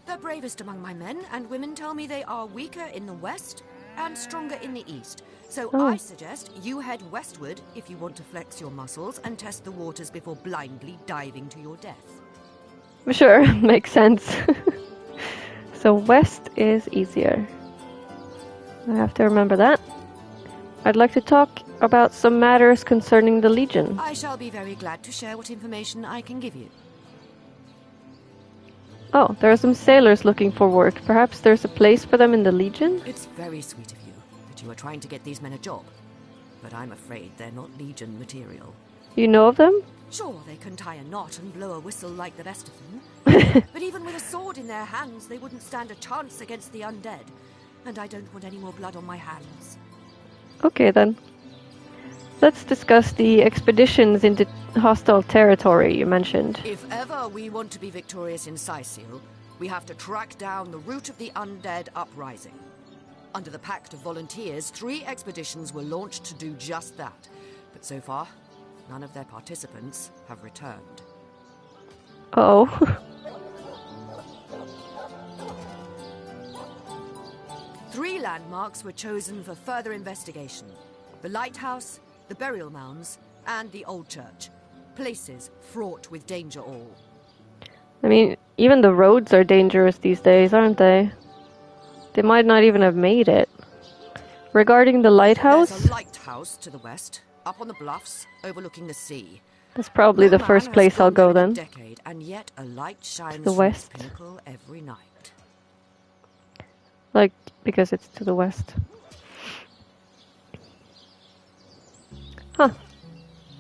The bravest among my men and women tell me they are weaker in the west and stronger in the east. So I suggest you head westward if you want to flex your muscles and test the waters before blindly diving to your death. Sure, makes sense. So west is easier. I have to remember that. I'd like to talk about some matters concerning the Legion. I shall be very glad to share what information I can give you. Oh, there are some sailors looking for work. Perhaps there's a place for them in the Legion? It's very sweet of you that you are trying to get these men a job, but I'm afraid they're not Legion material. You know of them? Sure, they can tie a knot and blow a whistle like the rest of them. But even with a sword in their hands, they wouldn't stand a chance against the undead. And I don't want any more blood on my hands. Okay then. Let's discuss the expeditions into hostile territory you mentioned. If ever we want to be victorious in Sicil, we have to track down the root of the undead uprising. Under the Pact of Volunteers, 3 expeditions were launched to do just that. But so far, none of their participants have returned. Oh. 3 landmarks were chosen for further investigation. The lighthouse, the burial mounds, and the old church. Places fraught with danger all. I mean, even the roads are dangerous these days, aren't they? They might not even have made it. Regarding the lighthouse... There's a lighthouse to the west, up on the bluffs, overlooking the sea. That's probably the first place I'll go then. Decade, and yet a light shines to the west. From its pinnacle every night. Like, because it's to the west. Huh.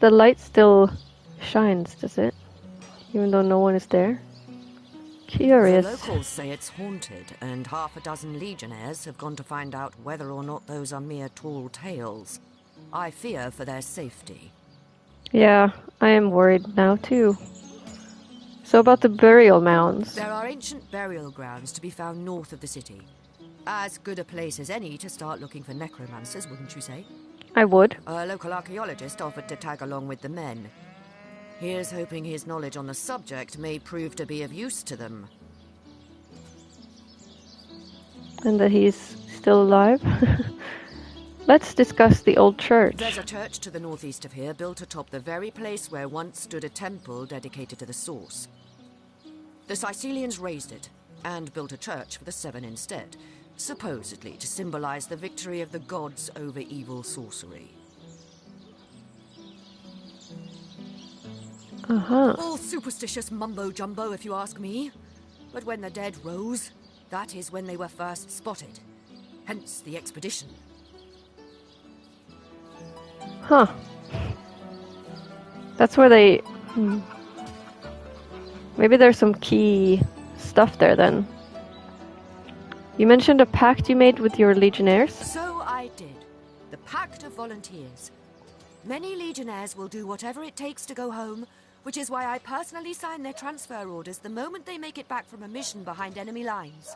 The light still shines, does it? Even though no one is there? Curious. The locals say it's haunted, and half a dozen legionnaires have gone to find out whether or not those are mere tall tales. I fear for their safety. Yeah, I am worried now too. So about the burial mounds. There are ancient burial grounds to be found north of the city. As good a place as any to start looking for necromancers, wouldn't you say? I would. A local archaeologist offered to tag along with the men. Here's hoping his knowledge on the subject may prove to be of use to them. And that he's still alive? Let's discuss the old church. There's a church to the northeast of here, built atop the very place where once stood a temple dedicated to the source. The Sicilians razed it, and built a church for the 7 instead, supposedly to symbolize the victory of the gods over evil sorcery. Uh-huh. All superstitious mumbo-jumbo, if you ask me. But when the dead rose, that is when they were first spotted. Hence the expedition. Huh. That's where they... Maybe there's some key stuff there then. You mentioned a pact you made with your legionnaires? So I did. The Pact of Volunteers. Many legionnaires will do whatever it takes to go home, which is why I personally sign their transfer orders the moment they make it back from a mission behind enemy lines.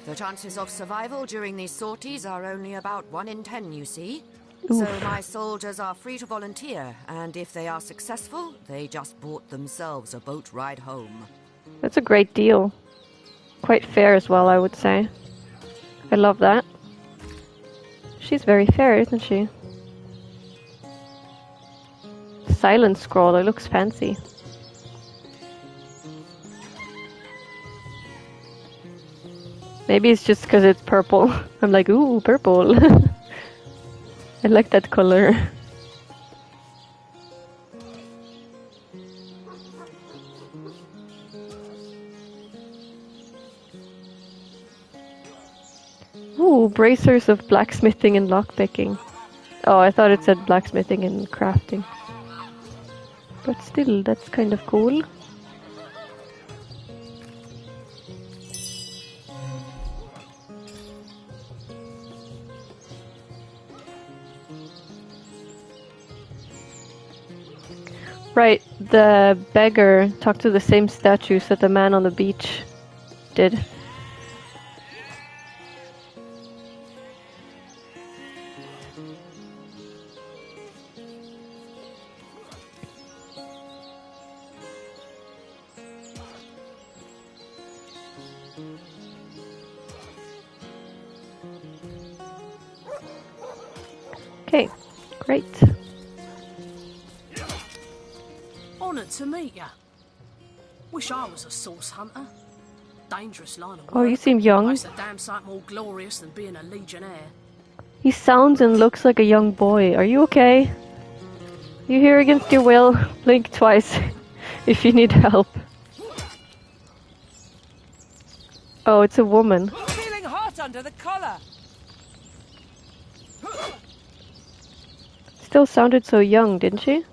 The chances of survival during these sorties are only about 1 in 10, you see. So my soldiers are free to volunteer, and if they are successful, they just bought themselves a boat ride home. That's a great deal. Quite fair as well, I would say. I love that. She's very fair, isn't she? Silent scroll, it looks fancy. Maybe it's just because it's purple. I'm like, ooh, purple. I like that color. Ooh, bracers of blacksmithing and lockpicking. Oh, I thought it said blacksmithing and crafting. But still, that's kind of cool. Right, the beggar talked to the same statues that the man on the beach did. Okay, great. Honoured to meet ya. Wish I was a source hunter. Dangerous line of work. Oh, you seem young. It's a damn sight more glorious than being a legionnaire. He sounds and looks like a young boy. Are you okay? You here against your will? Blink twice if you need help. Oh, it's a woman. Feeling hot under the collar. Still sounded so young, didn't she?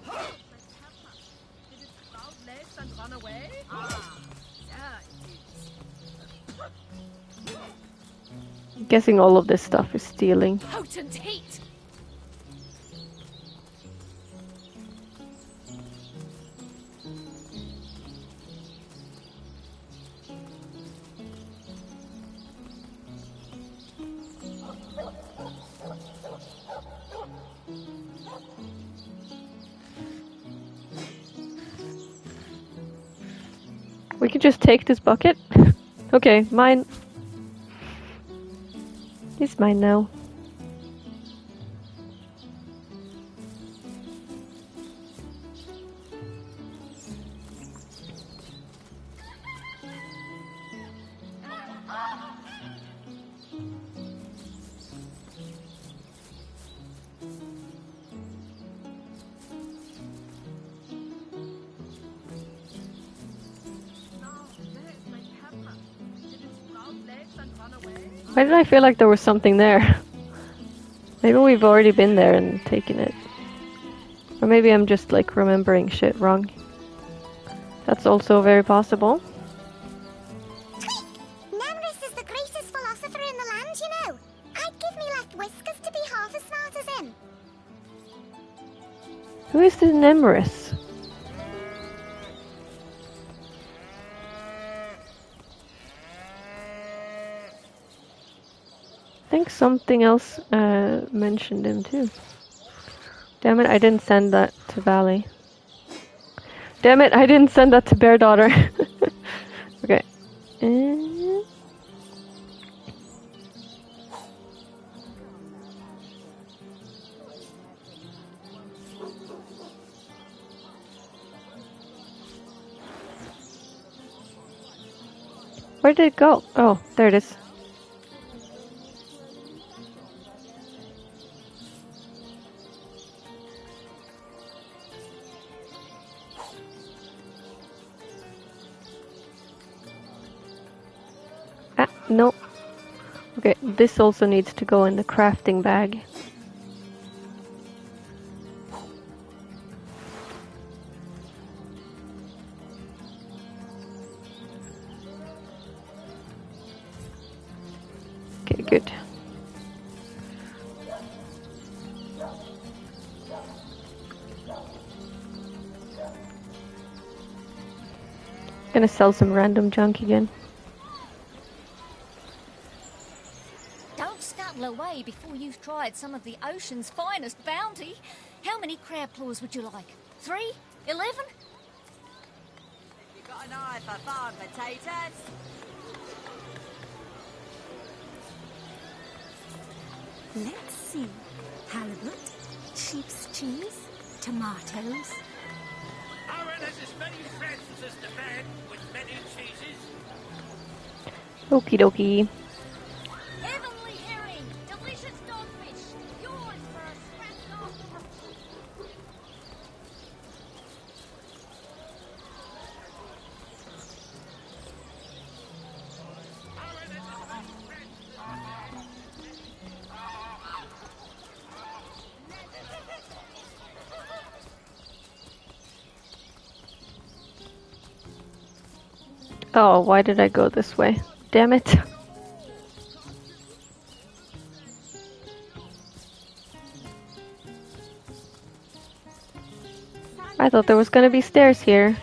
Guessing all of this stuff is stealing. Potent heat. We can just take this bucket. Okay, mine. It's mine now. Why did I feel like there was something there? Maybe we've already been there and taken it. Or maybe I'm just like remembering shit wrong. That's also very possible. Nemrys is the greatest philosopher in the land, you know. I'd give me left whiskers to be half as smart as him. Who is this Nemrys? I think something else mentioned him too. Damn it, I didn't send that to Valley. Damn it, I didn't send that to Bear Daughter. Okay. Where did it go? Oh, there it is. No. Okay, this also needs to go in the crafting bag. Okay, good. Gonna sell some random junk again. Don't scuttle away before you've tried some of the ocean's finest bounty. How many crab claws would you like? 3? 11? You got an eye for farm potatoes? Let's see. Halibut, sheep's cheese, tomatoes. Aaron has as many friends as the man with many cheeses. Okie dokie. Heavenly herring, delicious dogfish, yours for a scratch off. Oh, why did I go this way? Damn it. I thought there was gonna be stairs here.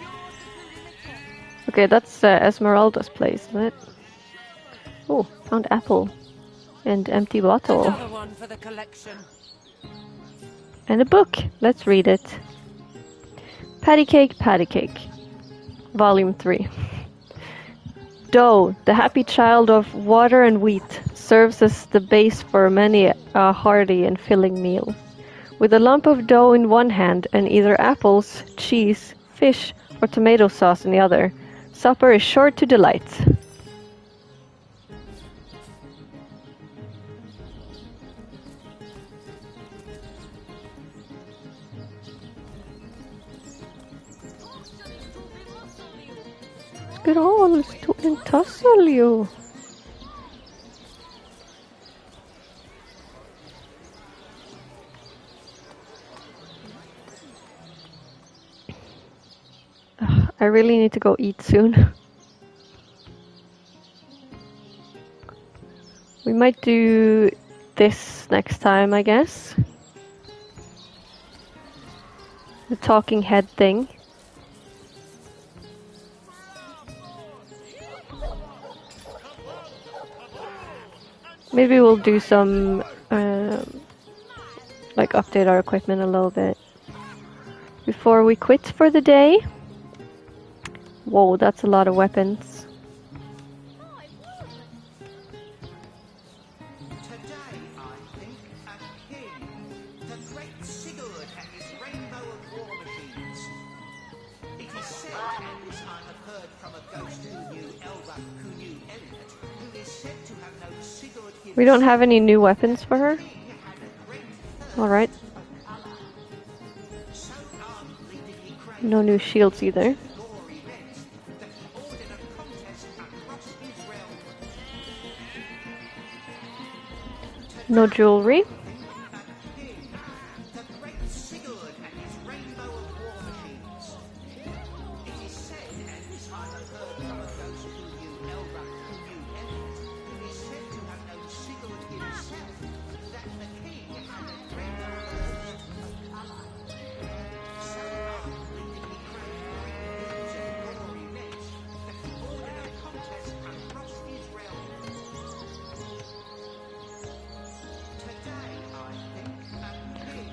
Okay, that's Esmeralda's place, isn't it? Oh, found apple. And empty bottle. Another one for the collection. And a book. Let's read it. Patty Cake, Volume 3. Dough, the happy child of water and wheat, serves as the base for many a hearty and filling meal. With a lump of dough in one hand and either apples, cheese, fish, or tomato sauce in the other, supper is sure to delight. Look at all to tussle you. Ugh, I really need to go eat soon. We might do this next time, I guess. The talking head thing. Maybe we'll do some, like update our equipment a little bit before we quit for the day. Whoa, that's a lot of weapons. Today, I think, a king, the great Sigurd and his rainbow of war machines. It is said, and this I have heard from a ghost who knew Elba, who knew Elliot, who is said to have known Sigurd himself. We don't have any new weapons for her? Alright. No new shields either. No jewelry.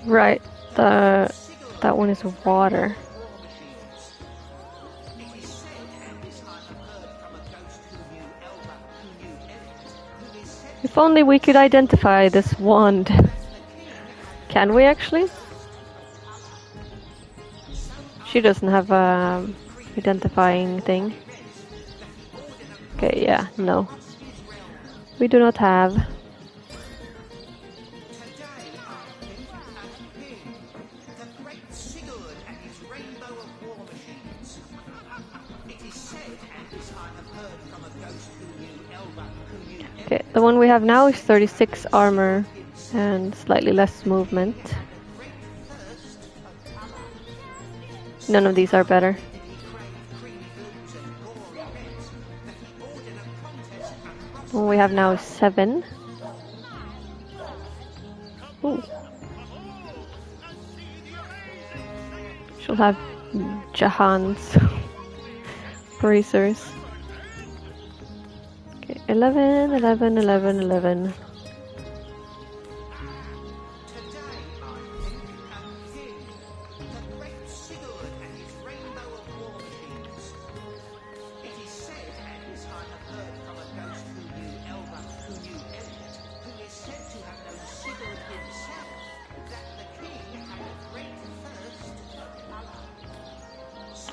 Right, that one is water. If only we could identify this wand. Can we actually? She doesn't have a identifying thing. Okay, yeah, no. We do not have. Okay, the one we have now is 36 armor and slightly less movement. None of these are better. The one we have now is 7. Ooh. She'll have Jahan's bracers. Okay, 11, 11, 11, 11.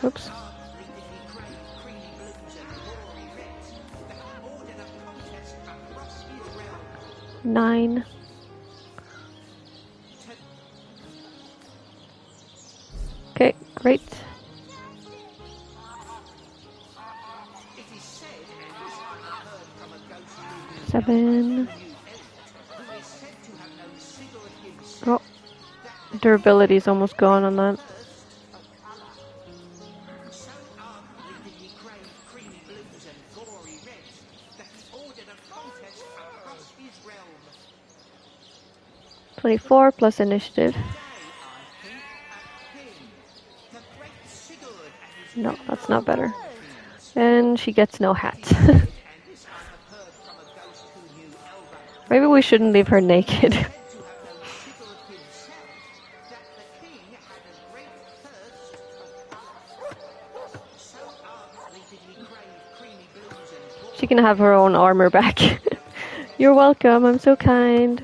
Oops. Nine. Okay, great. Seven. Oh, durability is almost gone on that. +24 plus initiative. No, that's not better. And she gets no hat. Maybe we shouldn't leave her naked. She can have her own armor back. You're welcome, I'm so kind.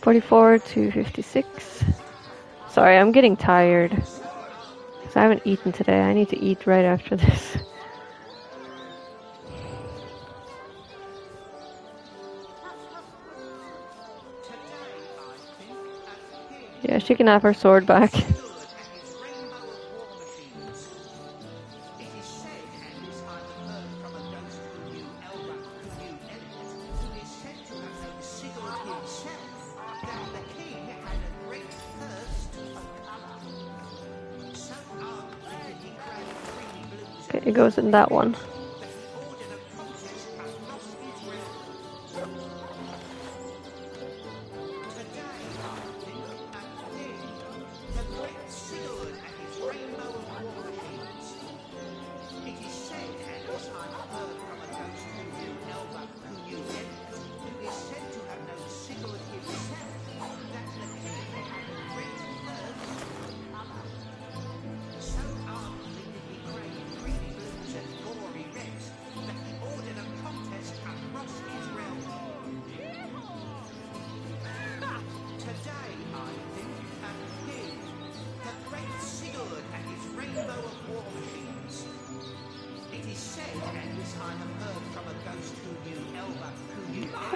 +44 to 56. Sorry, I'm getting tired. Because I haven't eaten today. I need to eat right after this. Yeah, she can have her sword back. Okay, it goes in that one.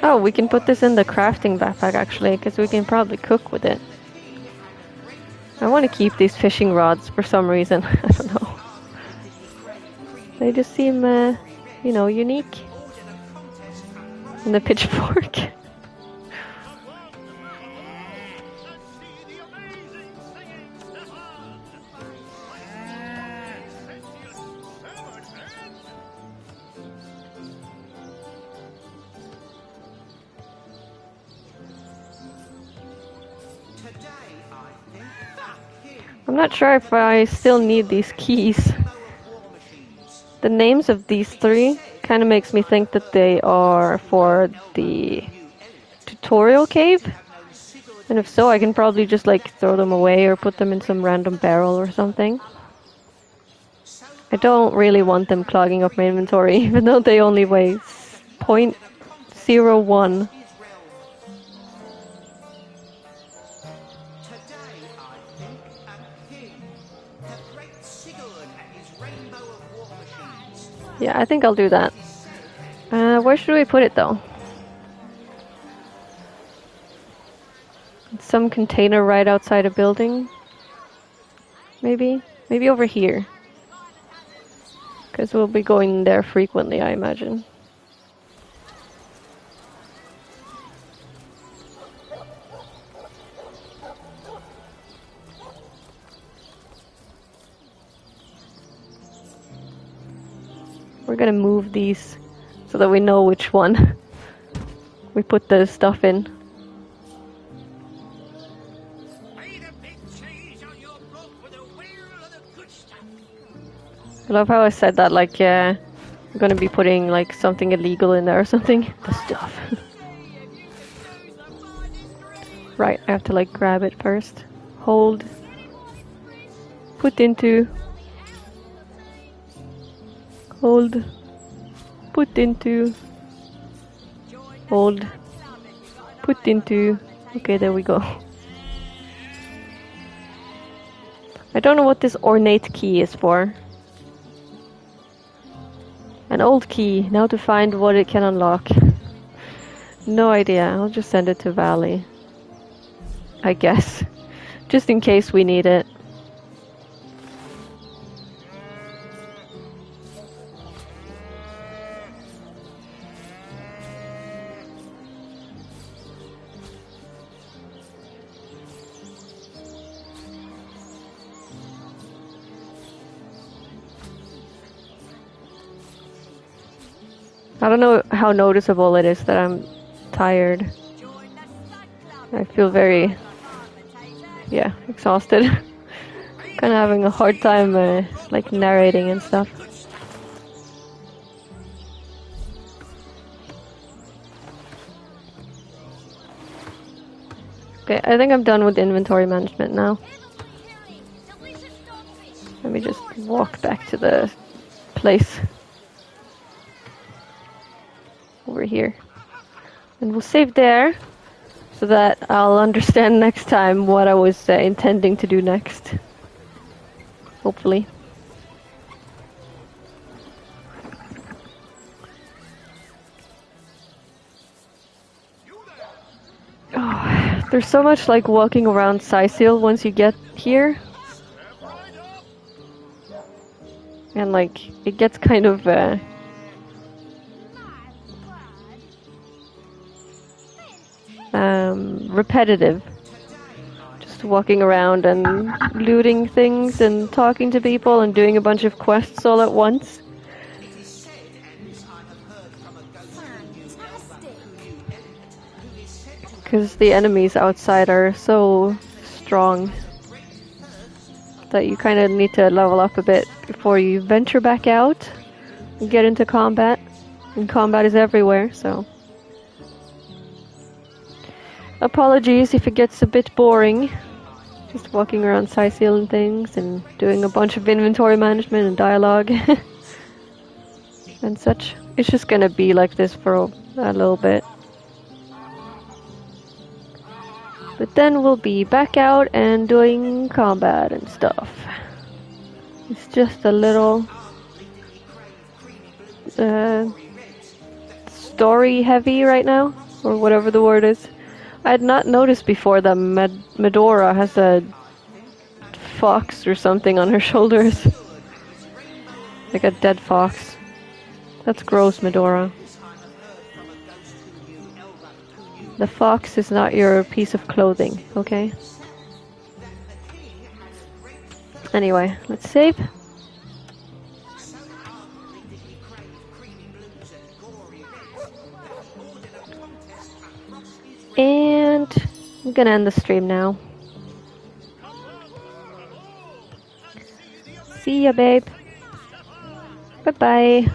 Oh, we can put this in the crafting backpack actually, because we can probably cook with it. I want to keep these fishing rods for some reason. I don't know. They just seem, you know, unique. And the pitchfork. I'm not sure if I still need these keys. The names of these 3 kind of makes me think that they are for the tutorial cave. And if so, I can probably just like throw them away or put them in some random barrel or something. I don't really want them clogging up my inventory, even though they only weigh 0.01. Yeah, I think I'll do that. Where should we put it though? Some container right outside a building? Maybe? Maybe over here. Because we'll be going there frequently, I imagine. We're gonna move these so that we know which one we put the stuff in. I love how I said that, like, I'm gonna be putting, like, something illegal in there or something. The stuff. Right, I have to, like, grab it first. Hold. Put into. Hold. Put into. Hold. Put into. Okay, there we go. I don't know what this ornate key is for. An old key, now to find what it can unlock. No idea, I'll just send it to Valley. I guess. Just in case we need it. I don't know how noticeable it is that I'm tired. I feel very, yeah, exhausted. Kind of having a hard time, like, narrating and stuff. Okay, I think I'm done with inventory management now. Let me just walk back to the place. Over here. And we'll save there, so that I'll understand next time what I was intending to do next. Hopefully. Oh, there's so much like walking around Sicil once you get here. And like, it gets kind of repetitive. Just walking around and looting things and talking to people and doing a bunch of quests all at once. Because the enemies outside are so strong that you kind of need to level up a bit before you venture back out and get into combat. And combat is everywhere, so... Apologies if it gets a bit boring. Just walking around Sicil and things and doing a bunch of inventory management and dialogue and such. It's just gonna be like this for a little bit. But then we'll be back out and doing combat and stuff. It's just a little story heavy right now, or whatever the word is. I had not noticed before that Medora has a fox or something on her shoulders. Like a dead fox. That's gross, Medora. The fox is not your piece of clothing, okay? Anyway, let's save. And I'm gonna end the stream now. See ya, babe. Bye-bye.